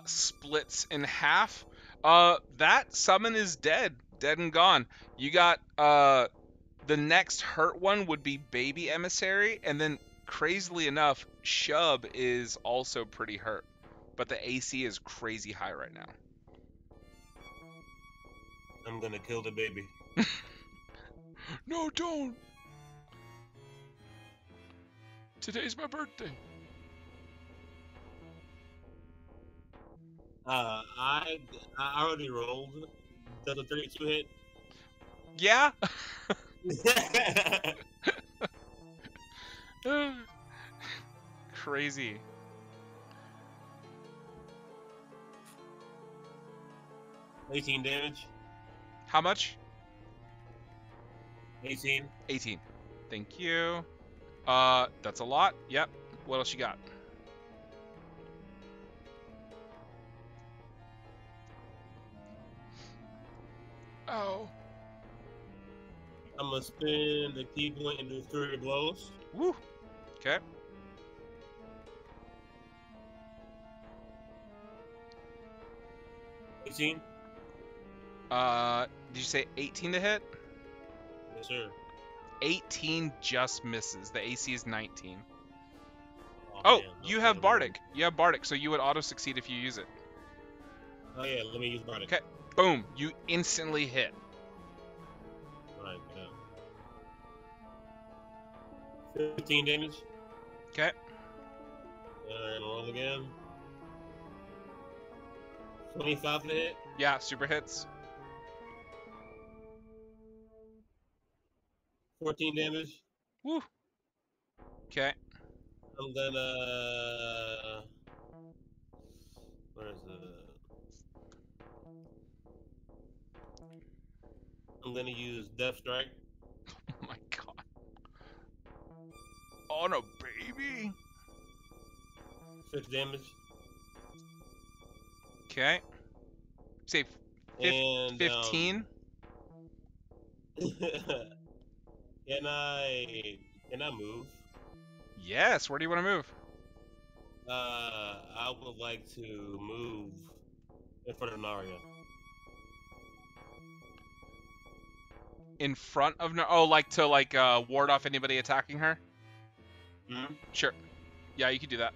Splits in half. That summon is dead and gone. You got the next hurt one would be Baby Emissary, and then crazily enough, Shub is also pretty hurt, but the AC is crazy high right now. I'm gonna kill the baby. No, don't. Today's my birthday. I already rolled. Does a 32 hit? Yeah. Crazy. $18 damage. How much? 18. 18. Thank you. That's a lot. Yep. What else you got? Oh. I'm gonna spin the key point and do 3 blows. Woo. Okay. $18. Did you say 18 to hit? Yes, sir. 18 just misses. The AC is 19. Oh, man, you have Bardic. You have Bardic, so you would auto succeed if you use it. Oh yeah, let me use Bardic. Okay. Boom. You instantly hit. Alright, 15 damage. Okay. And roll again. 25 to hit. Yeah, super hits. 14 damage. Woo. Okay. I'm gonna. Where's the? I'm gonna use Death Strike. Oh my god. Oh no, baby. 6 damage. Okay. Say And 15. Can I move? Yes. Where do you want to move? I would like to move in front of Naria. In front of oh, like to ward off anybody attacking her? Hmm? Sure. Yeah, you could do that.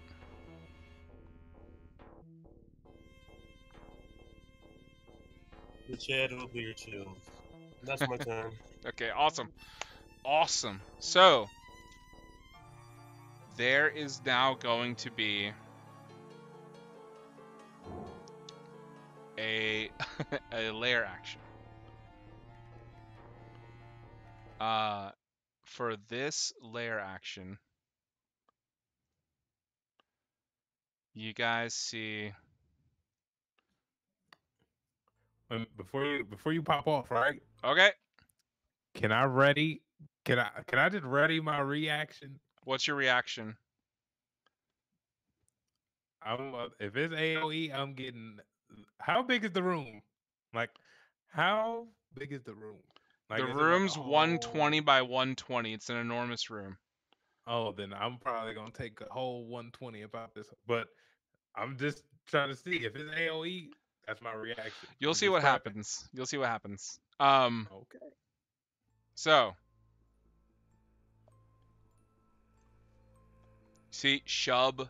The Chad will be your shield. That's my turn. Okay, awesome. Awesome. So, there is now going to be a a lair action. For this lair action, you guys see. Before you pop off, right? Okay. Can I just ready my reaction? What's your reaction? If it's AOE, I'm getting. How big is the room? Like, how big is the room? Like, The is it room's like, 120 by 120. It's an enormous room. Oh, then I'm probably gonna take a whole 120 about this. But I'm just trying to see if it's AOE. That's my reaction. You'll see what happens. You'll see what happens. Okay. So, see, Shub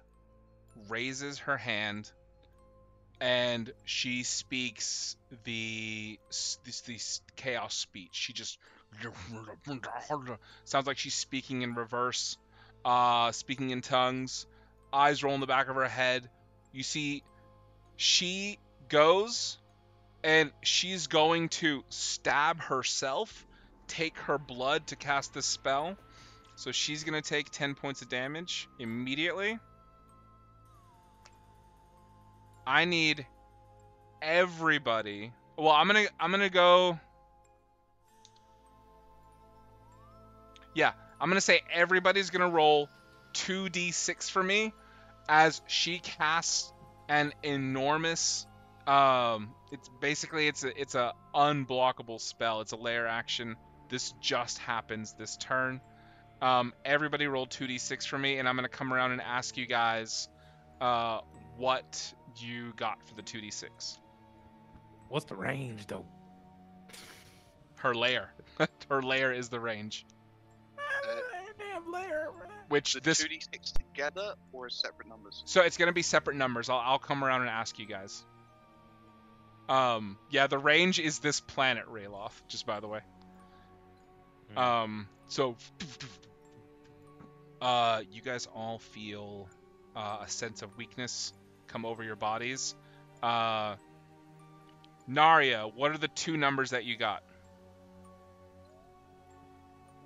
raises her hand, and she speaks the chaos speech. She just Sounds like she's speaking in reverse, speaking in tongues. Eyes roll in the back of her head. You see, she goes and she's going to stab herself, take her blood to cast this spell. So she's gonna take 10 points of damage immediately. I need everybody. Well, I'm gonna go. Yeah, I'm gonna say everybody's gonna roll 2d6 for me as she casts an enormous. It's basically it's a unblockable spell. It's a layer action. This just happens this turn. Everybody roll 2d6 for me, and I'm gonna come around and ask you guys what you got for the 2d6. What's the range, though? Her layer. Her layer is the range. Damn layer. Which The this 2d6 together or separate numbers? So it's gonna be separate numbers. I'll come around and ask you guys. Yeah, the range is this planet, Rayloth, just by the way. So you guys all feel a sense of weakness come over your bodies. Narya, what are the two numbers that you got?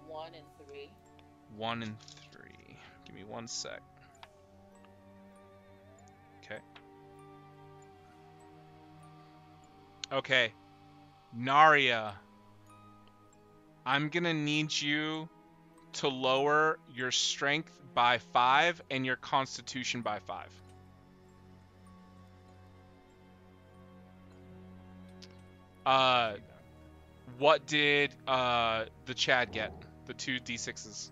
1 and 3. 1 and 3. Give me 1 sec. Okay. Okay. Narya, I'm gonna need you to lower your strength by 5 and your constitution by 5. What did the Chad get? The 2d6s.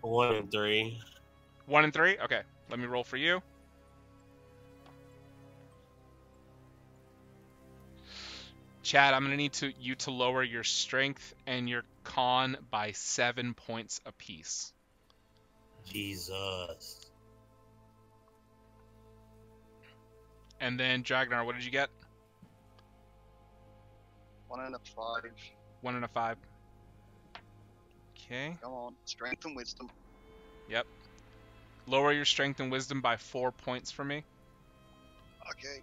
1 and 3. 1 and 3? Okay, let me roll for you. Chad, I'm gonna need you to lower your strength and your con by 7 points apiece. Jesus. And then Dragnar, what did you get? 1 and a 5. 1 and a 5. Okay. Come on, strength and wisdom. Yep. Lower your strength and wisdom by 4 points for me. Okay.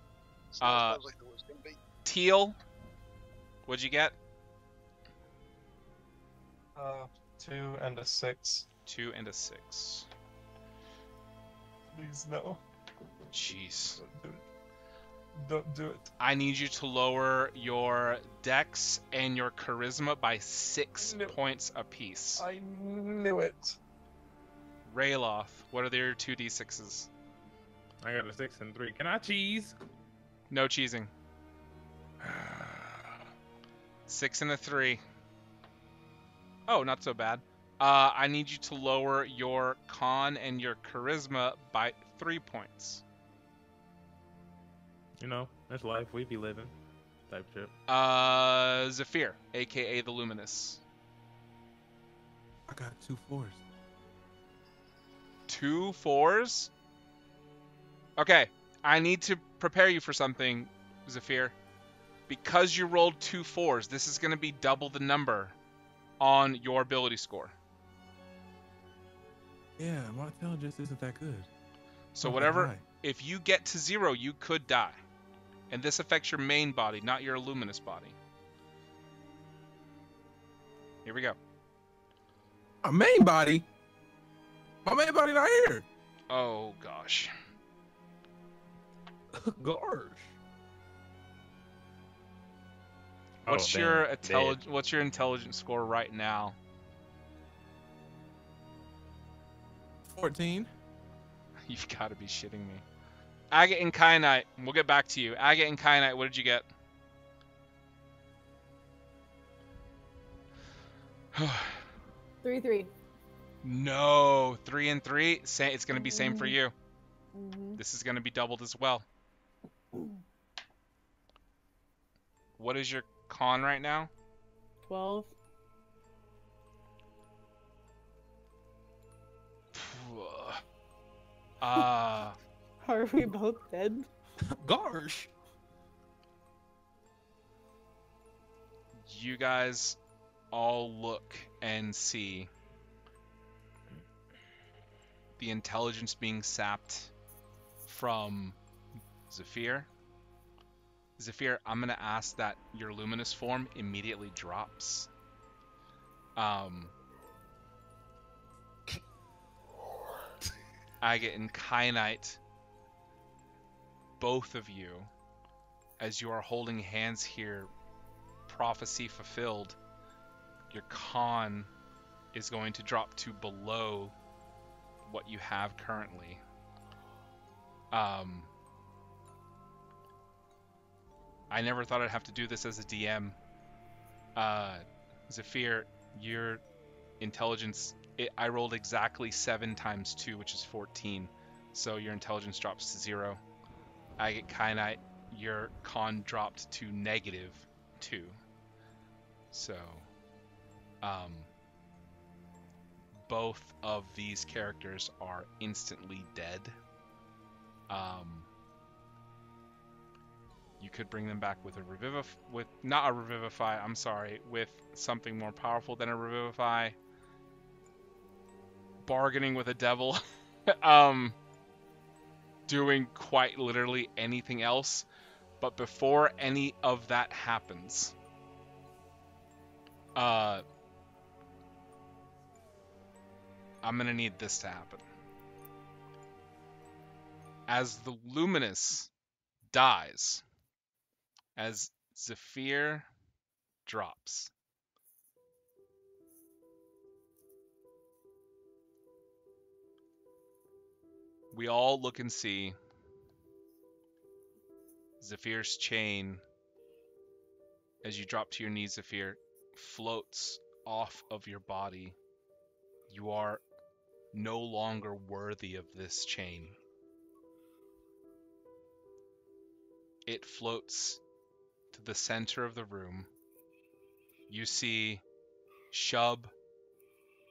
It's not as close as I thought it was gonna be. Teal, what'd you get? 2 and a 6. 2 and a 6. Please no. Jeez. Don't do it. I need you to lower your dex and your charisma by 6 No. points apiece. I knew it. Rayloth, what are your 2d6s? I got a 6 and 3. Can I cheese? No cheesing. 6 and a 3. Oh, not so bad. I need you to lower your con and your charisma by 3 points. You know, that's life we be living. Type shit. Zephyr, aka the Luminous. I got 2 4s. 2 4s? Okay, I need to prepare you for something, Zephyr. Because you rolled 2 4s, this is going to be double the number on your ability score. Yeah, my intelligence isn't that good. So Not that whatever, high. if you get to 0, you could die. And this affects your main body, not your Luminous body. Here we go. My main body? My main body not here. Oh, gosh. Gosh. What's damn, your dead. What's your intelligence score right now? 14. You've got to be shitting me. Agate and Kyanite, we'll get back to you. Agate and Kyanite, what did you get? 3 3. No, 3 and 3. It's going to be same for you. Mm-hmm. This is going to be doubled as well. What is your con right now? 12. Are we both dead? Gosh. you guys all look and see the intelligence being sapped from Zephyr. Zephyr, I'm going to ask that your luminous form immediately drops. Agate and Kyanite, both of you, as you are holding hands here, prophecy fulfilled, your con is going to drop to below what you have currently. I never thought I'd have to do this as a DM. Zephyr, your intelligence, I rolled exactly 7 times 2, which is 14. So your intelligence drops to 0. Agate Kyanite, your con dropped to -2. So, both of these characters are instantly dead. You could bring them back with a revivify, I'm sorry, with something more powerful than a revivify. Bargaining with a devil. Doing quite literally anything else. But before any of that happens, I'm gonna need this to happen. As the Luminous dies, as Zephyr drops, we all look and see Zephyr's chain, as you drop to your knees, Zephyr, floats off of your body. You are no longer worthy of this chain. It floats to the center of the room. You see Shub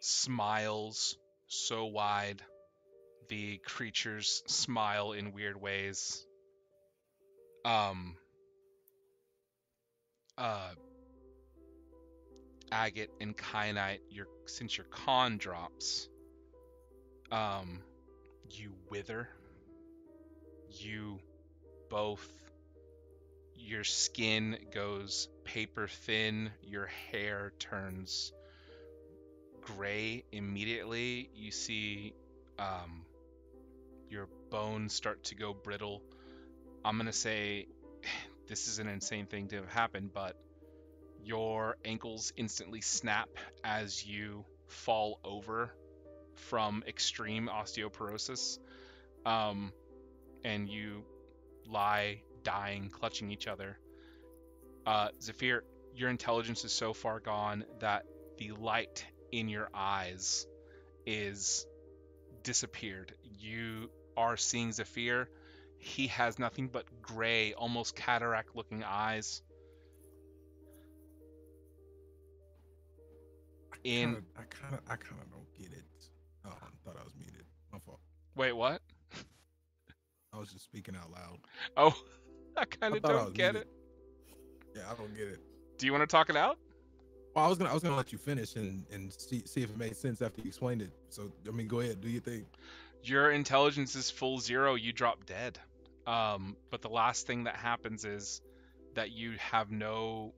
smiles so wide. The creatures smile in weird ways. Agate and Kyanite, since your con drops, you wither. You both, your skin goes paper thin, your hair turns gray immediately. You see your bones start to go brittle. I'm gonna say this is an insane thing to have happened, but your ankles instantly snap as you fall over from extreme osteoporosis, and you lie dying, clutching each other. Zephyr, your intelligence is so far gone that the light in your eyes is disappeared. You are seeing Zephyr. He has nothing but gray, almost cataract-looking eyes. I kind of don't get it. Oh, I thought I was muted. My fault. Wait, what? I was just speaking out loud. Oh, I kind of don't get muted. Yeah, I don't get it. Do you want to talk it out? Well, I was gonna let you finish and see if it made sense after you explained it. So I mean, go ahead, do your thing. Your intelligence is full 0. You drop dead. But the last thing that happens is that you have no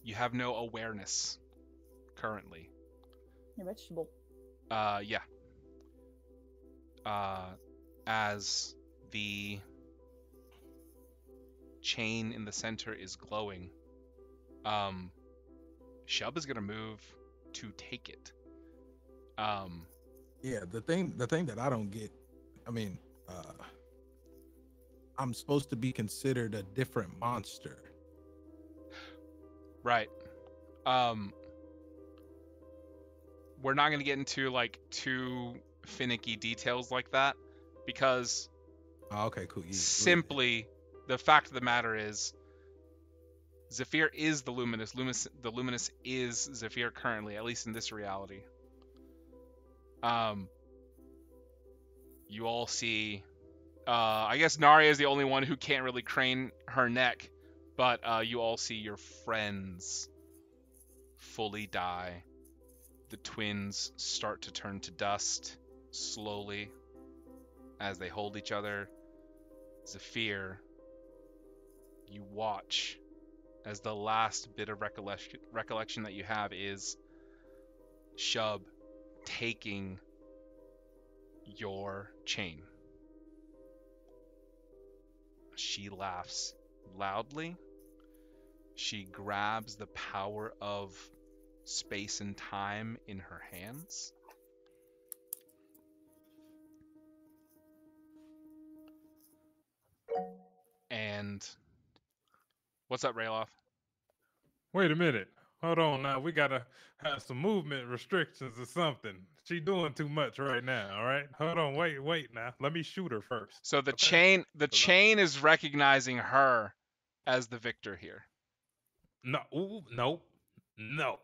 awareness currently. You're vegetable. Yeah. As the chain in the center is glowing, Shub is gonna move to take it. Yeah, the thing that I don't get, I mean, I'm supposed to be considered a different monster. Right. We're not going to get into like too finicky details like that because okay, cool. Simply the fact of the matter is Zephyr is the Luminous. The Luminous is Zephyr currently, at least in this reality. You all see I guess Narya is the only one who can't really crane her neck, But you all see your friends fully die. The twins start to turn to dust slowly as they hold each other. Zephyr, you watch as the last bit of recollection that you have is Shub taking your chain. She laughs loudly. She grabs the power of space and time in her hands. And what's up, Rayloff? Wait a minute. Hold on now. We gotta have some movement restrictions or something. She doing too much right now, all right? Hold on, wait now. Let me shoot her first. So the okay? chain is recognizing her as the victor here. No, ooh, nope. No.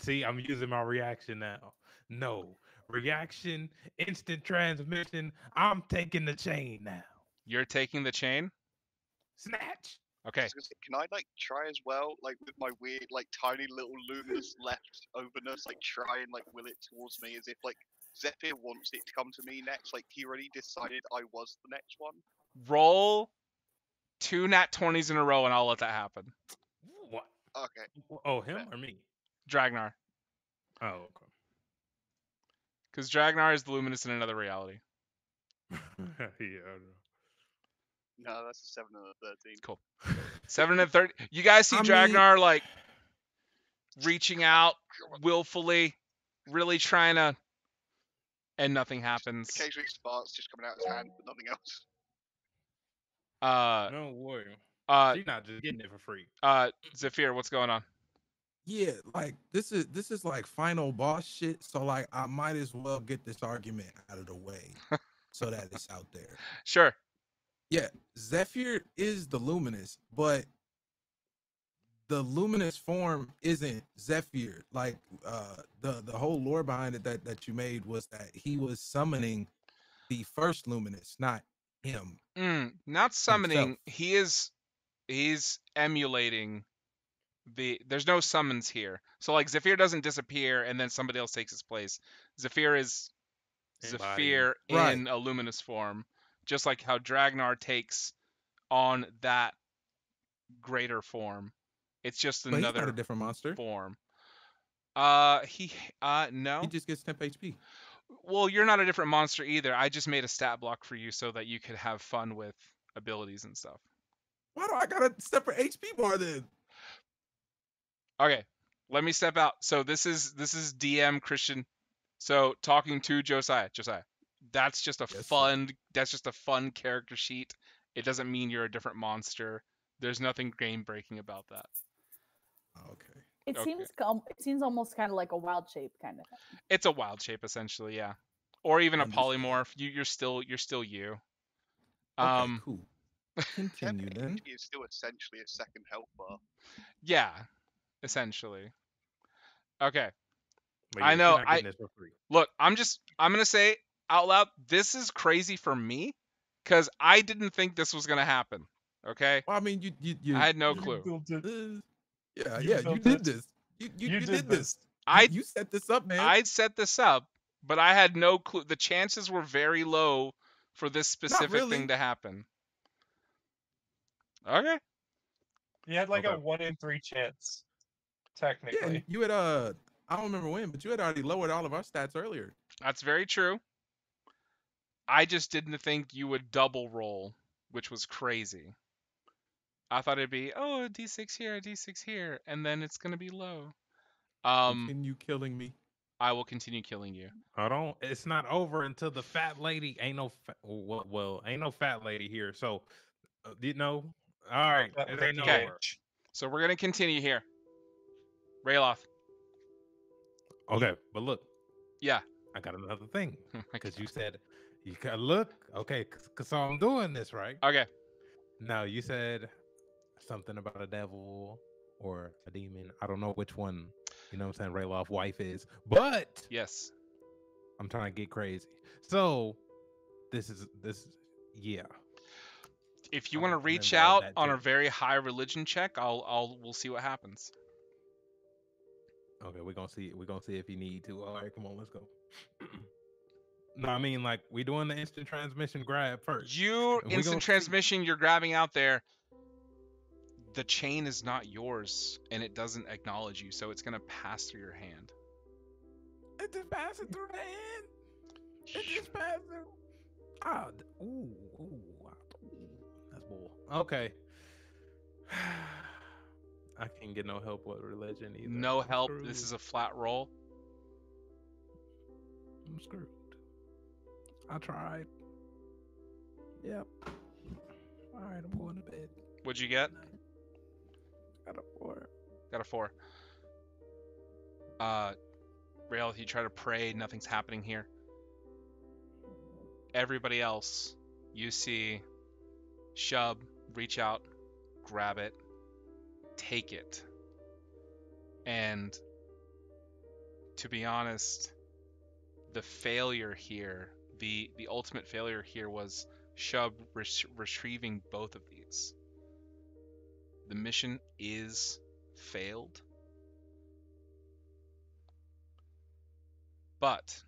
See, I'm using my reaction now. No. Reaction, instant transmission. I'm taking the chain now. You're taking the chain? Snatch. Okay. Can I like try as well, like with my weird, like tiny little luminous leftoverness, like try and like will it towards me as if like Zephyr wants it to come to me next, like he already decided I was the next one. Roll 2 nat 20s in a row and I'll let that happen. What? Okay. Oh, him or me? Dragnar. Oh, okay. Because Dragnar is the luminous in another reality. Yeah, I know. No, that's a 7 and a 13. Cool. 7 and 30. You guys see Dragnar like reaching out willfully, really trying to, and nothing happens. Occasionally sparks just coming out his hand, but nothing else. No worry. She's not just getting it for free. Zephyr, what's going on? Yeah, like this is like final boss shit. So like I might as well get this argument out of the way so that it's out there. Sure. Yeah, Zephyr is the luminous, but the luminous form isn't Zephyr. Like the whole lore behind it that you made was that he was summoning the first luminous, not him. Not summoning. Himself. He's emulating there's no summons here. So like Zephyr doesn't disappear and then somebody else takes his place. Zephyr is Zephyr in a luminous form, just like how Dragnar takes on that greater form. It's just another he's not a different monster form. No. He just gets 10 HP. Well, you're not a different monster either. I just made a stat block for you so that you could have fun with abilities and stuff. Why do I got a separate HP bar then? Okay, let me step out. So this is DM Christian. So talking to Josiah. That's just a fun character sheet. It doesn't mean you're a different monster. There's nothing game breaking about that. Okay. It seems almost kind of like a wild shape kind of thing. It's a wild shape essentially, yeah. Or even a polymorph. You're still you. Okay, cool. Continue then. It's still essentially a second health bar. Yeah, essentially. Okay. But yeah, I know. Look, I'm gonna say out loud, this is crazy for me, because I didn't think this was gonna happen. Okay. Well, I mean, you I had no clue. You did this. You did this. You set this up, man. I set this up, but I had no clue. The chances were very low for this specific thing to happen. Okay. You had like a 1 in 3 chance, technically. Yeah, and you had I don't remember when, but you had already lowered all of our stats earlier. That's very true. I just didn't think you would double roll, which was crazy. I thought it'd be, oh, a d6 here, a d6 here, and then it's gonna be low. Continue killing me. I will continue killing you. Hold on, it's not over until the fat lady ain't no ain't no fat lady here. So, all right, it ain't okay. over. So we're gonna continue here. Rayloth. Okay, but look. Yeah. I got another thing because you said you gotta look. Okay, so I'm doing this right. Okay. Now you said something about a devil or a demon. I don't know which one. You know what I'm saying? Rayloff wife is, but yes, I'm trying to get crazy. So this is yeah. If you I'm- want to I'm reach involved out that on a too. very high religion check, we'll see what happens. Okay, we're gonna see. We're gonna see if you need to. All right, come on, let's go. No, I mean like we doing the instant transmission grab first. You And we instant gonna see. transmission, you're grabbing out there. The chain is not yours, and it doesn't acknowledge you, so it's gonna pass through your hand. It just passing through the hand. It just passed through. Ah, ooh, that's bull. Okay. I can't get no help with religion either. No I'm help. screwed. This is a flat roll. I'm screwed. I tried. Yep. All right, I'm going to bed. What'd you get? Got a 4. Got a 4. Rail, you try to pray, nothing's happening here. Everybody else, you see Shub reach out, grab it, take it. And to be honest, the failure here, the ultimate failure here was Shub retrieving both of these. The mission is failed. But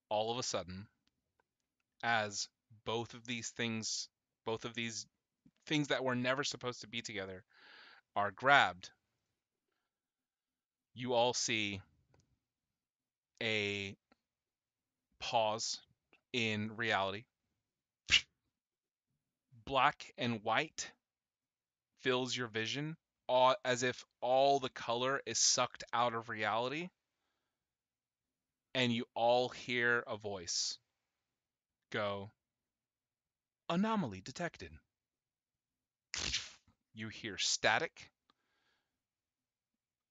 all of a sudden, as both of these things that were never supposed to be together are grabbed, you all see a pause in reality. Black and white fills your vision, as if all the color is sucked out of reality. And you all hear a voice go, "Anomaly detected." You hear static.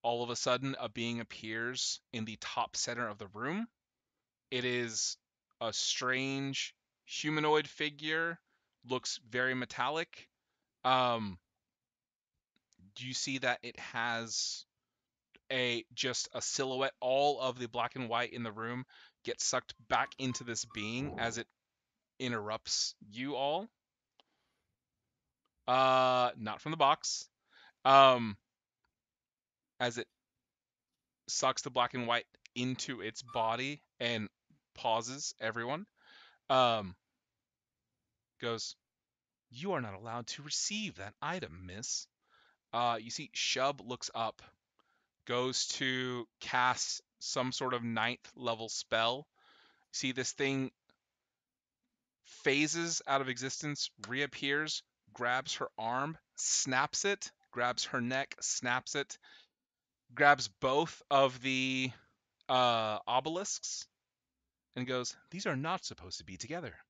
All of a sudden, a being appears in the top center of the room. It is a strange humanoid figure, looks very metallic. Do you see that it has just a silhouette? All of the black and white in the room gets sucked back into this being as it interrupts you all. Not from the box. As it sucks the black and white into its body and pauses everyone. Goes, "You are not allowed to receive that item, miss." You see Shub looks up, goes to cast some sort of 9th level spell. See this thing phases out of existence, reappears, grabs her arm, snaps it, grabs her neck, snaps it, grabs both of the obelisks, and goes, "These are not supposed to be together.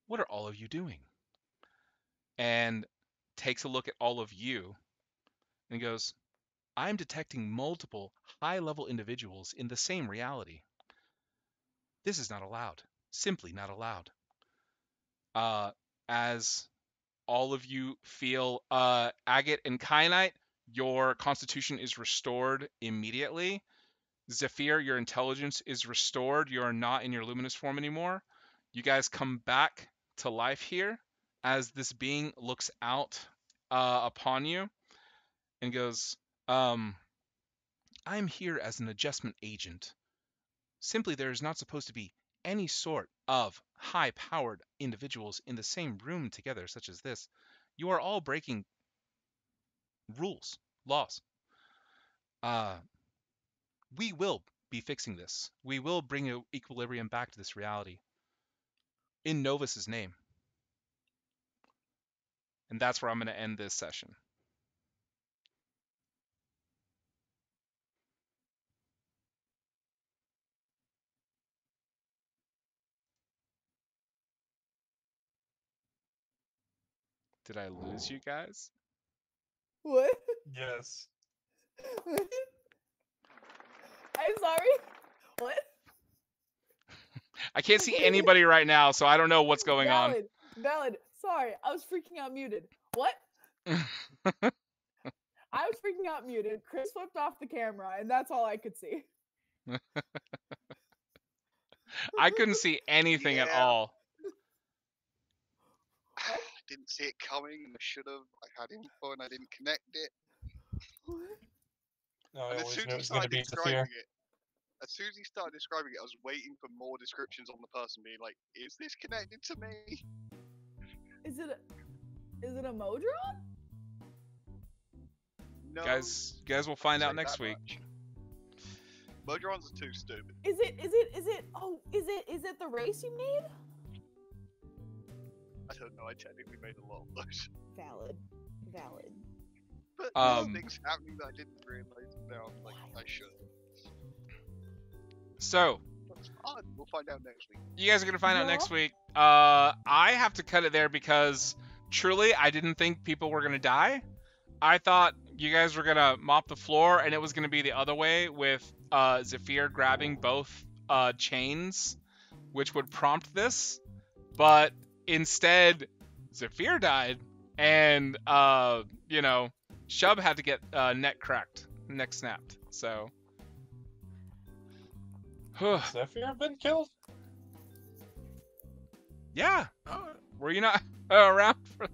What are all of you doing?" And takes a look at all of you and goes, "I'm detecting multiple high-level individuals in the same reality. This is not allowed. Simply not allowed." As all of you feel, Agate and Kyanite, your constitution is restored immediately. Zephyr, your intelligence is restored. You are not in your luminous form anymore. You guys come back to life here as this being looks out upon you and goes, I'm here as an adjustment agent. Simply, there is not supposed to be any sort of high-powered individuals in the same room together, such as this. You are all breaking rules, laws. We will be fixing this. We will bring equilibrium back to this reality in Novus's name. And that's where I'm going to end this session. Did I lose you guys? What? Yes. I'm sorry. What? I can't see anybody right now, so I don't know what's going on. Valid. Sorry, I was freaking out muted. What? I was freaking out muted. Chris flipped off the camera, and that's all I could see. I couldn't see anything at Yeah. all. I didn't see it coming, and I should have. I had info, and I didn't connect it. No, I And as always soon knew as it he was going to started be describing Zafir. it, I was waiting for more descriptions on the person, being like, "Is this connected to me?" Is it a Modron? No. Guys, you guys will find I'll out say next that week. much. Modrons are too stupid. Is it the race you made? I don't know. I technically made a lot of those, Valid. but there's things happening that I didn't realize. Now I'm like, I should. So, That's fun. We'll find out next week. you guys are gonna find out Yeah. next week. I have to cut it there because truly, I didn't think people were gonna die. I thought you guys were gonna mop the floor, and it was gonna be the other way with Zafir grabbing both chains, which would prompt this. But instead, Zafir died, and Shub had to get neck snapped. So, Zafir been killed? yeah. Oh, Were you not around for?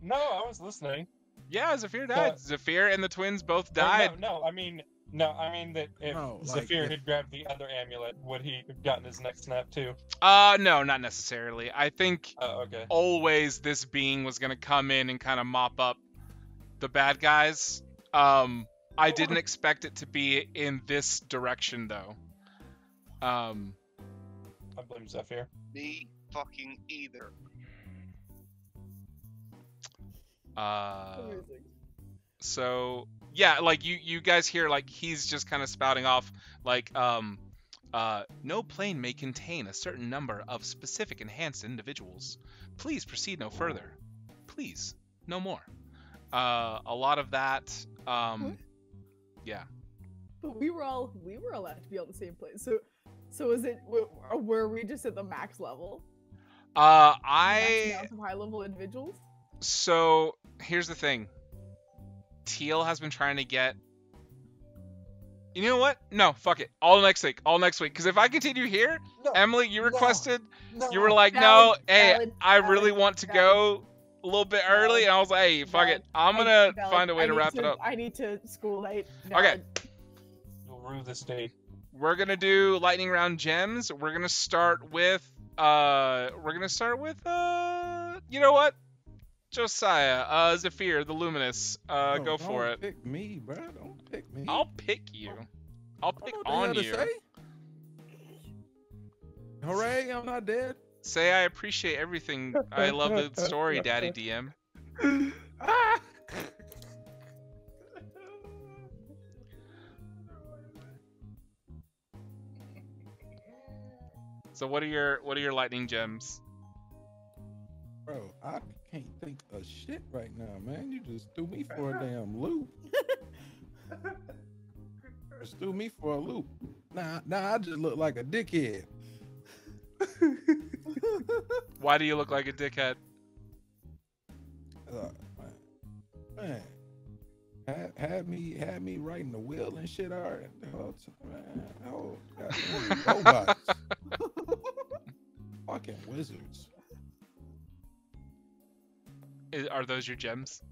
No, I was listening. Yeah, Zafir died. Zafir and the twins both died. No, I mean that if No, like, Zafir if- had grabbed the other amulet, would he have gotten his neck snapped too? No, not necessarily. I think Oh, okay. always this being was gonna come in and kind of mop up the bad guys. I didn't expect it to be in this direction though. I blame Zafir. Me fucking either. Amazing. So yeah, like you guys hear like he's just kind of spouting off like no plane may contain a certain number of specific enhanced individuals. Please proceed no further. Please, no more. A lot of that. Yeah. But we were allowed to be on the same plane. So is it? Were we just at the max level? Max amount of high level individuals. So here's the thing. Teal has been trying to get. You know what? No, fuck it. All next week. Because if I continue here, No, Emily, you requested. no. You were like, Valid, no, hey, valid, I really valid, want to valid. go a little bit early, and I was like, hey, fuck it. I'm gonna find a way to wrap it up. I need to school night. Okay. You'll rue this day. We're gonna do lightning round gems. We're gonna start with you know what? Josiah, Zafir, the Luminous. Go for don't it. Pick me, bro. Don't pick me. I'll pick you. I'll pick I don't know on what the you. hell to say. Hooray, I'm not dead. Say I appreciate everything. I love the story, Daddy DM. Ah! So what are your lightning gems? Bro, I can't think of shit right now, man. You just threw me for a damn loop. Just threw me for a loop. Nah, I just look like a dickhead. Why do you look like a dickhead? Man, had me writing the will and shit already. Man, oh, goddamn robots. Fucking wizards. Are those your gems?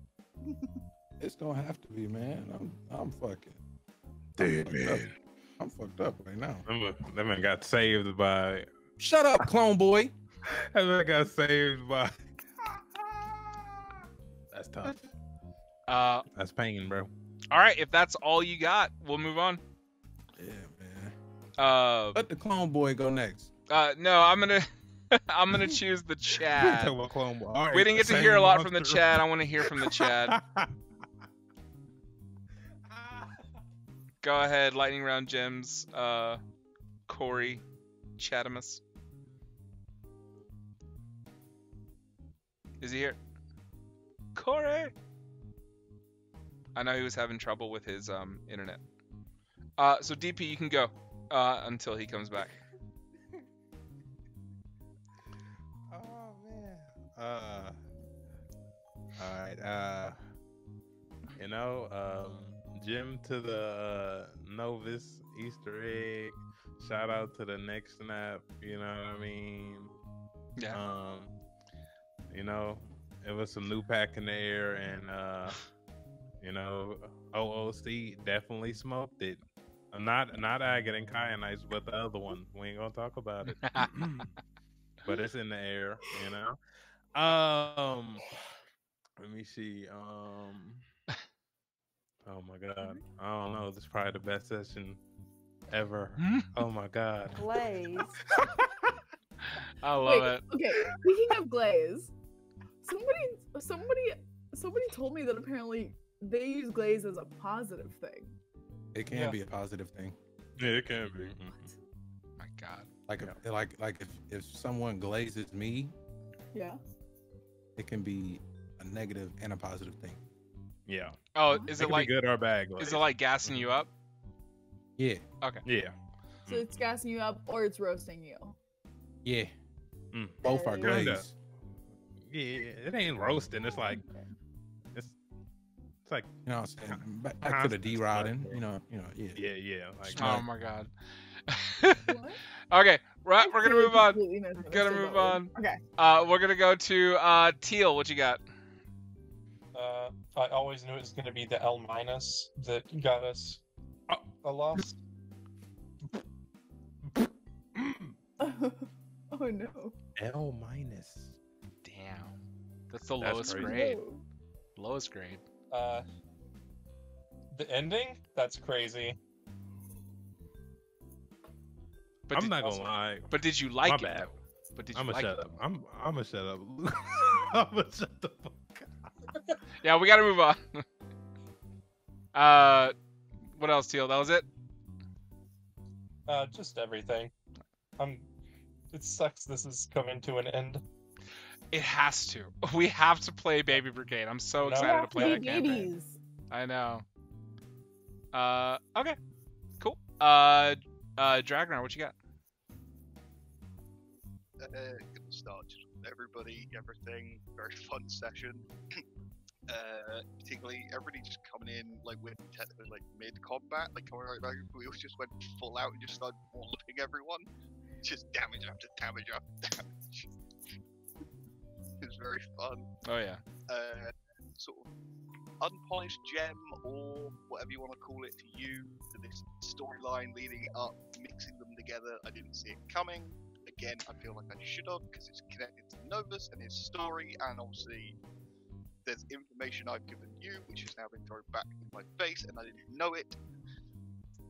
It's gonna have to be, man. I'm fucking Dead man. I'm fucked up right now. That man got saved by. Shut up, clone boy. That man got saved by. That's tough. That's pain, bro. All right, if that's all you got, we'll move on. Yeah, man. Let the clone boy go next. No, I'm gonna choose the Chad. Talking about Clone Boy. All right, We didn't get to same hear a lot from the monster. Chad. I want to hear from the Chad. Go ahead, lightning round gems. Corey, Chadamus. Is he here? Corey. I know he was having trouble with his internet. So DP, you can go until he comes back. Oh man. All right. Jim to the novice Easter egg. Shout out to the next snap. You know what I mean? Yeah. You know, it was some new pack in the air, and you know, OOC definitely smoked it. Not Agate and Kyanites, but the other one. We ain't gonna talk about it. But it's in the air, you know. Let me see. Oh my god. I don't know. This is probably the best session ever. Oh my god. Glaze. I love Wait, it. okay, speaking of glaze, somebody told me that apparently they use glaze as a positive thing. It can be a positive thing. Yeah, it can be. My God. Like if someone glazes me, Yeah. it can be a negative and a positive thing. Yeah. Oh, is it can like be good or bad? Is it like gassing you up? Yeah. Okay. Yeah. So it's gassing you up or it's roasting you. Yeah. Both are Kinda. glazed. Yeah, it ain't roasting. It's like it's like You know what I'm saying? Back to the D-Rodin. You know, yeah. Yeah. Like, Oh my God. What? Okay, right. We're gonna move on. Completely Gonna misunderstood move that word. on. Okay. We're gonna go to Teal. What you got? I always knew it was going to be the L minus that got us a loss. Oh no. L minus. Damn. That's the That's lowest crazy. grade. Lowest grade. The ending? That's crazy. But I'm not gonna lie. But did you like My it bad. though? But did you I'm gonna like shut it? up. I'm gonna shut up. I'm gonna shut the fuck up. Yeah, we gotta move on. What else, Teal? That was it? Just everything. It sucks this is coming to an end. It has to. We have to play Baby Brigade. I'm so excited to play that campaign. babies. I know. Okay. Cool. Dragnar, what you got? Gonna start just with everybody, everything. Very fun session. Particularly everybody just coming in like with technically like mid combat, like coming right back. We all just went full out and just started walloping everyone. Just damage after damage after damage. It was very fun. Oh yeah. Sort of unpolished gem or whatever you want to call it to you for this storyline leading up, mixing them together. I didn't see it coming. Again, I feel like I should have because it's connected to Novus and his story, and obviously there's information I've given you which has now been thrown back in my face and I didn't know it,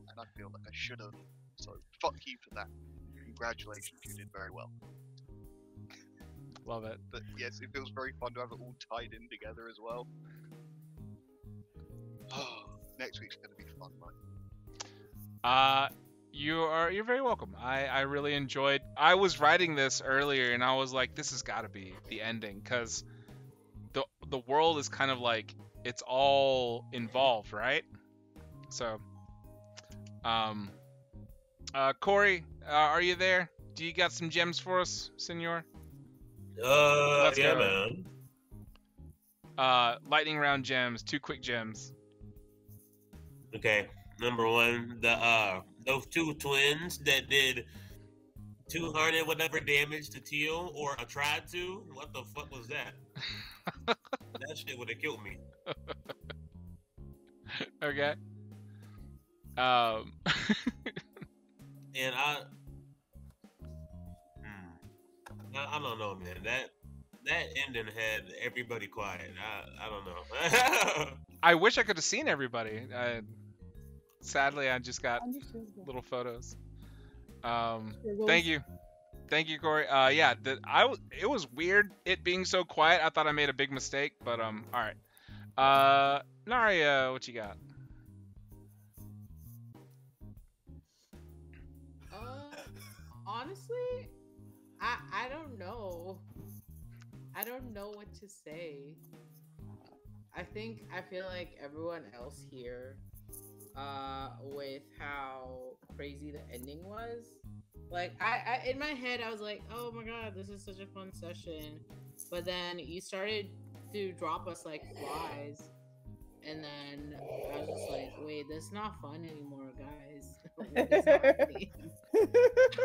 and I feel like I should have. So fuck you for that. Congratulations, you did very well. Love it. But yes, it feels very fun to have it all tied in together as well. Next week's gonna be fun, mate. You're very welcome. I really enjoyed. I was writing this earlier and I was like, this has got to be the ending because the world is kind of like it's all involved, right? So, Corey, are you there? Do you got some gems for us, Senor? Let's yeah, go. man. Lightning round gems, 2 quick gems. Okay, number one, those two twins that did 200 whatever damage to Teal, or I tried to. What the fuck was that? That shit would have killed me. Okay. And I don't know, man. That ending had everybody quiet. I don't know. I wish I could have seen everybody. Sadly, I just got little photos. Thank you, Corey. Yeah, it was weird it being so quiet. I thought I made a big mistake, but all right. Naria, what you got? Honestly, I don't know. I don't know what to say. I feel like everyone else here, with how crazy the ending was. Like I in my head I was like, oh my god, this is such a fun session. But then you started to drop us like flies. and then I was just like, wait, this is not fun anymore, guys. Like, it's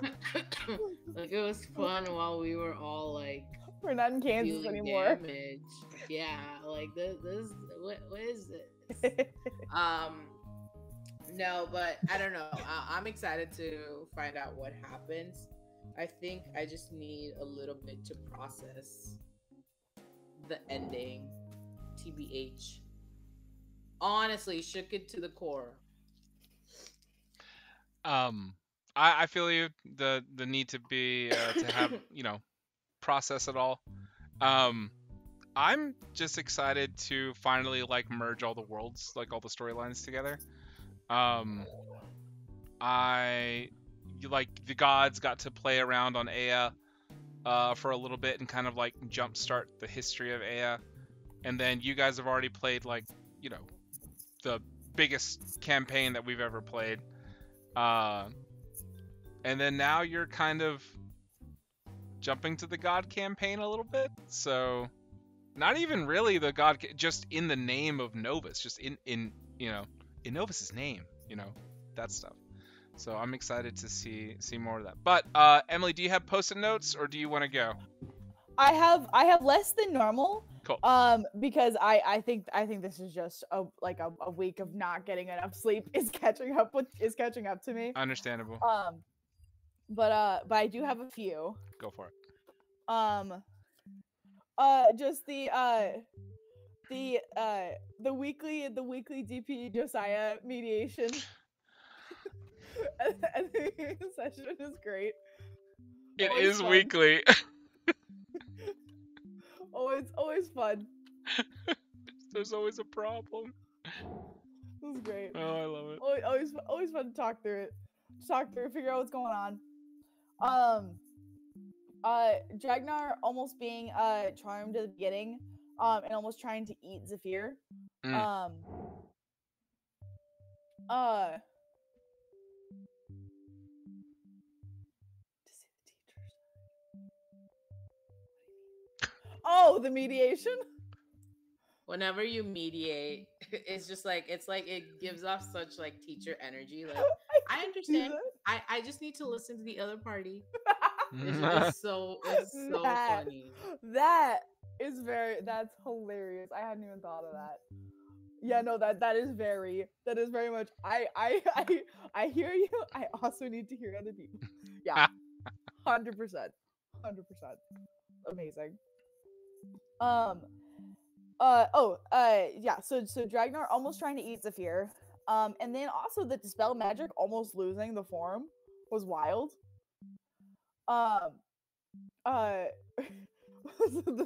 not happening. Like, it was fun while we were all like, we're not in Kansas feeling anymore. damage. Yeah, like this what is this? No, but I don't know. I'm excited to find out what happens. I think I just need a little bit to process the ending. TBH. Honestly, shook it to the core. I feel you. The need to be to have process it all. I'm just excited to finally like merge all the worlds, like all the storylines together. Like the gods got to play around on Ea for a little bit and kind of like jumpstart the history of Ea, and then you guys have already played like the biggest campaign that we've ever played, and then now you're kind of jumping to the god campaign a little bit. So not even really the god, just in the name of Novus, just in Novus's name, that stuff. So I'm excited to see more of that. But Emily, do you have post-it notes or do you want to go? I have less than normal. Cool. Because I think this is just a week of not getting enough sleep is catching up to me. Understandable. But I do have a few. Go for it. Just the weekly DP Josiah mediation. And the session is great. It is fun. Weekly. always fun. There's always a problem. It was great. Oh, I love it. Always fun to talk through it. Figure out what's going on. Dragnar almost being charmed at the beginning, and almost trying to eat Zephyr. Oh, the mediation? Whenever you mediate, it's just like it gives off such like teacher energy. Like I understand. I just need to listen to the other party. It's so funny. That's hilarious. I hadn't even thought of that. Yeah, no, that is very much. I hear you. I also need to hear other people. Yeah, 100%. Amazing. Yeah. So Dragnar almost trying to eat Zephyr, and then also the dispel magic almost losing the form was wild. The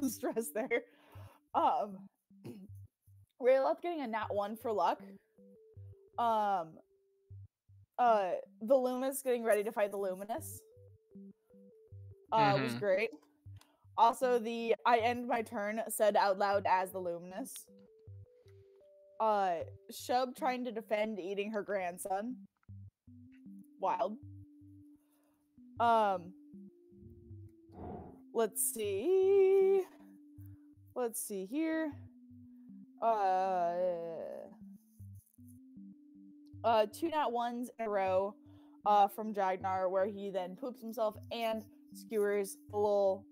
stress there. Rayloth getting a nat 1 for luck. The Loomis getting ready to fight the Luminous. Was great. Also, the I end my turn said out loud as the Luminous. Shub trying to defend eating her grandson. Wild. Let's see here. 2 nat 1s in a row from Dragnar, where he then poops himself and skewers the little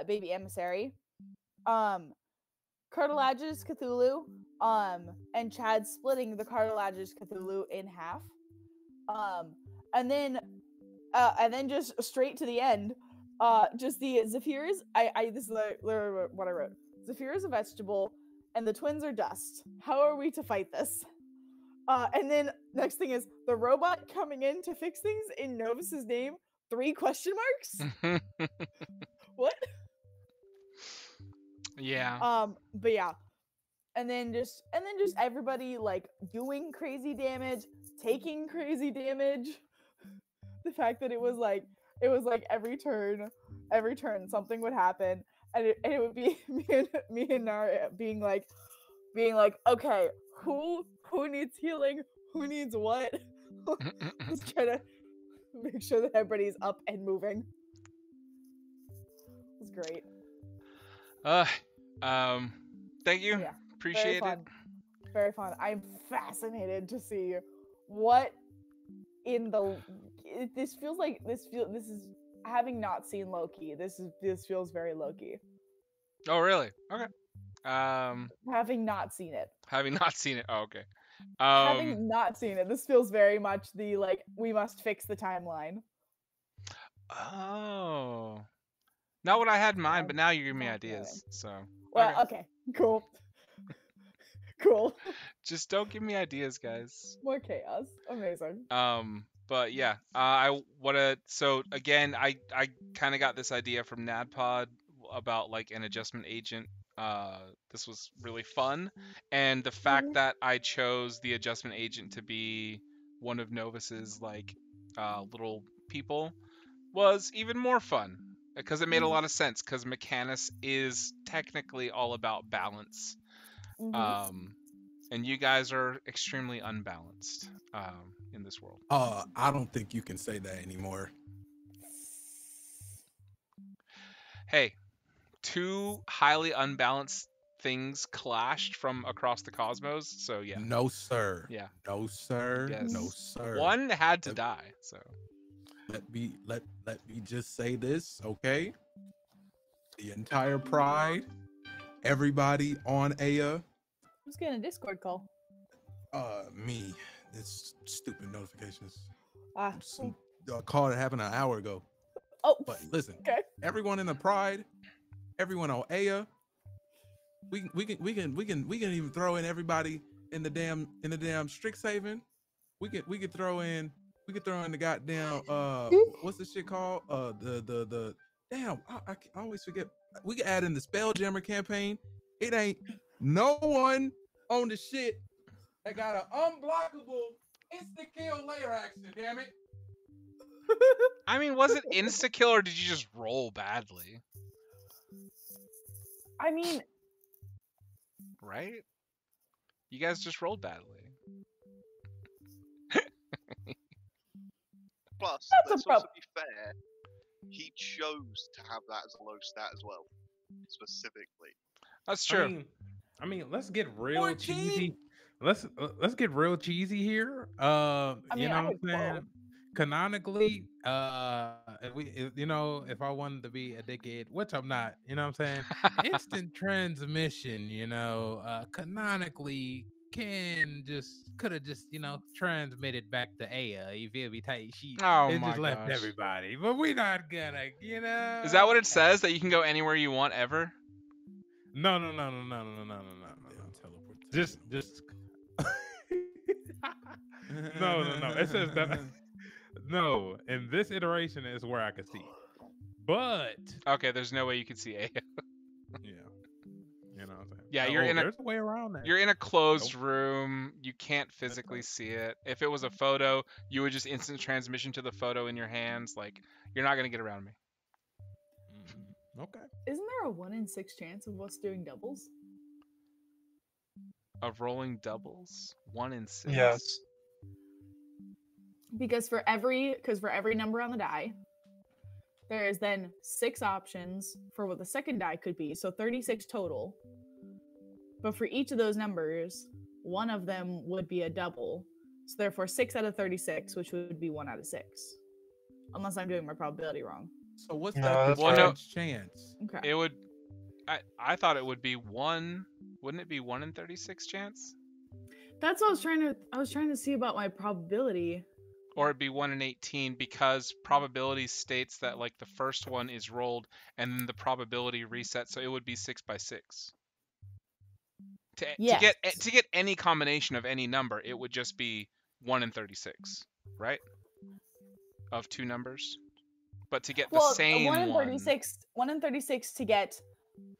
baby emissary. Cartilaginous Cthulhu, and Chad splitting the Cartilaginous Cthulhu in half. And then just straight to the end, just the Zephyrs. This is literally what I wrote. Zephyr is a vegetable, and the twins are dust. How are we to fight this? And then next thing is the robot coming in to fix things in Novus's name. 3 question marks? What? Yeah. But yeah. And then just everybody like doing crazy damage, taking crazy damage. The fact that it was like every turn something would happen, and it would be me and Nara being like, okay, who needs healing? Who needs what? Just trying to make sure that everybody's up and moving. It was great. Thank you. Yeah, appreciate it. Very fun. I'm fascinated to see what in the. This feels like this is having not seen Loki. This feels very Loki. Oh, really? Okay. Having not seen it. Having not seen it. Oh, okay. Having not seen it, this feels very much the like we must fix the timeline. Oh. Not what I had in mind, but now you're giving me ideas. So. Well, okay. Cool. Cool. Just don't give me ideas, guys. More chaos. Amazing. But yeah, I wanna. So again, I kind of got this idea from NADPOD about like an adjustment agent. This was really fun, and the fact that I chose the adjustment agent to be one of Novus's like little people was even more fun because it made a lot of sense. Because Mechanus is technically all about balance. And you guys are extremely unbalanced in this world. I don't think you can say that anymore. Hey, two highly unbalanced things clashed from across the cosmos, so yeah. No, sir. Yeah. No, sir. Yes. No, sir. One had to die, so. Let me just say this, okay? The entire Pride, everybody on Aya. Who's getting a Discord call? Me. It's stupid notifications. Some call that happened an hour ago. Oh, but listen, okay. Everyone in the Pride, everyone on Aya. We can even throw in everybody in the damn Strixhaven. We could throw in the goddamn what's this shit called? The damn I always forget. We can add in the Spelljammer campaign. It ain't no one on the shit that got an unblockable instant kill layer action, damn it. I mean, was it insta kill or did you just roll badly? I mean, right? You guys just rolled badly. Plus, let's also be fair, he chose to have that as a low stat as well, specifically. That's true. I mean, let's get real cheesy. Let's get real cheesy here. You know what I'm saying? Canonically, if I wanted to be a dickhead, which I'm not, you know what I'm saying? Instant transmission, canonically could have just transmitted back to Aya. You feel me? It just left everybody, but we're not gonna, Is that what it says? That you can go anywhere you want ever? No. Just no. It says that. No, in this iteration is where I could see. But okay, there's no way you could see Aya. Yeah. You know what I'm saying? Yeah, there's a way around that. You're in a closed room. You can't physically see it. If it was a photo, you would just instant transmission to the photo in your hands. Like, you're not gonna get around me. Okay. Isn't there a 1 in 6 chance of us doing doubles? Of rolling doubles? 1 in 6? Yes. Because for every number on the die, there is then 6 options for what the second die could be. So 36 total. But for each of those numbers, one of them would be a double. So therefore 6 out of 36, which would be 1 out of 6. Unless I'm doing my probability wrong. So what's that chance? Okay. It would I thought it would be 1. Wouldn't it be 1 in 36 chance? That's what I was trying to see about my probability. Or it'd be 1 in 18 because probability states that like the first one is rolled and then the probability resets, so it would be 6 by 6. To get any combination of any number, it would just be 1 in 36, right? Of 2 numbers. But to get the same 1 in 36 to get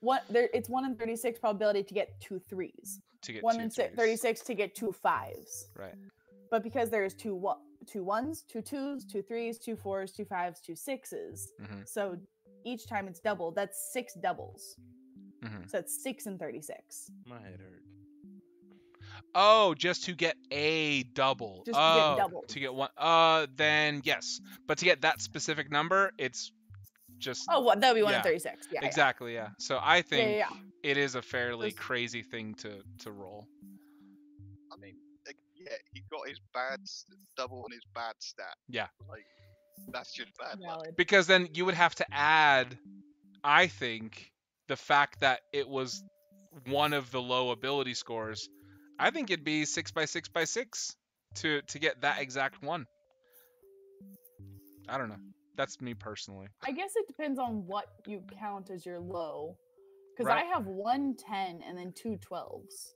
it's 1 in 36 probability to get 2 3s. To get 1 in 36 to get 2 5s. Right. But because there's 2 1s, 2 2s, 2 3s, 2 4s, 2 5s, 2 6s. Mm-hmm. So each time it's double, that's 6 doubles. Mm-hmm. So that's 6 in 36. My head hurt. Oh, just to get a double. Just to get double. To get one. Then yes. But to get that specific number, it's just. Oh, that would be 1 in 36. Yeah. Exactly. Yeah. So I think Yeah. it is a fairly crazy thing to roll. mean, yeah, he got his double on his bad stat. Yeah. Like, that's just bad luck. Valid. Because then you would have to add, I think, the fact that it was one of the low ability scores. I think it'd be 6x6x6 to get that exact one. I don't know. That's me personally. I guess it depends on what you count as your low. Because Right. I have 1 10 and then 2 12s.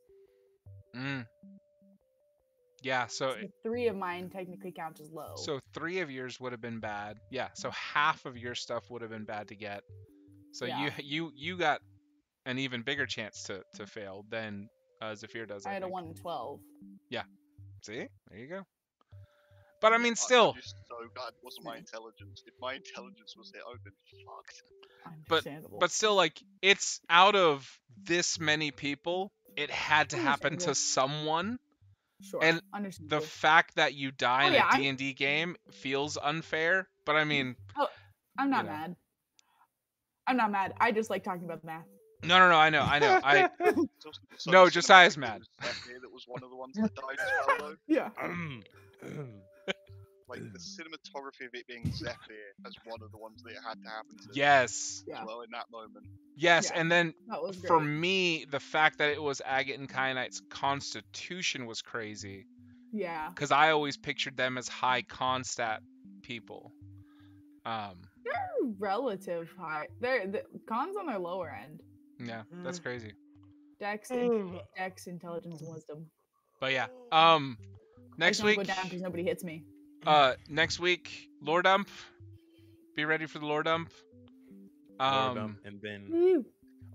Yeah, so 3 of mine technically count as low. So 3 of yours would have been bad. Yeah, so half of your stuff would have been bad to get. So Yeah. you got an even bigger chance to fail than Zafir does. I had a think. 1 in 12. Yeah. See? There you go. But I mean, I'm still. just so glad it wasn't my intelligence. If my intelligence was hit, I would have been fucked. Understandable. But still, like, it's out of this many people, it had to happen to Understandable. someone. Sure. And the Understandable. fact that you die in yeah, a D&D game feels unfair. But I mean, I'm not you know. mad. I'm not mad. I just like talking about the math. no, I know. I It's also so No, cinematic Josiah's that mad. it was Zephyr that was one of the ones that died as well, though. Yeah. Like, the cinematography of it being Zephyr as one of the ones that it had to happen to yes. as well in that moment. Yes, Yeah, and then That was great. for me, the fact that it was Agate and Kyanite's constitution was crazy. Yeah. Because I always pictured them as high con stat people. They're relative high. They're the cons on their lower end. Yeah, that's crazy. Dex, intelligence, and wisdom. But yeah, I next just wanna week, go down because nobody hits me. next week, lore dump. Be ready for the lore dump. Lord dump, and then Woo.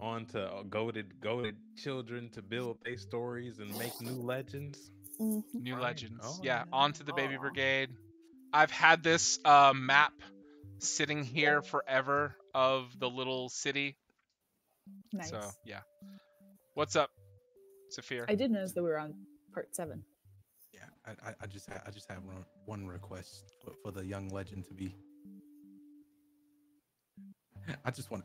on to goated children to build their stories and make new legends. New Right. legends. Oh, yeah, yeah. on to the baby Aw. brigade. I've had this map sitting here forever of the little city. Nice. So yeah. What's up, Saphir? I did notice that we were on part 7. Yeah, I just have one request for the young legend to be. I just want